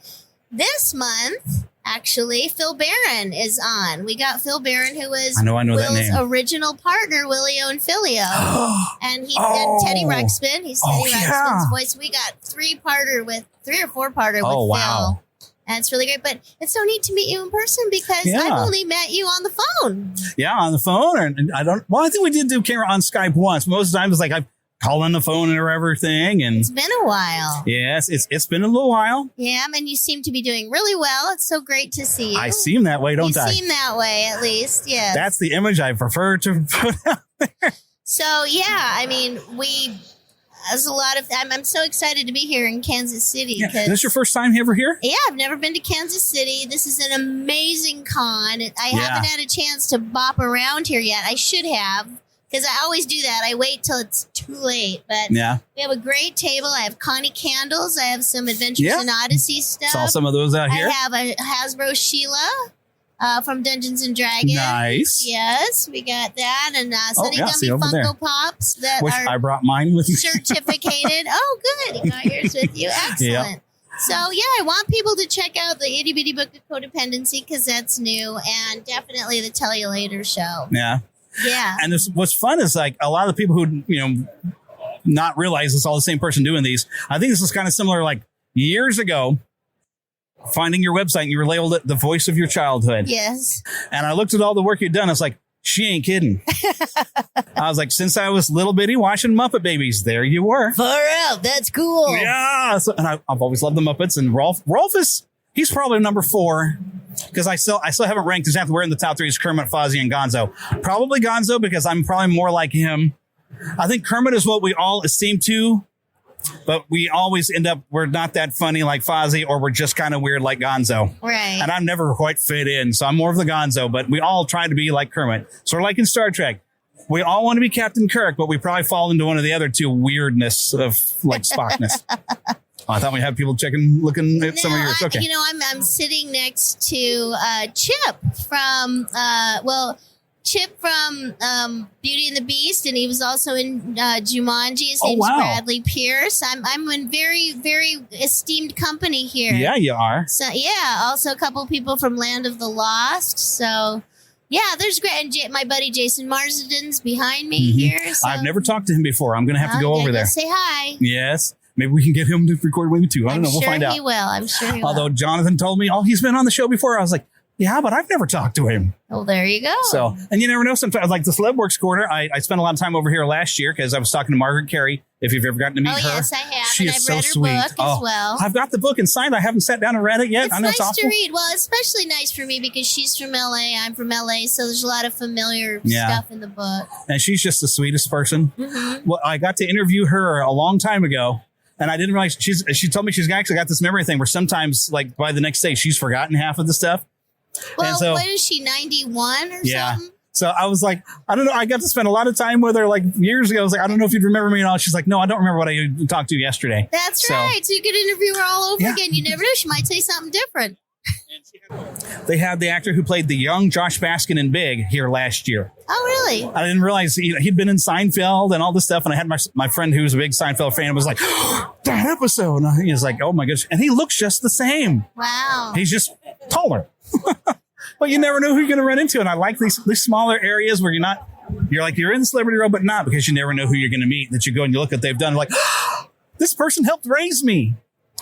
[SPEAKER 21] this month, actually, Phil Barron is on. We got Phil Barron, who was Will's original partner, Willio and Filio. And he did Teddy Ruxpin. He's Teddy Ruxpin's voice. We got 3 or 4-parter with Phil.
[SPEAKER 9] And it's really great, but it's so neat to meet you in person because I've only met you on the phone.
[SPEAKER 6] Yeah, on the phone. And I think we did do camera on Skype once. Most of the time it's like I call on the phone or everything. And
[SPEAKER 9] it's been a while.
[SPEAKER 6] Yes, it's been a little while.
[SPEAKER 9] Yeah, and you seem to be doing really well. It's so great to see you.
[SPEAKER 6] I seem that way, don't I?
[SPEAKER 9] You seem that way, at least, yes.
[SPEAKER 6] That's the image I prefer to put out there.
[SPEAKER 9] So, yeah, I mean, there's a lot of, I'm so excited to be here in Kansas City.
[SPEAKER 6] Yeah. Is this your first time ever here?
[SPEAKER 9] Yeah, I've never been to Kansas City. This is an amazing con. I haven't had a chance to bop around here yet. I should have, because I always do that. I wait till it's too late. But we have a great table. I have Connie candles. I have some Adventures in Odyssey stuff.
[SPEAKER 6] Saw some of those out here.
[SPEAKER 9] I have a Hasbro Sheila. From Dungeons and Dragons.
[SPEAKER 6] Nice.
[SPEAKER 9] Yes, we got that. And Sunny Gummy Funko
[SPEAKER 6] there.
[SPEAKER 9] Pops that
[SPEAKER 6] are I brought mine with me.
[SPEAKER 9] Certificated. Oh, good. You got yours with you. Excellent. Yep. So, I want people to check out the Itty Bitty Book of Codependency because that's new, and definitely the Tell You Later show.
[SPEAKER 6] Yeah.
[SPEAKER 9] Yeah.
[SPEAKER 6] And what's fun is like a lot of the people who, not realize it's all the same person doing these. I think this is kind of similar like years ago. Finding your website and you were labeled it the voice of your childhood.
[SPEAKER 9] Yes.
[SPEAKER 6] And I looked at all the work you'd done. I was like, she ain't kidding. I was like, since I was little bitty watching Muppet Babies, there you were.
[SPEAKER 9] Far out. That's cool.
[SPEAKER 6] Yeah. So, and I've always loved the Muppets. And Rolf he's probably number 4 because I still haven't ranked exactly where in the top 3 is Kermit, Fozzie, and Gonzo. Probably Gonzo because I'm probably more like him. I think Kermit is what we all esteem to. But we always end up, we're not that funny like Fozzie, or we're just kind of weird like Gonzo.
[SPEAKER 9] Right.
[SPEAKER 6] And I've never quite fit in, so I'm more of the Gonzo, but we all try to be like Kermit. Sort of like in Star Trek. We all want to be Captain Kirk, but we probably fall into one of the other 2 weirdness of like Spockness. I thought we had people looking at some of yours. Okay.
[SPEAKER 9] I'm sitting next to Chip from, Chip from Beauty and the Beast, and he was also in Jumanji. His name's Bradley Pierce. I'm in very, very esteemed company here.
[SPEAKER 6] Yeah, you are.
[SPEAKER 9] So also a couple people from Land of the Lost. So there's great. And my buddy Jason Marsden's behind me here. So.
[SPEAKER 6] I've never talked to him before. I'm going to have to go over there.
[SPEAKER 9] Say hi.
[SPEAKER 6] Yes. Maybe we can get him to record with me too. I don't know. We'll find out.
[SPEAKER 9] I'm sure he will.
[SPEAKER 6] Although Jonathan told me, he's been on the show before. I was like, yeah, but I've never talked to him.
[SPEAKER 9] Well, there you go.
[SPEAKER 6] So, and you never know. Sometimes, like the Celebworks Corner, I spent a lot of time over here last year because I was talking to Margaret Carey. If you've ever gotten to meet her,
[SPEAKER 9] yes, I have.
[SPEAKER 6] She is
[SPEAKER 9] I've
[SPEAKER 6] so
[SPEAKER 9] read her
[SPEAKER 6] sweet.
[SPEAKER 9] book as well.
[SPEAKER 6] I've got the book and signed. I haven't sat down and read it yet.
[SPEAKER 9] It's
[SPEAKER 6] I know
[SPEAKER 9] nice
[SPEAKER 6] it's awful
[SPEAKER 9] to read. Well, especially nice for me because she's from LA. I'm from LA, so there's a lot of familiar stuff in the book.
[SPEAKER 6] And she's just the sweetest person.
[SPEAKER 9] Mm-hmm.
[SPEAKER 6] Well, I got to interview her a long time ago. And I didn't realize she told me she's actually got this memory thing where sometimes, like by the next day, she's forgotten half of the stuff.
[SPEAKER 9] Well,
[SPEAKER 6] and so,
[SPEAKER 9] what is she, 91 or something?
[SPEAKER 6] So I was like, I don't know. I got to spend a lot of time with her like years ago. I was like, I don't know if you'd remember me and all. She's like, no, I don't remember what I talked to yesterday.
[SPEAKER 9] That's right. So you could interview her all over again. You never know. She might say something different.
[SPEAKER 6] They had the actor who played the young Josh Baskin in Big here last year.
[SPEAKER 9] Oh, really?
[SPEAKER 6] I didn't realize he'd been in Seinfeld and all this stuff. And I had my friend who's a big Seinfeld fan was like, that episode. And he was like, oh my goodness. And he looks just the same.
[SPEAKER 9] Wow.
[SPEAKER 6] He's just taller. But you never know who you're going to run into. And I like these smaller areas where you're in the celebrity role, but not because you never know who you're going to meet, that you go and you look at what they've done. Like, this person helped raise me.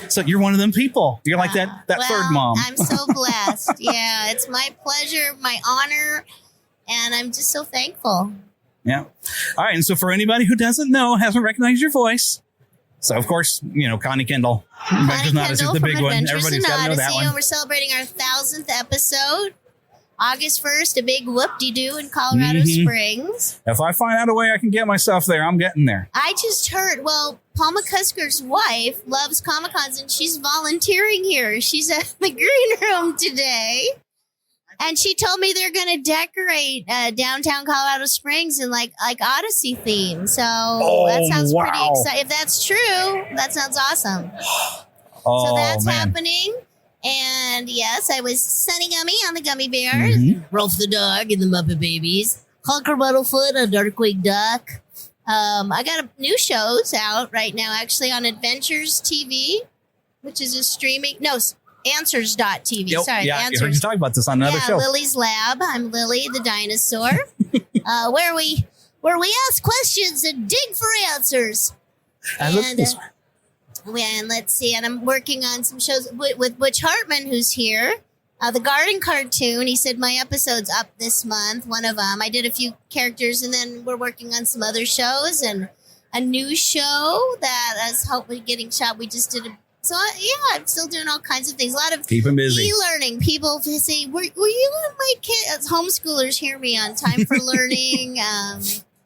[SPEAKER 6] So you're one of them people. You're like that third mom.
[SPEAKER 9] I'm so blessed. Yeah, it's my pleasure, my honor, and I'm just so thankful.
[SPEAKER 6] Yeah. All right. And so for anybody who doesn't know, hasn't recognized your voice. So, of course, Connie Kendall.
[SPEAKER 9] Connie Kendall
[SPEAKER 6] is the big
[SPEAKER 9] from
[SPEAKER 6] one.
[SPEAKER 9] Adventures
[SPEAKER 6] Everybody's
[SPEAKER 9] in
[SPEAKER 6] got to know that
[SPEAKER 9] Odyssey,
[SPEAKER 6] one.
[SPEAKER 9] and we're celebrating our 1000th episode. August 1st, a big whoop-de-doo in Colorado Springs.
[SPEAKER 6] If I find out a way I can get myself there, I'm getting there.
[SPEAKER 9] I just heard, Paul McCusker's wife loves Comic-Cons, and she's volunteering here. She's at the green room today. And she told me they're going to decorate downtown Colorado Springs in like Odyssey theme. So that sounds pretty exciting. If that's true, that sounds awesome. So that's happening. And yes, I was Sunny Gummy on the Gummy Bears, Rolf the Dog and the Muppet Babies, Hunker Muddlefoot, a Darkwing Duck. I got new shows out right now, actually, on Adventures TV, which is a streaming, Answers.tv.
[SPEAKER 6] Yep.
[SPEAKER 9] Sorry,
[SPEAKER 6] yeah,
[SPEAKER 9] Answers.
[SPEAKER 6] I heard you talk about this on another show.
[SPEAKER 9] Lily's Lab. I'm Lily the dinosaur, where we ask questions and dig for answers. And And let's see, and I'm working on some shows with Butch Hartman, who's here. The Garden Cartoon, he said my episode's up this month, one of them. I did a few characters, and then we're working on some other shows and a new show that is hopefully getting shot. We just did I'm still doing all kinds of things. A lot of
[SPEAKER 6] keep them busy.
[SPEAKER 9] E-learning. People say, were you and my kids, homeschoolers hear me on Time for Learning.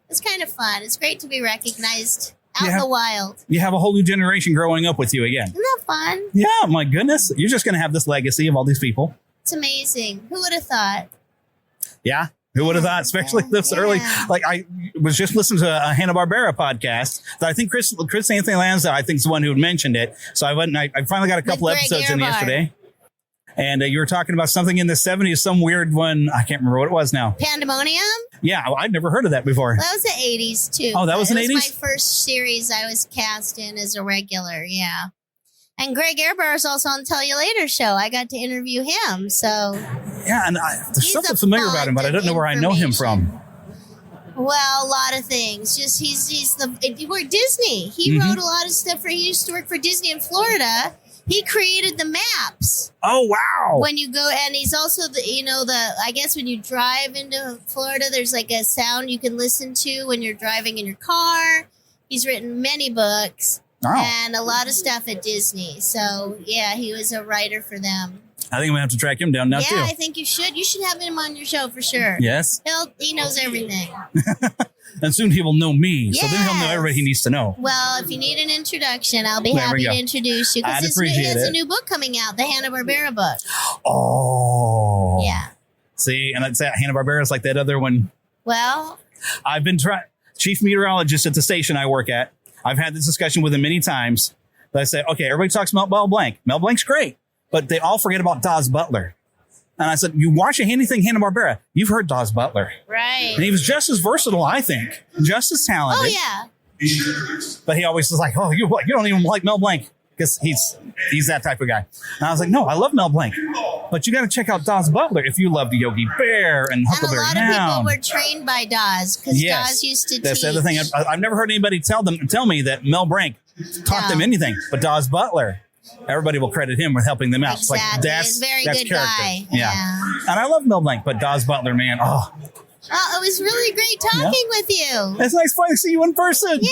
[SPEAKER 9] It's kind of fun. It's great to be recognized out in the wild.
[SPEAKER 6] You have a whole new generation growing up with you again.
[SPEAKER 9] Isn't that fun?
[SPEAKER 6] Yeah, my goodness. You're just going to have this legacy of all these people.
[SPEAKER 9] It's amazing. Who would have thought?
[SPEAKER 6] Yeah. Who would have thought, especially this early? Like, I was just listening to a Hanna-Barbera podcast. So I think Chris Anthony Lanza, I think, is the one who mentioned it. So I went and I finally got a couple episodes in yesterday. And you were talking about something in the 70s, some weird one. I can't remember what it was now.
[SPEAKER 9] Pandemonium?
[SPEAKER 6] Yeah, I'd never heard of that before.
[SPEAKER 9] That was the 80s, too.
[SPEAKER 6] Oh, that was in the 80s?
[SPEAKER 9] It was my first series I was cast in as a regular, yeah. And Greg Ehrbar is also on the Tell You Later show. I got to interview him, so...
[SPEAKER 6] Yeah, and there's something familiar about him, but I don't know where I know him from.
[SPEAKER 9] Well, a lot of things. Just he worked Disney. He wrote a lot of stuff he used to work for Disney in Florida. He created the maps.
[SPEAKER 6] Oh, wow.
[SPEAKER 9] When you go, and he's also I guess when you drive into Florida, there's like a sound you can listen to when you're driving in your car. He's written many books. And a lot of stuff at Disney. So, yeah, he was a writer for them.
[SPEAKER 6] I think I'm going to have to track him down now, too.
[SPEAKER 9] Yeah, I think you should. You should have him on your show for sure.
[SPEAKER 6] Yes.
[SPEAKER 9] He knows everything.
[SPEAKER 6] And soon he will know me. So then he'll know everybody he needs to know.
[SPEAKER 9] Well, if you need an introduction, I'll be happy to introduce you. Because he has a new book coming out, the Hanna-Barbera book.
[SPEAKER 6] Oh.
[SPEAKER 9] Yeah.
[SPEAKER 6] See, and it's Hanna-Barbera is like that other one.
[SPEAKER 9] Well.
[SPEAKER 6] I've been chief meteorologist at the station I work at. I've had this discussion with him many times. But I say, okay, everybody talks about Mel Blanc. Mel Blanc's great, but they all forget about Dawes Butler. And I said, you watch anything Hanna-Barbera, you've heard Dawes Butler.
[SPEAKER 9] Right.
[SPEAKER 6] And he was just as versatile, I think. Just as talented.
[SPEAKER 9] Oh, yeah.
[SPEAKER 6] But he always was like, oh, you don't even like Mel Blanc. Because he's that type of guy. And I was like, no, I love Mel Blanc. But you got to check out Dawes Butler if you love Yogi Bear and Huckleberry Hound.
[SPEAKER 9] And a lot of people were trained by Dawes because Dawes used to teach.
[SPEAKER 6] That's the other thing. I've never heard anybody tell me that Mel Blanc taught them anything. But Dawes Butler, everybody will credit him with helping them out.
[SPEAKER 9] Exactly.
[SPEAKER 6] It's like that's
[SPEAKER 9] a very
[SPEAKER 6] that's
[SPEAKER 9] good
[SPEAKER 6] character.
[SPEAKER 9] guy.
[SPEAKER 6] Yeah. And I love Mel Blanc, but Dawes Butler, man,
[SPEAKER 9] Oh, it was really great talking with you.
[SPEAKER 6] It's nice finally to see you in person.
[SPEAKER 9] Yay!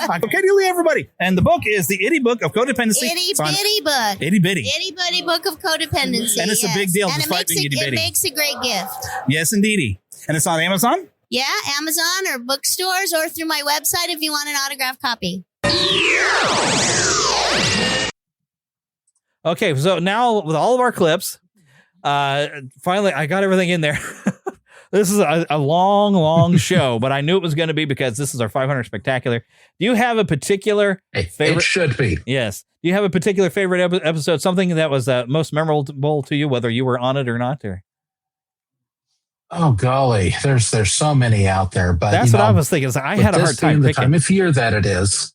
[SPEAKER 6] I'm Katie Lee, everybody. And the book is the Itty Book of Codependency.
[SPEAKER 9] Itty bitty book.
[SPEAKER 6] Itty bitty.
[SPEAKER 9] Itty bitty book of codependency.
[SPEAKER 6] And it's a big deal,
[SPEAKER 9] and
[SPEAKER 6] despite being itty bitty.
[SPEAKER 9] It makes a great gift.
[SPEAKER 6] Yes, indeedy. And it's on Amazon?
[SPEAKER 9] Yeah, Amazon or bookstores or through my website if you want an autographed copy.
[SPEAKER 1] Okay, so now with all of our clips, finally I got everything in there. This is a long show, but I knew it was going to be because this is our 500 Spectacular. Do you have a particular favorite?
[SPEAKER 5] It should be.
[SPEAKER 1] Yes. Do you have a particular favorite episode, something that was most memorable to you, whether you were on it or not? Or?
[SPEAKER 5] Oh, golly. There's so many out there. But
[SPEAKER 1] that's what I was thinking. I had a hard time
[SPEAKER 5] the
[SPEAKER 1] picking.
[SPEAKER 5] Time of year that it is.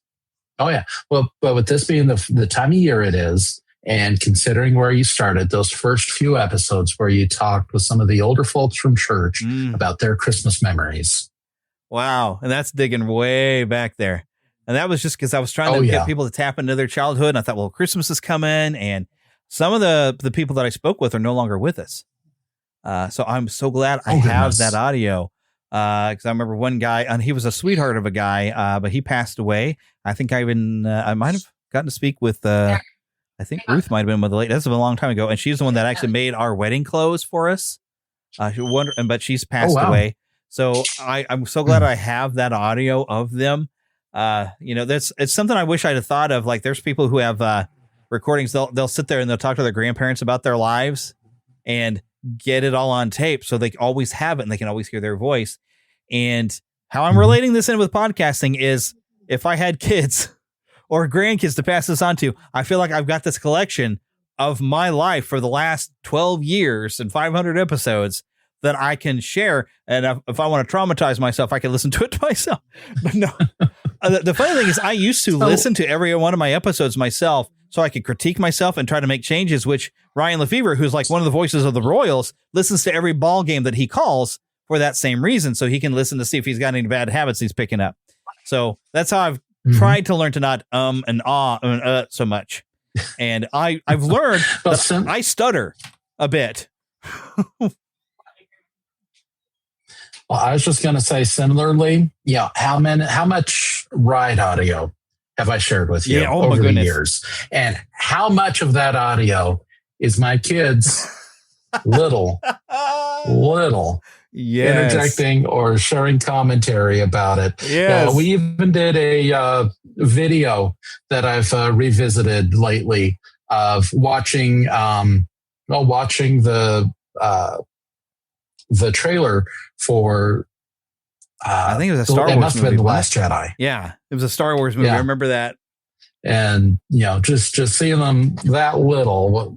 [SPEAKER 5] Oh, yeah. Well, but with this being the time of year it is, and considering where you started, those first few episodes where you talked with some of the older folks from church about their Christmas memories.
[SPEAKER 1] Wow. And that's digging way back there. And that was just because I was trying to get people to tap into their childhood. And I thought, well, Christmas is coming. And some of the people that I spoke with are no longer with us. So I'm so glad I have that audio. Because I remember one guy, and he was a sweetheart of a guy, but he passed away. I think I might have gotten to speak with... I think Ruth might have been with the late. That's a long time ago, and she's the one that actually made our wedding clothes for us. But she's passed away. So I'm so glad I have that audio of them. It's something I wish I'd have thought of. Like, there's people who have recordings. They'll sit there and they'll talk to their grandparents about their lives and get it all on tape, so they always have it and they can always hear their voice. And how I'm relating this in with podcasting is, if I had kids or grandkids to pass this on to, I feel like I've got this collection of my life for the last 12 years and 500 episodes that I can share. And if I want to traumatize myself, I can listen to it to myself. But no, the funny thing is I used to listen to every one of my episodes myself so I could critique myself and try to make changes, which Ryan Lefevre, who's like one of the voices of the Royals, listens to every ball game that he calls for that same reason. So he can listen to see if he's got any bad habits he's picking up. So that's how I've tried to learn to not and ah and so much. And I've learned that I stutter a bit.
[SPEAKER 5] Well, I was just going to say similarly, how much ride audio have I shared with you over the years? And how much of that audio is my kids little interjecting or sharing commentary about it?
[SPEAKER 1] Yes.
[SPEAKER 5] We even did a video that I've revisited lately of watching the trailer for
[SPEAKER 1] I think it was a Star Wars
[SPEAKER 5] movie. It must have been The Last Jedi.
[SPEAKER 1] Yeah, it was a Star Wars movie. I remember that.
[SPEAKER 5] And just seeing them that little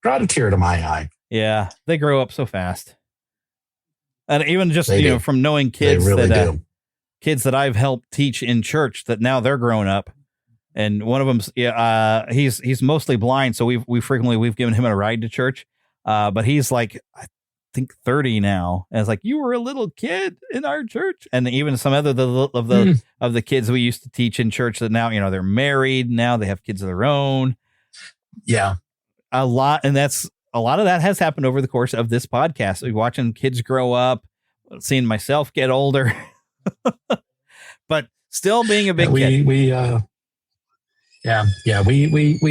[SPEAKER 5] brought a tear to my eye.
[SPEAKER 1] Yeah, they grow up so fast. And even just
[SPEAKER 5] They
[SPEAKER 1] from knowing kids
[SPEAKER 5] They really
[SPEAKER 1] that
[SPEAKER 5] do.
[SPEAKER 1] Kids that I've helped teach in church that now they're grown up. And one of them's he's mostly blind, so we've given him a ride to church. But he's like, I think 30 now. And it's like, you were a little kid in our church. And even some other of the kids we used to teach in church that now, they're married. Now they have kids of their own.
[SPEAKER 5] Yeah.
[SPEAKER 1] A lot. And a lot of that has happened over the course of this podcast. We're watching kids grow up, seeing myself get older, but still being a big kid.
[SPEAKER 5] We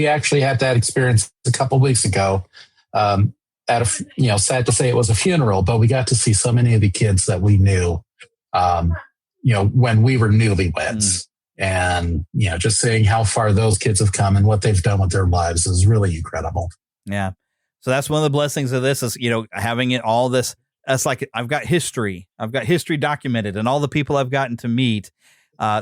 [SPEAKER 5] actually had that experience a couple of weeks ago. Sad to say it was a funeral, but we got to see so many of the kids that we knew, when we were newlyweds. And, just seeing how far those kids have come and what they've done with their lives is really incredible.
[SPEAKER 1] Yeah. So that's one of the blessings of this is, having it all this. That's like I've got history documented, and all the people I've gotten to meet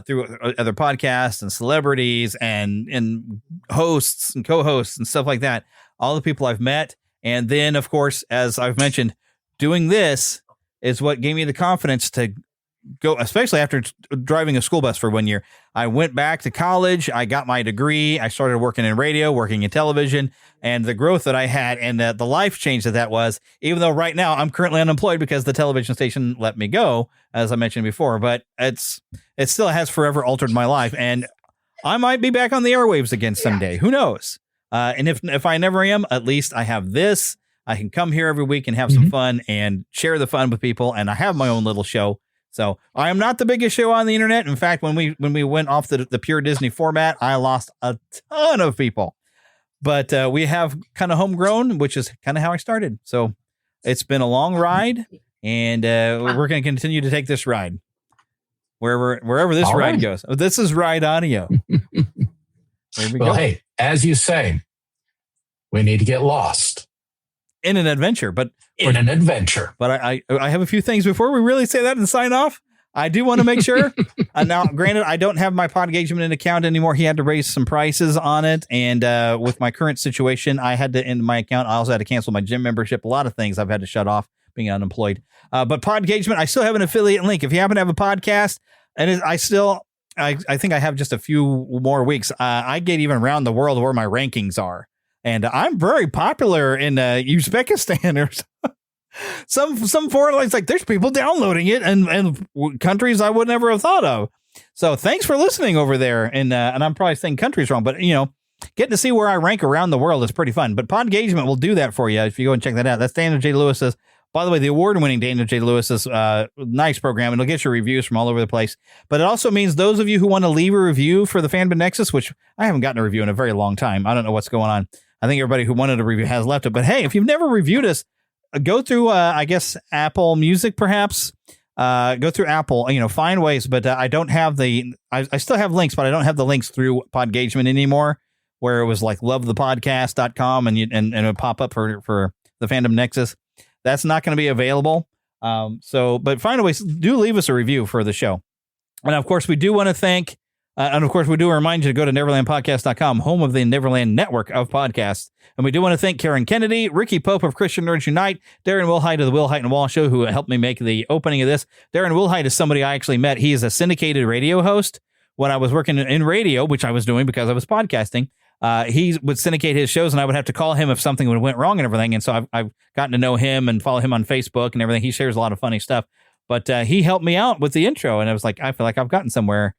[SPEAKER 1] through other podcasts and celebrities and hosts and co-hosts and stuff like that. All the people I've met. And then, of course, as I've mentioned, doing this is what gave me the confidence to go, especially after driving a school bus for 1 year. I went back to college. I got my degree. I started working in radio, working in television, and the growth that I had and the life change that was, even though right now I'm currently unemployed because the television station let me go, as I mentioned before, but it still has forever altered my life. And I might be back on the airwaves again someday. Who knows? And if I never am, at least I have this. I can come here every week and have some fun and share the fun with people. And I have my own little show. So I am not the biggest show on the internet. In fact, when we went off the pure Disney format, I lost a ton of people. But we have kind of homegrown, which is kind of how I started. So it's been a long ride, and we're going to continue to take this ride wherever this ride goes. This is Ride Audio. There we go.
[SPEAKER 5] Hey, as you say, we need to get lost
[SPEAKER 1] in an adventure, But I have a few things before we really say that and sign off. I do want to make sure. Now, granted, I don't have my Podgagement account anymore. He had to raise some prices on it, and with my current situation, I had to end my account. I also had to cancel my gym membership. A lot of things I've had to shut off being unemployed. But Podgagement, I still have an affiliate link. If you happen to have a podcast, and I think I have just a few more weeks. I get even around the world where my rankings are. And I'm very popular in Uzbekistan or some foreign, it's like there's people downloading it and countries I would never have thought of. So thanks for listening over there. And I'm probably saying countries wrong, but getting to see where I rank around the world is pretty fun. But Podgagement will do that for you if you go and check that out. That's Daniel J. Lewis's. By the way, the award-winning Daniel J. Lewis's nice program. It'll get your reviews from all over the place. But it also means those of you who want to leave a review for the Fandom Nexus, which I haven't gotten a review in a very long time. I don't know what's going on. I think everybody who wanted a review has left it. But hey, if you've never reviewed us, go through, I guess, Apple Music, perhaps. Go through Apple, find ways. But I don't have I still have links, but I don't have the links through Podgagement anymore, where it was like lovethepodcast.com and it would pop up for the Fandom Nexus. That's not going to be available. But find a way. Do leave us a review for the show. And of course, we do want to thank, and of course, we do remind you to go to neverlandpodcast.com, home of the Neverland network of podcasts. And we do want to thank Karen Kennedy, Ricky Pope of Christian Nerds Unite, Darren Wilhite of the Wilhite and Wall Show, who helped me make the opening of this. Darren Wilhite is somebody I actually met. He is a syndicated radio host. When I was working in radio, which I was doing because I was podcasting, he would syndicate his shows, and I would have to call him if something went wrong and everything. And so I've gotten to know him and follow him on Facebook and everything. He shares a lot of funny stuff. But he helped me out with the intro, and I was like, I feel like I've gotten somewhere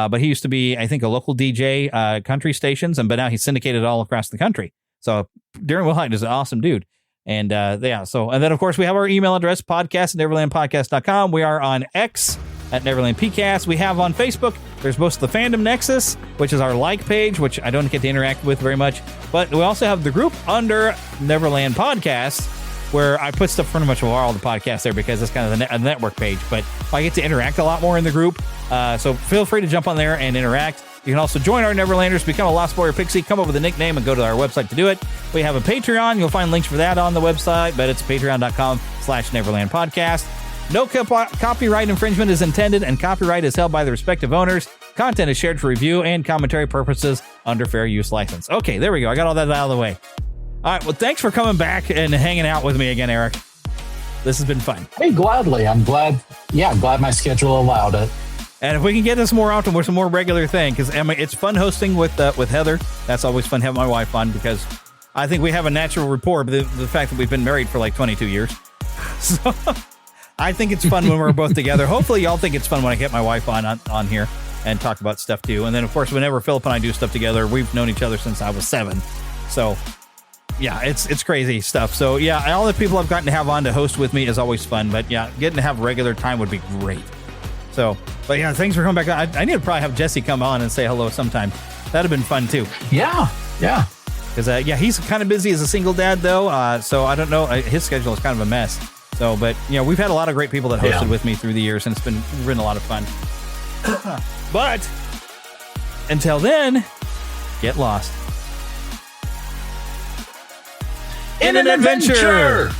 [SPEAKER 1] But he used to be, I think, a local DJ, country stations, but now he's syndicated all across the country. So Darren Wilhite is an awesome dude. And and then, of course, we have our email address, podcast@neverlandpodcast.com. We are on X at Neverland PCast. We have on Facebook, there's both the Fandom Nexus, which is our like page, which I don't get to interact with very much. But we also have the group under Neverland Podcast, where I put stuff pretty much of all the podcasts there because it's kind of a network page. But I get to interact a lot more in the group. So feel free to jump on there and interact. You can also join our Neverlanders, become a Lost Boy or Pixie, come up with a nickname and go to our website to do it. We have a Patreon. You'll find links for that on the website, but it's patreon.com/Neverland Podcast. No copyright infringement is intended, and copyright is held by the respective owners. Content is shared for review and commentary purposes under fair use license. Okay, there we go. I got all that out of the way. All right, well, thanks for coming back and hanging out with me again, Eric. This has been fun.
[SPEAKER 5] Hey, gladly. I'm glad my schedule allowed it.
[SPEAKER 1] And if we can get this more often with some more regular thing, because it's fun hosting with Heather. That's always fun having my wife on because I think we have a natural rapport. But the fact that we've been married for like 22 years, so I think it's fun when we're both together. Hopefully, y'all think it's fun when I get my wife on here and talk about stuff too. And then, of course, whenever Philip and I do stuff together, we've known each other since I was 7. So yeah, it's crazy stuff. So yeah, all the people I've gotten to have on to host with me is always fun. But yeah, getting to have regular time would be great. So, but yeah, thanks for coming back. I need to probably have Jesse come on and say hello sometime. That'd have been fun too.
[SPEAKER 5] Yeah.
[SPEAKER 1] Because he's kind of busy as a single dad though. So I don't know. His schedule is kind of a mess. So, but we've had a lot of great people that hosted with me through the years, and it's been a lot of fun. But until then, get lost
[SPEAKER 5] in an adventure.